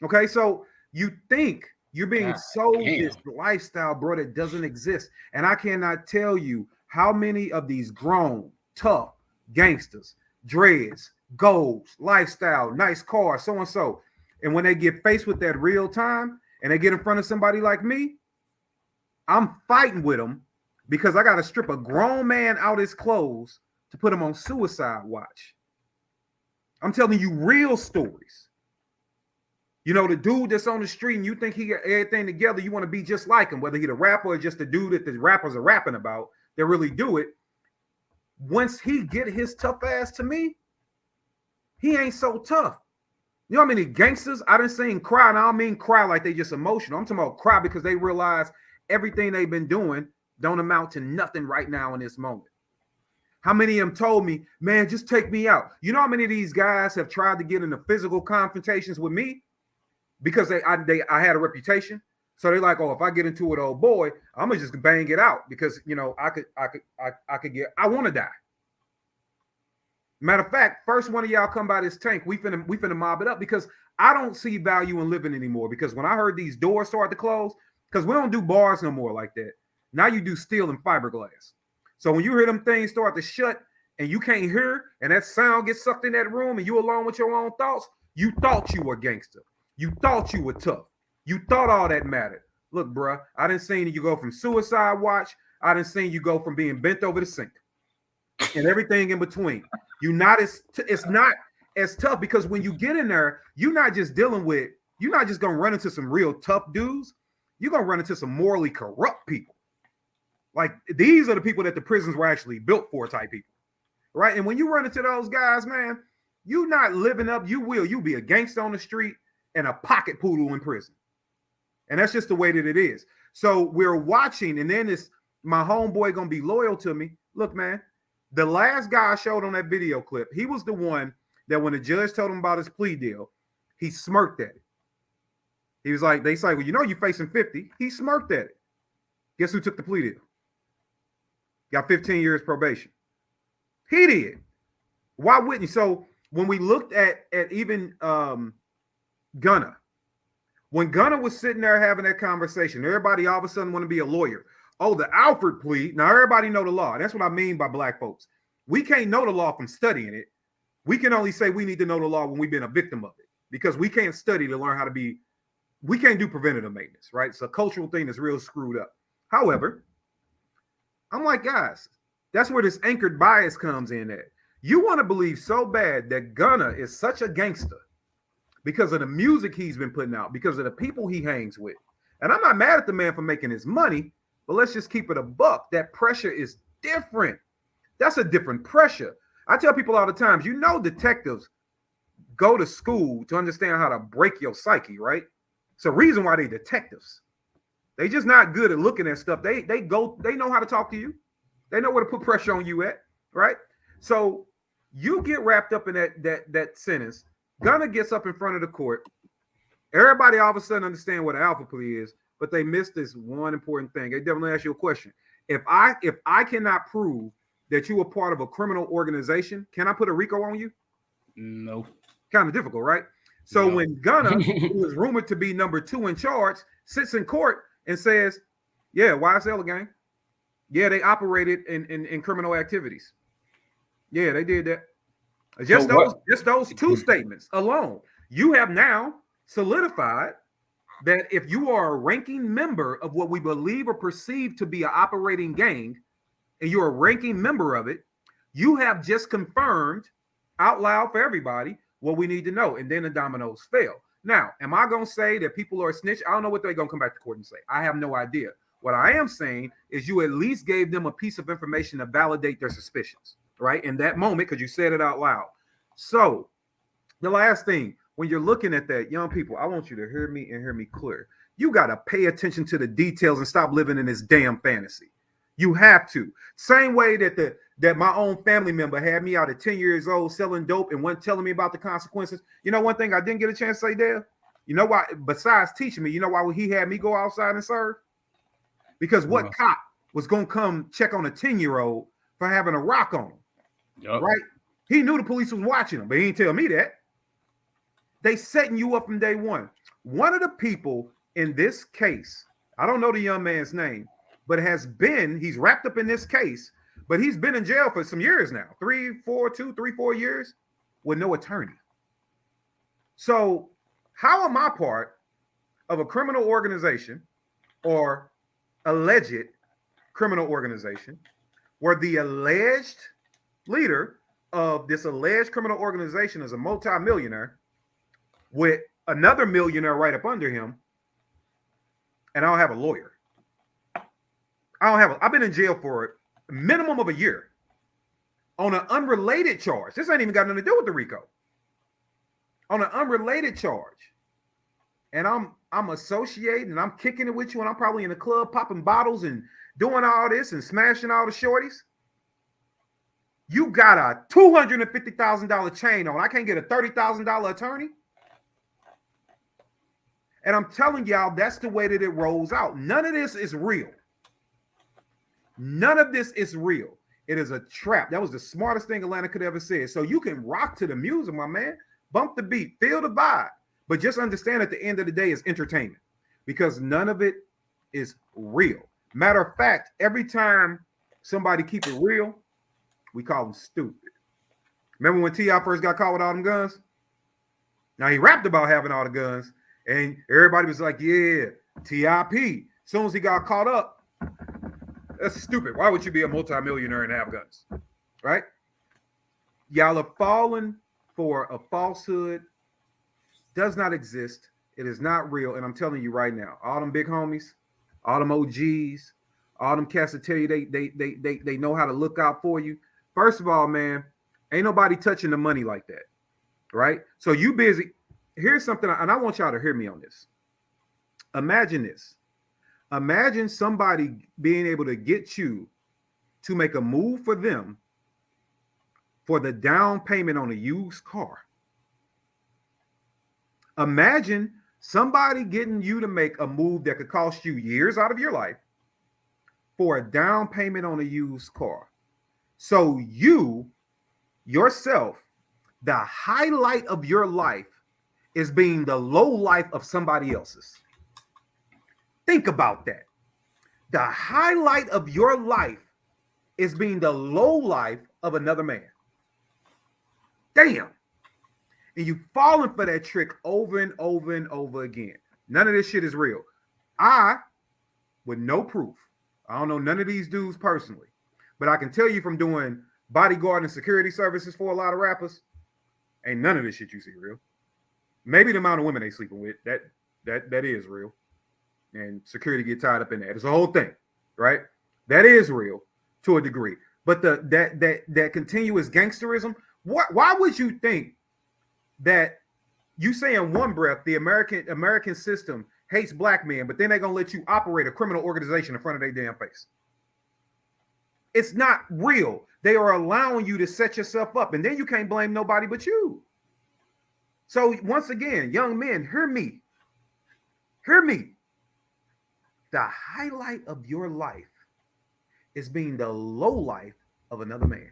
Okay, so you think you're being sold this lifestyle, bro, that doesn't exist. And I cannot tell you how many of these grown, tough gangsters, dreads, goals, lifestyle, nice car, so and so. And when they get faced with that real time and they get in front of somebody like me, I'm fighting with them because I got to strip a grown man out his clothes to put him on suicide watch. I'm telling you real stories. You know, the dude that's on the street and you think he got everything together, you want to be just like him, whether he the rapper or just the dude that the rappers are rapping about that really do it. Once he get his tough ass to me, he ain't so tough. You know how many gangsters I done seen cry, and I don't mean cry like they just emotional. I'm talking about cry because they realize everything they've been doing don't amount to nothing right now in this moment. How many of them told me, man, just take me out? You know how many of these guys have tried to get into physical confrontations with me because I had a reputation? So they're like, oh, if I get into it with old boy, I'm gonna just bang it out because you know I want to die. Matter of fact, first one of y'all come by this tank, we finna mob it up because I don't see value in living anymore. Because when I heard these doors start to close, because we don't do bars no more like that. Now you do steel and fiberglass. So when you hear them things start to shut and you can't hear and that sound gets sucked in that room and you alone with your own thoughts, you thought you were gangster. You thought you were tough. You thought all that mattered. Look, bruh, I done seen you go from suicide watch. I done seen you go from being bent over the sink and everything in between. It's not as tough because when you get in there, you're not just gonna run into some real tough dudes. You're gonna run into some morally corrupt people. Like these are the people that the prisons were actually built for, type people, right? And when you run into those guys, man, you're not living up. You'll be a gangster on the street and a pocket poodle in prison, and that's just the way that it is. So we're watching, and then my homeboy gonna be loyal to me. Look, man. The last guy I showed on that video clip, he was the one that when the judge told him about his plea deal, he smirked at it. He was like, they say, well, you know, you're facing 50. He smirked at it. Guess who took the plea deal? Got 15 years probation. He did. Why wouldn't you? So when we looked at even Gunna, when Gunna was sitting there having that conversation, everybody all of a sudden want to be a lawyer. Oh, the Alford plea. Now everybody know the law. That's what I mean by black folks. We can't know the law from studying it. We can only say we need to know the law when we've been a victim of it, because we can't study to learn how to be. We can't do preventative maintenance, right? It's a cultural thing that's real screwed up. However, I'm like, guys, that's where this anchored bias comes in at. You want to believe so bad that Gunna is such a gangster because of the music he's been putting out, because of the people he hangs with. And I'm not mad at the man for making his money, but let's just keep it a buck. That pressure is different. That's a different pressure. I tell people all the time, you know, detectives go to school to understand how to break your psyche, right? It's a reason why they detectives. They just not good at looking at stuff. They know how to talk to you. They know where to put pressure on you at, right? So you get wrapped up in that sentence. Gunna gets up in front of the court. Everybody all of a sudden understand what an alpha plea is, but they missed this one important thing. They definitely ask you a question. If I cannot prove that you were part of a criminal organization, can I put a RICO on you? No. Kind of difficult, right? So when Gunna, who is rumored to be number 2 in charge, sits in court and says, yeah, YSL gang. Yeah, they operated in criminal activities. Yeah, they did that. Just those 2 statements alone, you have now solidified that if you are a ranking member of what we believe or perceive to be an operating gang, and you're a ranking member of it, you have just confirmed out loud for everybody what we need to know. And then the dominoes fell. Now, am I going to say that people are a snitch? I don't know what they're going to come back to court and say. I have no idea. What I am saying is you at least gave them a piece of information to validate their suspicions, right? In that moment, because you said it out loud. So the last thing, when you're looking at that, young people, I want you to hear me and hear me clear. You got to pay attention to the details and stop living in this damn fantasy. You have to. Same way that my own family member had me out at 10 years old selling dope and wasn't telling me about the consequences. You know, one thing I didn't get a chance to say there, you know why, besides teaching me, you know why he had me go outside and serve? Because what cop was going to come check on a 10-year-old for having a rock on him, right? He knew the police was watching him, but he didn't tell me that. They setting you up from day one. One of the people in this case, I don't know the young man's name, but he's wrapped up in this case, but he's been in jail for some years now, 3, 4 years with no attorney. So how am I part of a criminal organization or alleged criminal organization where the alleged leader of this alleged criminal organization is a multimillionaire with another millionaire right up under him, and I don't have a lawyer? I've been in jail for a minimum of a year on an unrelated charge. This ain't even got nothing to do with the RICO. On an unrelated charge. And I'm associating and I'm kicking it with you, and I'm probably in the club popping bottles and doing all this and smashing all the shorties. You got a $250,000 chain on. I can't get a $30,000 attorney. And I'm telling y'all, that's the way that it rolls out. None of this is real. None of this is real. It is a trap. That was the smartest thing Atlanta could ever say. So you can rock to the music, my man. Bump the beat, feel the vibe. But just understand at the end of the day, it's entertainment, because none of it is real. Matter of fact, every time somebody keep it real, we call them stupid. Remember when T.I. first got caught with all them guns? Now he rapped about having all the guns, and everybody was like, yeah, T.I.P. As soon as he got caught up, that's stupid. Why would you be a multimillionaire and have guns? Right? Y'all are falling for a falsehood. Does not exist. It is not real. And I'm telling you right now, all them big homies, all them OGs, all them cats that tell you they know how to look out for you. First of all, man, ain't nobody touching the money like that. Right? So you busy. Here's something, and I want y'all to hear me on this. Imagine this. Imagine somebody being able to get you to make a move for them for the down payment on a used car. Imagine somebody getting you to make a move that could cost you years out of your life for a down payment on a used car. So you, yourself, the highlight of your life is being the low life of somebody else's. Think about that. The highlight of your life is being the low life of another man. Damn. And you falling for that trick over and over and over again. None of this shit is real. I, with no proof, I don't know none of these dudes personally, but I can tell you from doing bodyguard and security services for a lot of rappers, ain't none of this shit you see real. Maybe the amount of women they sleeping with, that is real. And security get tied up in that. It's a whole thing, right? That is real to a degree. But that continuous gangsterism, why would you think that you say in one breath the American system hates black men, but then they're gonna let you operate a criminal organization in front of their damn face? It's not real. They are allowing you to set yourself up, and then you can't blame nobody but you. So once again, young men, hear me. Hear me. The highlight of your life is being the low life of another man.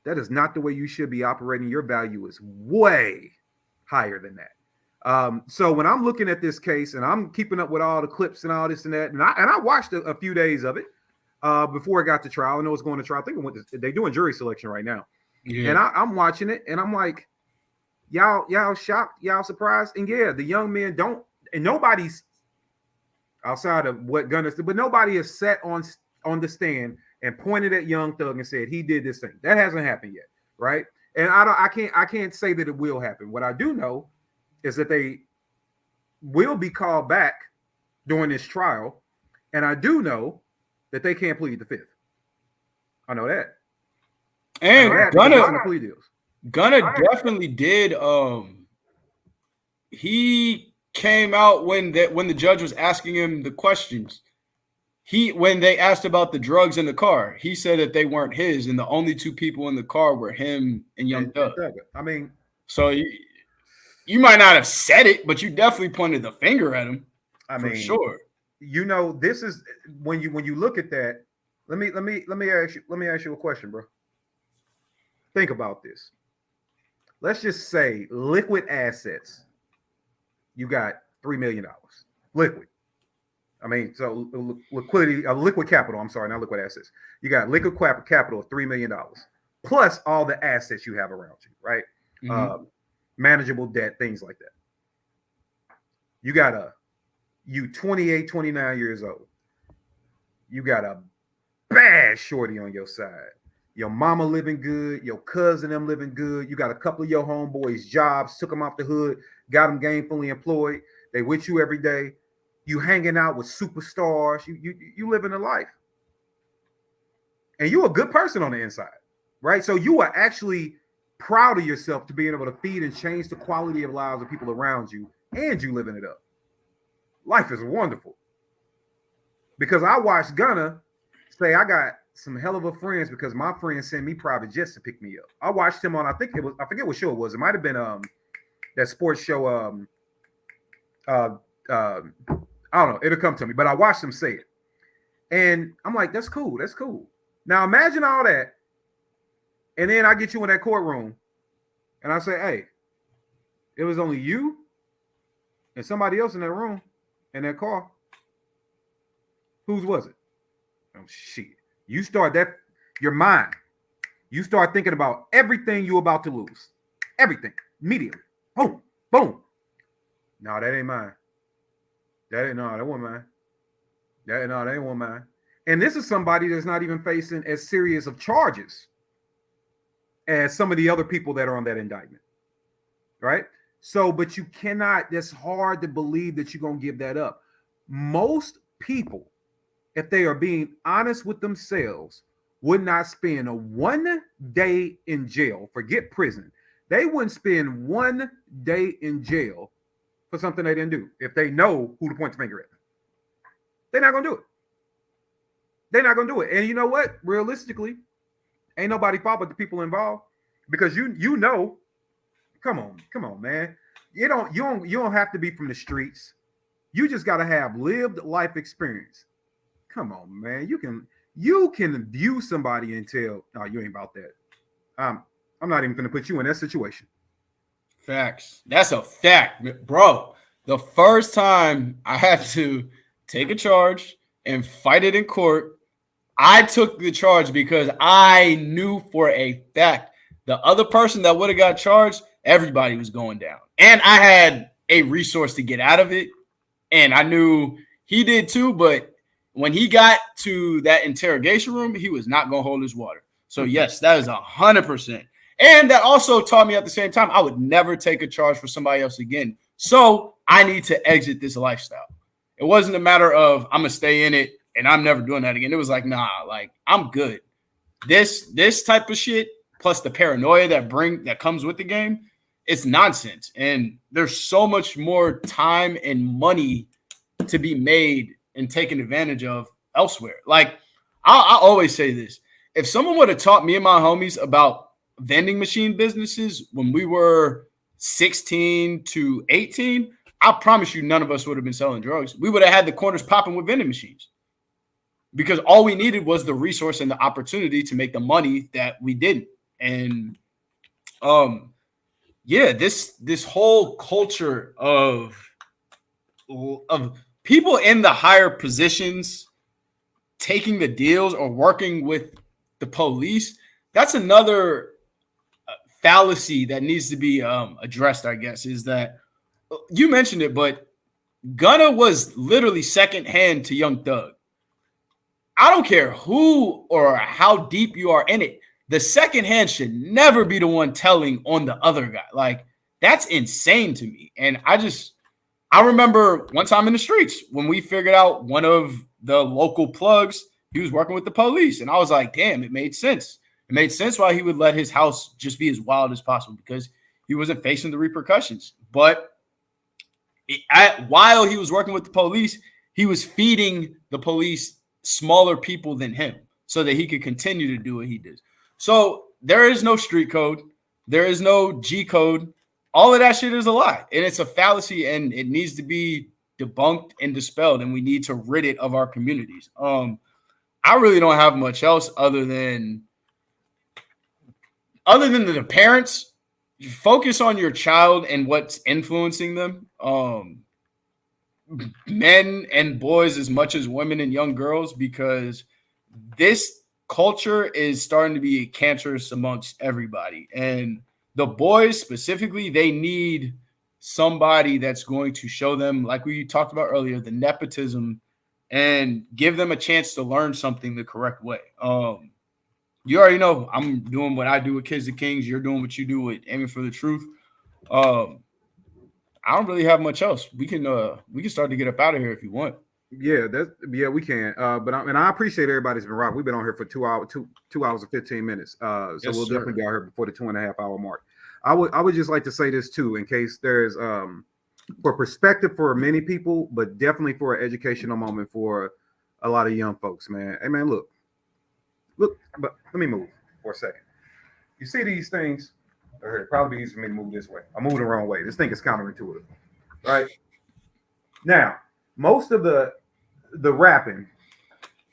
That is not the way you should be operating. Your value is way higher than that. So when I'm looking at this case and I'm keeping up with all the clips and all this and that, and I watched a few days of it before I got to trial. I know it's going to trial. I think they're doing jury selection right now. Yeah. And I'm watching it and I'm like, y'all shocked, y'all surprised. And yeah, the young men don't, and nobody's outside of what Gunna said, but nobody has sat on the stand and pointed at Young Thug and said he did this thing. That hasn't happened yet, right? And I can't say that it will happen. What I do know is that they will be called back during this trial, and I do know that they can't plead the fifth. I know that. And Gunna Right. definitely did. He came out when the judge was asking him the questions. When they asked about the drugs in the car, he said that they weren't his, and the only two people in the car were him and Young Thug. I mean, so you might not have said it, but you definitely pointed the finger at him. For sure. You know, this is when you look at that. Let me ask you a question, bro. Think about this. Let's just say liquid assets. You got $3 million. Liquid. I mean, so liquid capital. I'm sorry, not liquid assets. You got liquid capital of $3 million plus all the assets you have around you, right? Mm-hmm. Manageable debt, things like that. You got you 28, 29 years old. You got a bad shorty on your side. Your mama living good. Your cousin them living good. You got a couple of your homeboys jobs, took them off the hood, got them gainfully employed. They with you every day. You hanging out with superstars. You living a life. And you a good person on the inside, right? So you are actually proud of yourself to being able to feed and change the quality of lives of people around you, and you living it up. Life is wonderful. Because I watched Gunna say, I got some hell of a friends because my friends send me private jets to pick me up. I watched him on, I forget what show it was. It might have been that sports show. I don't know. It'll come to me, but I watched him say it. And I'm like, that's cool. That's cool. Now imagine all that. And then I get you in that courtroom and I say, hey, it was only you and somebody else in that room, in that car. Whose was it? Oh, shit. You start your mind. You start thinking about everything you're about to lose. Everything. Immediately. Boom. Boom. No, that ain't mine. That wasn't mine. That ain't one mine. And this is somebody that's not even facing as serious of charges as some of the other people that are on that indictment. Right? So, but you cannot, that's hard to believe that you're going to give that up. Most people, if they are being honest with themselves, would not spend 1 day in jail. Forget prison. They wouldn't spend 1 day in jail for something they didn't do if they know who to point the finger at. They're not going to do it. They're not going to do it. And you know what? Realistically, ain't nobody fault but the people involved, because you know, come on, man. You don't have to be from the streets. You just got to have lived life experience. Come on, man. You can view somebody and tell, no, you ain't about that. I'm not even going to put you in that situation. Facts. That's a fact, bro. The first time I had to take a charge, and fight it in court. I took the charge because I knew for a fact the other person that would have got charged, everybody was going down. And I had a resource to get out of it. And I knew he did too. But when he got to that interrogation room, he was not going to hold his water. So, yes, that is 100%. And that also taught me at the same time, I would never take a charge for somebody else again. So I need to exit this lifestyle. It wasn't a matter of I'm going to stay in it and I'm never doing that again. It was like, nah, like I'm good. This type of shit, plus the paranoia that comes with the game, it's nonsense. And there's so much more time and money to be made and taken advantage of elsewhere. Like I always say this. If someone would have taught me and my homies about vending machine businesses when we were 16 to 18, I promise you none of us would have been selling drugs. We would have had the corners popping with vending machines because all we needed was the resource and the opportunity to make the money that we didn't. And yeah, this whole culture of people in the higher positions taking the deals or working with the police, that's another fallacy that needs to be addressed, I guess, is that you mentioned it, but Gunna was literally secondhand to Young Thug. I don't care who or how deep you are in it. The second hand should never be the one telling on the other guy. Like, that's insane to me. And I remember one time in the streets when we figured out one of the local plugs, he was working with the police. And I was like, damn, it made sense. It made sense why he would let his house just be as wild as possible because he wasn't facing the repercussions. But while he was working with the police, he was feeding the police smaller people than him so that he could continue to do what he did. So there is no street code. There is no G code. All of that shit is a lie. And it's a fallacy and it needs to be debunked and dispelled. And we need to rid it of our communities. I really don't have much else other than the parents. Focus on your child and what's influencing them. Men and boys as much as women and young girls, because this culture is starting to be cancerous amongst everybody. And the boys specifically, they need somebody that's going to show them, like we talked about earlier, the nepotism and give them a chance to learn something the correct way. You already know I'm doing what I do with Kids of Kings. You're doing what you do with Aiming for the Truth. I don't really have much else. We can start to get up out of here if you want. Yeah, we can. But I appreciate everybody's been rocking. We've been on here for 2 hours and 15 minutes. So Yes, we'll sir. definitely be out here before the 2.5 hour mark. I would just like to say this too, in case there's for perspective for many people, but definitely for an educational moment for a lot of young folks, man. Hey man, look, but let me move for a second. You see these things? It'd probably be easier for me to move this way. I'm moving the wrong way. This thing is counterintuitive, right? Now, most of the rapping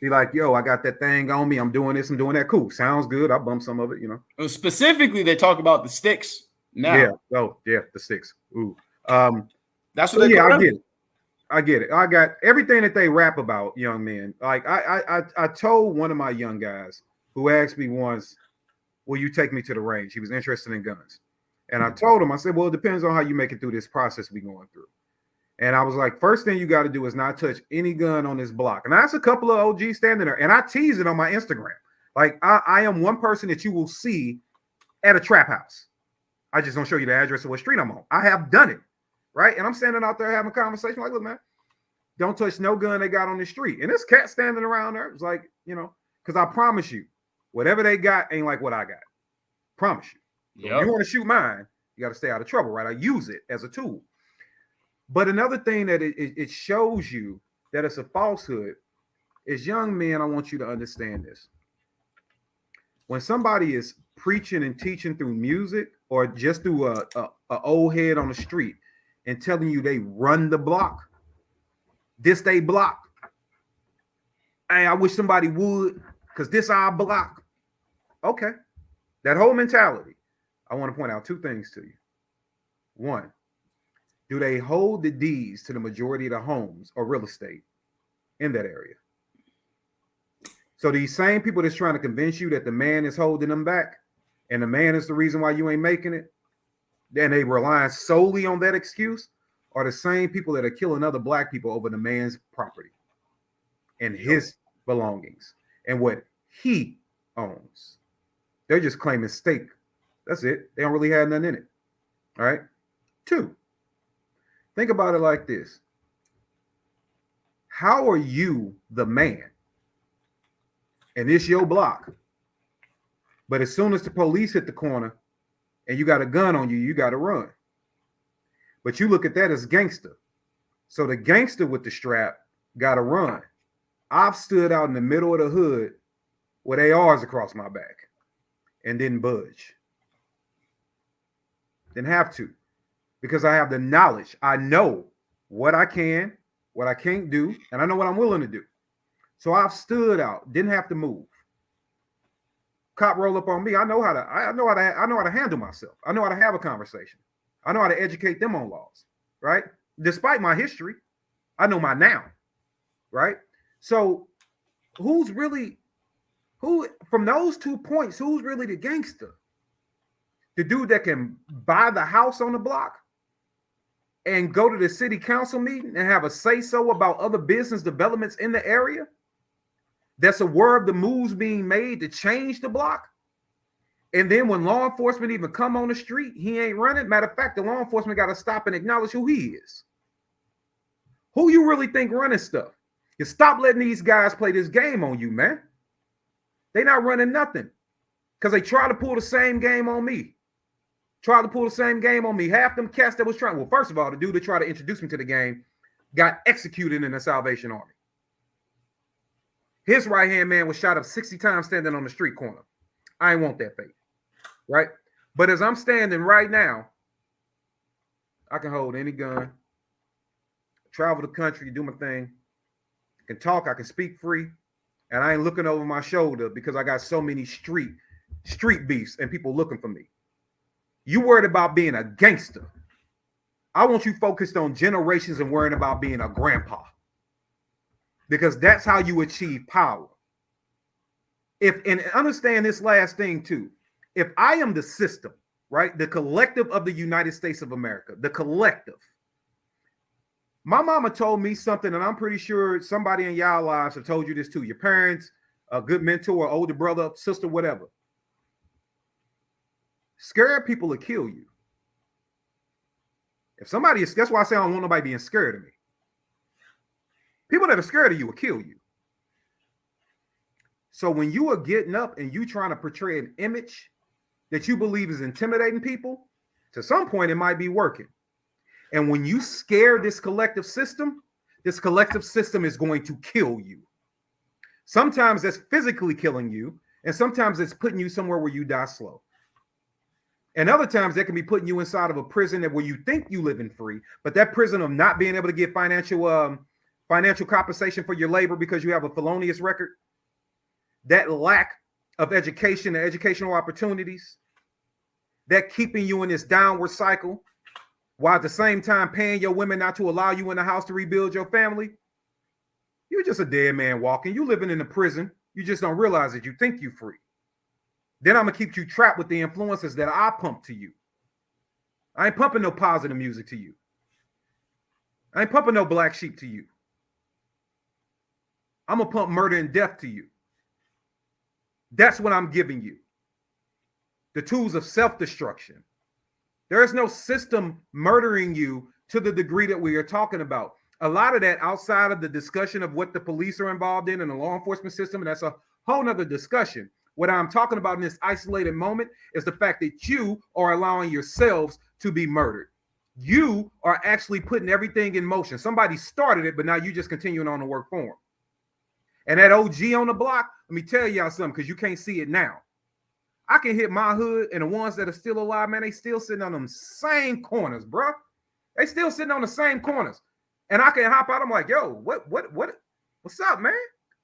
be like, yo, I got that thing on me. I'm doing this and doing that. Cool. Sounds good. I bumped some of it, you know. Well, specifically, they talk about the sticks now. Yeah. Oh, yeah, the sticks. Ooh. That's So what they yeah, call I them? get it. I get it. I got everything that they rap about, young men. Like I told one of my young guys who asked me once, will you take me to the range? He was interested in guns. And I told him, I said, well, it depends on how you make it through this process we're going through. And I was like, first thing you got to do is not touch any gun on this block. And that's a couple of OGs standing there. And I tease it on my Instagram. Like I am one person that you will see at a trap house. I just don't show you the address of what street I'm on. I have done it. Right. And I'm standing out there having a conversation like, look, man, don't touch no gun they got on the street. And this cat standing around there was like, you know, because I promise you, whatever they got ain't like what I got. Promise you. So if you want to shoot mine, you got to stay out of trouble, right? I use it as a tool. But another thing that it shows you that it's a falsehood is, young men, I want you to understand this. When somebody is preaching and teaching through music or just through a old head on the street and telling you they run the block, this they block. Hey, I wish somebody would, because this our block. Okay. That whole mentality. I want to point out two things to you. One, do they hold the deeds to the majority of the homes or real estate in that area? So these same people that's trying to convince you that the man is holding them back and the man is the reason why you ain't making it, then they rely solely on that excuse, are the same people that are killing other black people over the man's property and his belongings and what he owns. They're just claiming stake. That's it. They don't really have nothing in it. All right. 2, think about it like this. How are you the man? And it's your block. But as soon as the police hit the corner and you got a gun on you, you got to run. But you look at that as gangster. So the gangster with the strap got to run. I've stood out in the middle of the hood with ARs across my back and didn't budge. Didn't have to, because I have the knowledge. I know what I can, what I can't do, and I know what I'm willing to do. So I've stood out, didn't have to move. Cop roll up on me. I know how to handle myself. I know how to have a conversation. I know how to educate them on laws, right? Despite my history, I know my now, right? So who from those 2 points, who's really the gangster? The dude that can buy the house on the block and go to the city council meeting and have a say-so about other business developments in the area? That's aware of the moves being made to change the block. And then when law enforcement even come on the street, he ain't running. Matter of fact, the law enforcement got to stop and acknowledge who he is. Who you really think running stuff? You stop letting these guys play this game on you, man. They not running nothing because they try to pull the same game on me. Half them cats that was trying. Well, first of all, the dude that tried to introduce me to the game got executed in the Salvation Army. His right-hand man was shot up 60 times standing on the street corner. I ain't want that fate, right? But as I'm standing right now, I can hold any gun, travel the country, do my thing, I can talk, I can speak free, and I ain't looking over my shoulder because I got so many street beefs and people looking for me. You worried about being a gangster. I want you focused on generations and worrying about being a grandpa. Because that's how you achieve power. And understand this last thing too. If I am the system, right? The collective of the United States of America, the collective. My mama told me something, and I'm pretty sure somebody in y'all lives have told you this too. Your parents, a good mentor, older brother, sister, whatever. Scared people will kill you. If somebody is, that's why I say I don't want nobody being scared of me. People that are scared of you will kill you. So when you are getting up and you trying to portray an image that you believe is intimidating people, to some point it might be working. And when you scare this collective system is going to kill you. Sometimes that's physically killing you, and sometimes it's putting you somewhere where you die slow. And other times that can be putting you inside of a prison that where you think you living free, but that prison of not being able to get financial compensation for your labor because you have a felonious record, that lack of education and educational opportunities, that keeping you in this downward cycle, while at the same time paying your women not to allow you in the house to rebuild your family. You're just a dead man walking. You living in a prison. You just don't realize that you think you free. Then I'm going to keep you trapped with the influences that I pump to you. I ain't pumping no positive music to you. I ain't pumping no black sheep to you. I'm going to pump murder and death to you. That's what I'm giving you. The tools of self-destruction. There is no system murdering you to the degree that we are talking about. A lot of that outside of the discussion of what the police are involved in and the law enforcement system, and that's a whole nother discussion. What I'm talking about in this isolated moment is the fact that you are allowing yourselves to be murdered. You are actually putting everything in motion. Somebody started it, but now you're just continuing on to work for them. And that OG on the block, let me tell y'all something, because you can't see it now. I can hit my hood, and the ones that are still alive, man, they still sitting on them same corners, bro. They still sitting on the same corners. And I can hop out. I'm like, yo, what's up, man?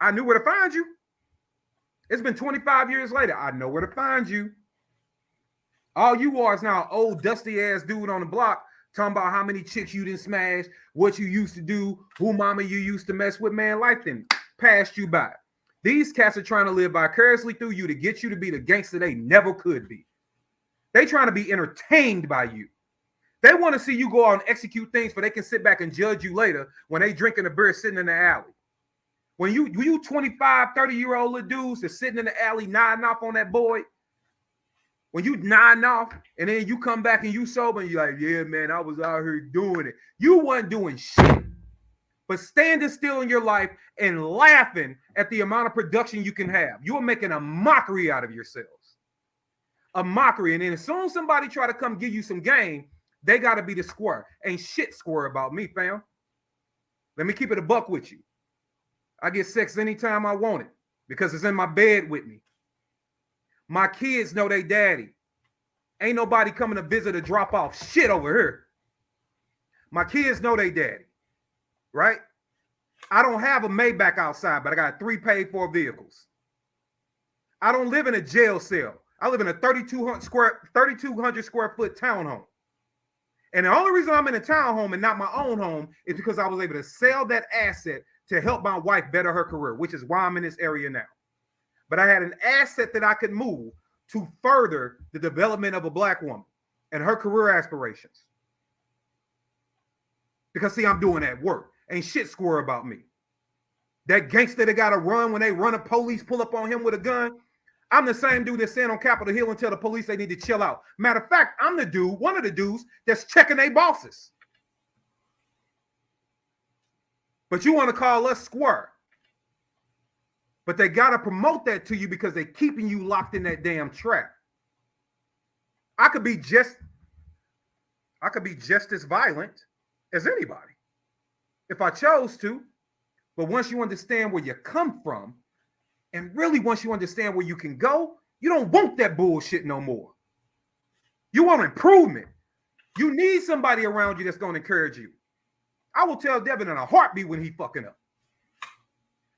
I knew where to find you. It's been 25 years later. I know where to find you. All you are is now an old dusty ass dude on the block talking about how many chicks you didn't smash, what you used to do, who mama you used to mess with. Man, life then passed you by. These cats are trying to live vicariously through you to get you to be the gangster they never could be. They trying to be entertained by you. They want to see you go out and execute things so they can sit back and judge you later when they drinking a beer sitting in the alley. When you 25, 30-year-old little dudes that's sitting in the alley nodding off on that boy, when you nodding off and then you come back and you sober and you're like, yeah, man, I was out here doing it. You wasn't doing shit, but standing still in your life and laughing at the amount of production you can have. You're making a mockery out of yourselves. A mockery. And then as soon as somebody try to come give you some game, they got to be the square. Ain't shit square about me, fam. Let me keep it a buck with you. I get sex anytime I want it because it's in my bed with me. My kids know they daddy. Ain't nobody coming to visit or drop off shit over here. My kids know they daddy, right? I don't have a Maybach outside, but I got 3 paid for vehicles. I don't live in a jail cell. I live in a 3,200 square foot townhome. And the only reason I'm in a townhome and not my own home is because I was able to sell that asset to help my wife better her career, which is why I'm in this area now. But I had an asset that I could move to further the development of a black woman and her career aspirations. Because see, I'm doing that work. Ain't shit square about me. That gangster that got to run when they run a police, pull up on him with a gun. I'm the same dude that's standing on Capitol Hill and tell the police they need to chill out. Matter of fact, I'm the dude, one of the dudes that's checking their bosses. But you want to call us square. But they got to promote that to you because they're keeping you locked in that damn trap. I could be just as violent as anybody if I chose to. But once you understand where you come from, and really once you understand where you can go, you don't want that bullshit no more. You want improvement. You need somebody around you that's going to encourage you. I will tell Devin in a heartbeat when he fucking up.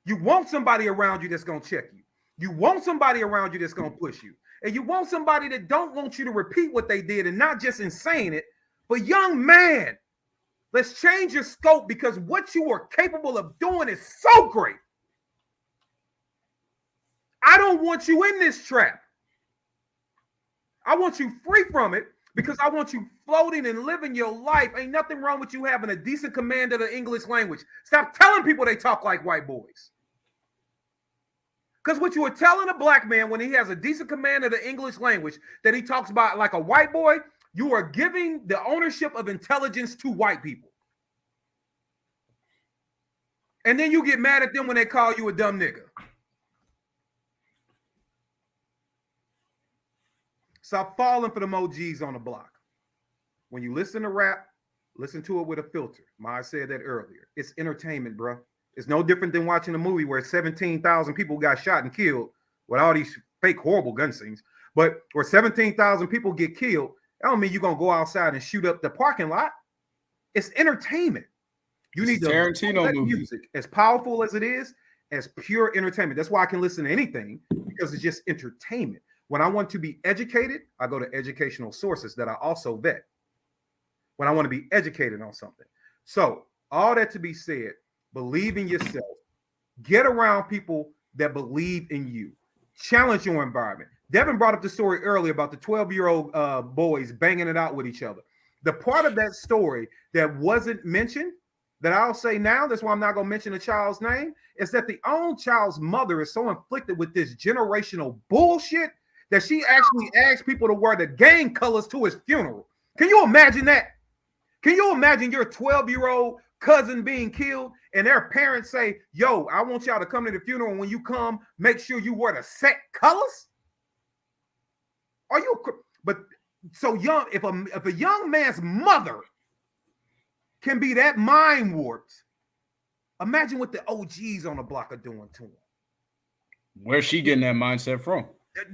You want somebody around you that's going to check you. You want somebody around you that's going to push you. And you want somebody that don't want you to repeat what they did and not just in saying it, but young man, let's change your scope because what you are capable of doing is so great. I don't want you in this trap. I want you free from it because I want you floating and living your life. Ain't nothing wrong with you having a decent command of the English language. Stop telling people they talk like white boys. Because what you are telling a black man when he has a decent command of the English language that he talks about like a white boy, you are giving the ownership of intelligence to white people. And then you get mad at them when they call you a dumb nigga. Stop falling for them OGs on the block. When you listen to rap, listen to it with a filter. I said that earlier. It's entertainment, bro. It's no different than watching a movie where 17,000 people got shot and killed with all these fake, horrible gun scenes. But where 17,000 people get killed, that don't mean you're going to go outside and shoot up the parking lot. It's entertainment. You need the Tarantino movie. Music, as powerful as it is, as pure entertainment. That's why I can listen to anything, because it's just entertainment. When I want to be educated, I go to educational sources that I also vet. When I want to be educated on something. So all that to be said, believe in yourself. Get around people that believe in you. Challenge your environment. Devin brought up the story earlier about the 12-year-old boys banging it out with each other. The part of that story that wasn't mentioned, that I'll say now, that's why I'm not going to mention the child's name, is that the own child's mother is so inflicted with this generational bullshit that she actually asked people to wear the gang colors to his funeral. Can you imagine that? Can you imagine your 12-year-old cousin being killed and their parents say, yo, I want y'all to come to the funeral, and when you come, make sure you wear the set colors? Are you? But so young, if a young man's mother can be that mind warped, imagine what the OGs on the block are doing to him. Where's she getting that mindset from?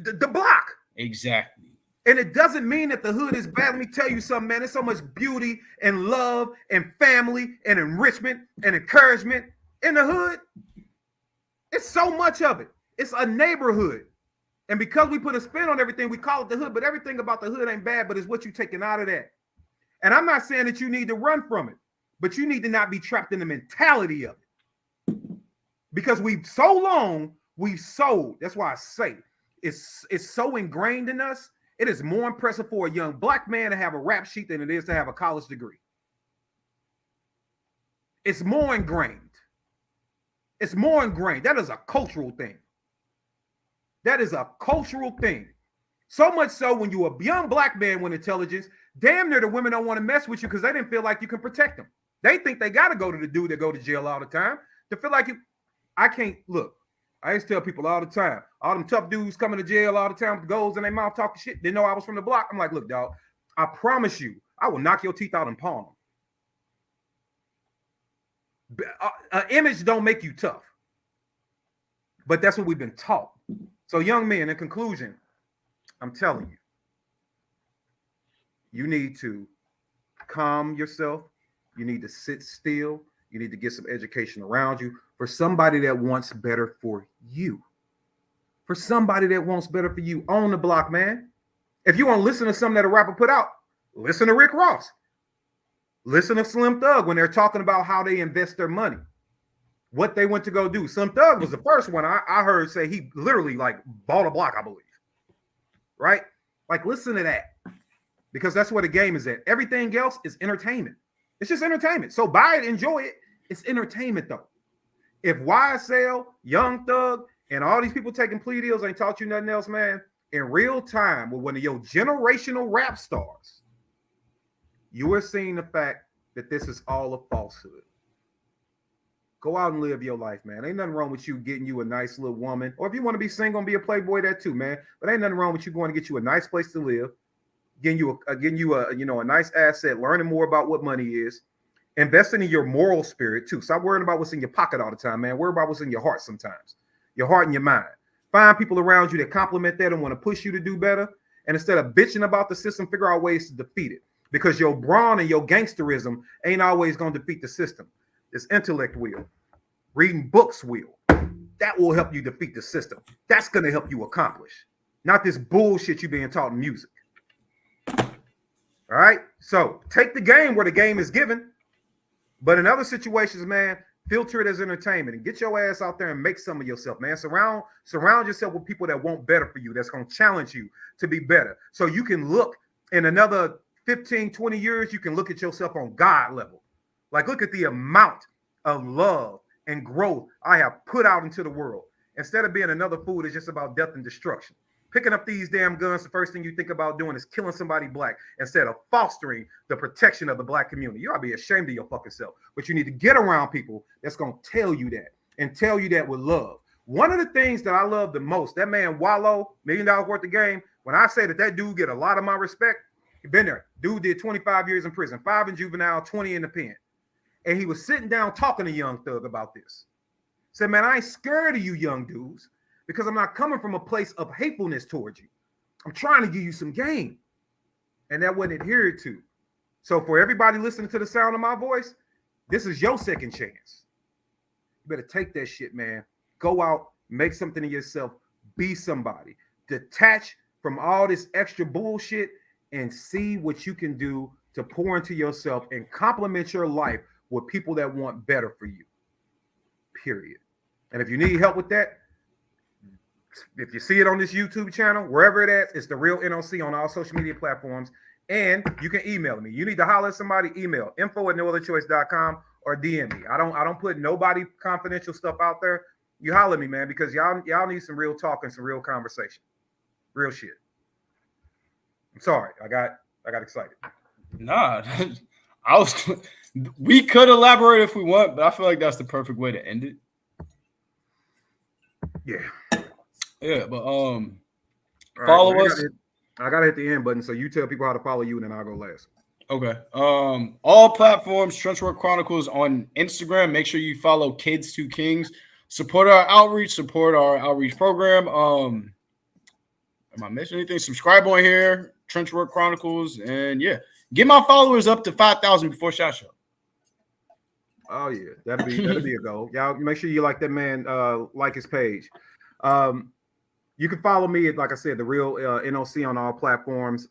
The block. Exactly. And it doesn't mean that the hood is bad. Let me tell you something, man. There's so much beauty and love and family and enrichment and encouragement in the hood. It's so much of it. It's a neighborhood. And because we put a spin on everything, we call it the hood. But everything about the hood ain't bad, but it's what you're taking out of that. And I'm not saying that you need to run from it, but you need to not be trapped in the mentality of it. Because we've so long We sold. That's why I say it's so ingrained in us. It is more impressive for a young black man to have a rap sheet than it is to have a college degree. It's more ingrained. It's more ingrained. That is a cultural thing. That is a cultural thing. So much so when you're a young black man with intelligence, damn near the women don't want to mess with you because they didn't feel like you can protect them. They think they got to go to the dude that go to jail all the time to feel like you. I can't look. I used to tell people all the time, all them tough dudes coming to jail all the time with goals in their mouth talking shit. They know I was from the block. I'm like, look, dog, I promise you, I will knock your teeth out and pawn them. Image don't make you tough. But that's what we've been taught. So young men, in conclusion, I'm telling you, you need to calm yourself. You need to sit still. You need to get some education around you for somebody that wants better for you. For somebody that wants better for you on the block, man. If you want to listen to something that a rapper put out, listen to Rick Ross. Listen to Slim Thug when they're talking about how they invest their money. What they went to go do. Slim Thug was the first one I heard say he literally like bought a block, I believe. Right? Like, listen to that. Because that's where the game is at. Everything else is entertainment. It's just entertainment. So buy it, enjoy it. It's entertainment, though. If YSL, Young Thug, and all these people taking plea deals ain't taught you nothing else, man, in real time with one of your generational rap stars, you are seeing the fact that this is all a falsehood. Go out and live your life, man. Ain't nothing wrong with you getting you a nice little woman. Or if you want to be single and be a playboy, that too, man. But ain't nothing wrong with you going to get you a nice place to live, getting you a nice asset, learning more about what money is, investing in your moral spirit too. Stop worrying about what's in your pocket all the time, man. Worry about what's in your heart sometimes. Your heart and your mind. Find people around you that compliment that and want to push you to do better. And instead of bitching about the system, figure out ways to defeat it. Because your brawn and your gangsterism ain't always going to defeat the system. This intellect will. Reading books will. That will help you defeat the system. That's going to help you accomplish. Not this bullshit you being taught in music. All right? So take the game where the game is given. But in other situations, man, filter it as entertainment and get your ass out there and make some of yourself, man. Surround yourself with people that want better for you, that's going to challenge you to be better. So you can look in another 15, 20 years, you can look at yourself on God level. Like, look at the amount of love and growth I have put out into the world. Instead of being another fool that's just about death and destruction. Picking up these damn guns, the first thing you think about doing is killing somebody black instead of fostering the protection of the black community. You ought to be ashamed of your fucking self. But you need to get around people that's going to tell you that and tell you that with love. One of the things that I love the most, that man Wallow, $1 million worth of game, when I say that dude get a lot of my respect, he been there. Dude did 25 years in prison, 5 in juvenile, 20 in the pen. And he was sitting down talking to Young Thug about this. Said, man, I ain't scared of you young dudes because I'm not coming from a place of hatefulness towards you. I'm trying to give you some game. And that wasn't adhered to. So for everybody listening to the sound of my voice, this is your second chance. You better take that shit, man. Go out, make something of yourself, be somebody. Detach from all this extra bullshit and see what you can do to pour into yourself and complement your life with people that want better for you. Period. And if you need help with that, if you see it on this YouTube channel, wherever it is, it's The Real NOC on all social media platforms. And you can email me. You need to holler at somebody, email info@nootherchoice.com or DM me. I don't put nobody confidential stuff out there. You holler at me, man, because y'all need some real talk and some real conversation. Real shit. I'm sorry. I got excited. Nah, we could elaborate if we want, but I feel like that's the perfect way to end it. Yeah, but follow us. I gotta hit the end button, so you tell people how to follow you, and then I'll go last. Okay. All platforms, Trenchwork Chronicles on Instagram. Make sure you follow Kids to Kings. Support our outreach. Support our outreach program. Am I missing anything? Subscribe on here, Trenchwork Chronicles, and yeah, get my followers up to 5,000 before Shot Show. Oh yeah, that'd be a goal. Y'all make sure you like that man. Like his page. You can follow me at, like I said, The Real NOC on all platforms.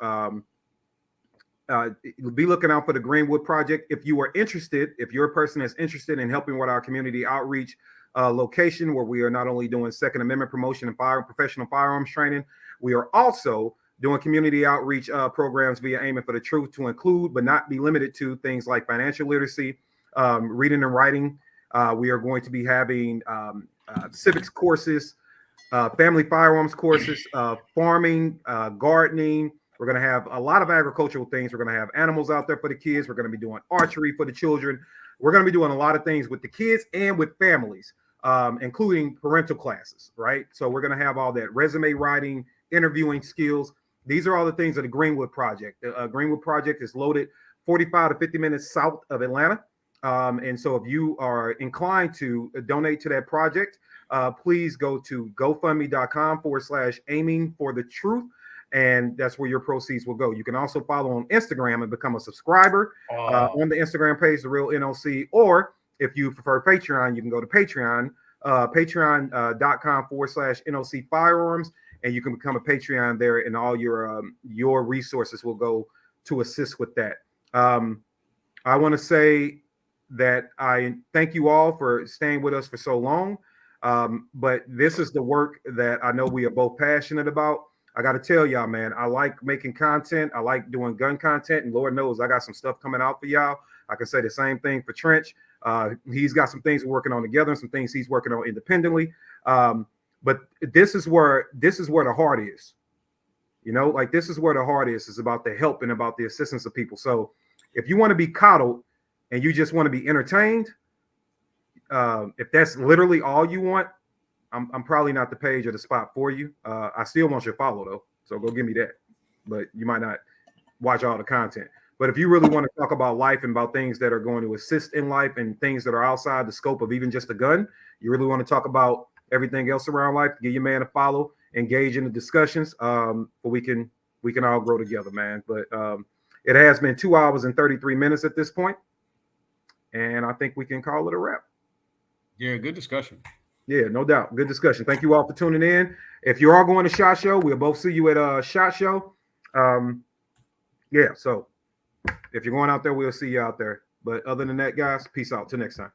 Be looking out for the Greenwood Project. If you are interested, if you're a person that's interested in helping with our community outreach, location where we are not only doing Second Amendment promotion and professional firearms training, we are also doing community outreach programs via Aiming for the Truth to include, but not be limited to, things like financial literacy, reading and writing. We are going to be having civics courses, family firearms courses, farming, gardening. We're going to have a lot of agricultural things. We're going to have animals out there for the kids. We're going to be doing archery for the children. We're going to be doing a lot of things with the kids and with families, including parental classes, right? So we're going to have all that resume writing, interviewing skills. These are all the things of the Greenwood Project. The Greenwood Project is located 45 to 50 minutes south of Atlanta. And so if you are inclined to donate to that project, please go to gofundme.com/aiming for the truth. And that's where your proceeds will go. You can also follow on Instagram and become a subscriber on the Instagram page, The Real NOC. Or if you prefer Patreon, you can go to Patreon, patreon.com/NOC Firearms, and you can become a Patreon there, and all your resources will go to assist with that. I want to say that I thank you all for staying with us for so long. But this is the work that I know we are both passionate about. I got to tell y'all, man, I like making content. I like doing gun content, and Lord knows I got some stuff coming out for y'all. I can say the same thing for Trench. He's got some things we're working on together and some things he's working on independently. But this is where the heart is. You know, like, this is where the heart is. It's about the help and about the assistance of people. So if you want to be coddled and you just want to be entertained, if that's literally all you want, I'm probably not the page or the spot for you. I still want your follow though, so go give me that. But you might not watch all the content. But if you really want to talk about life and about things that are going to assist in life and things that are outside the scope of even just a gun, you really want to talk about everything else around life, give your man a follow, engage in the discussions, but we can all grow together, man. But it has been 2 hours and 33 minutes at this point, and I think we can call it a wrap. Yeah, good discussion. Yeah, no doubt. Good discussion. Thank you all for tuning in. If you are going to SHOT Show, we'll both see you at SHOT Show. Yeah, so if you're going out there, we'll see you out there. But other than that, guys, peace out. Till next time.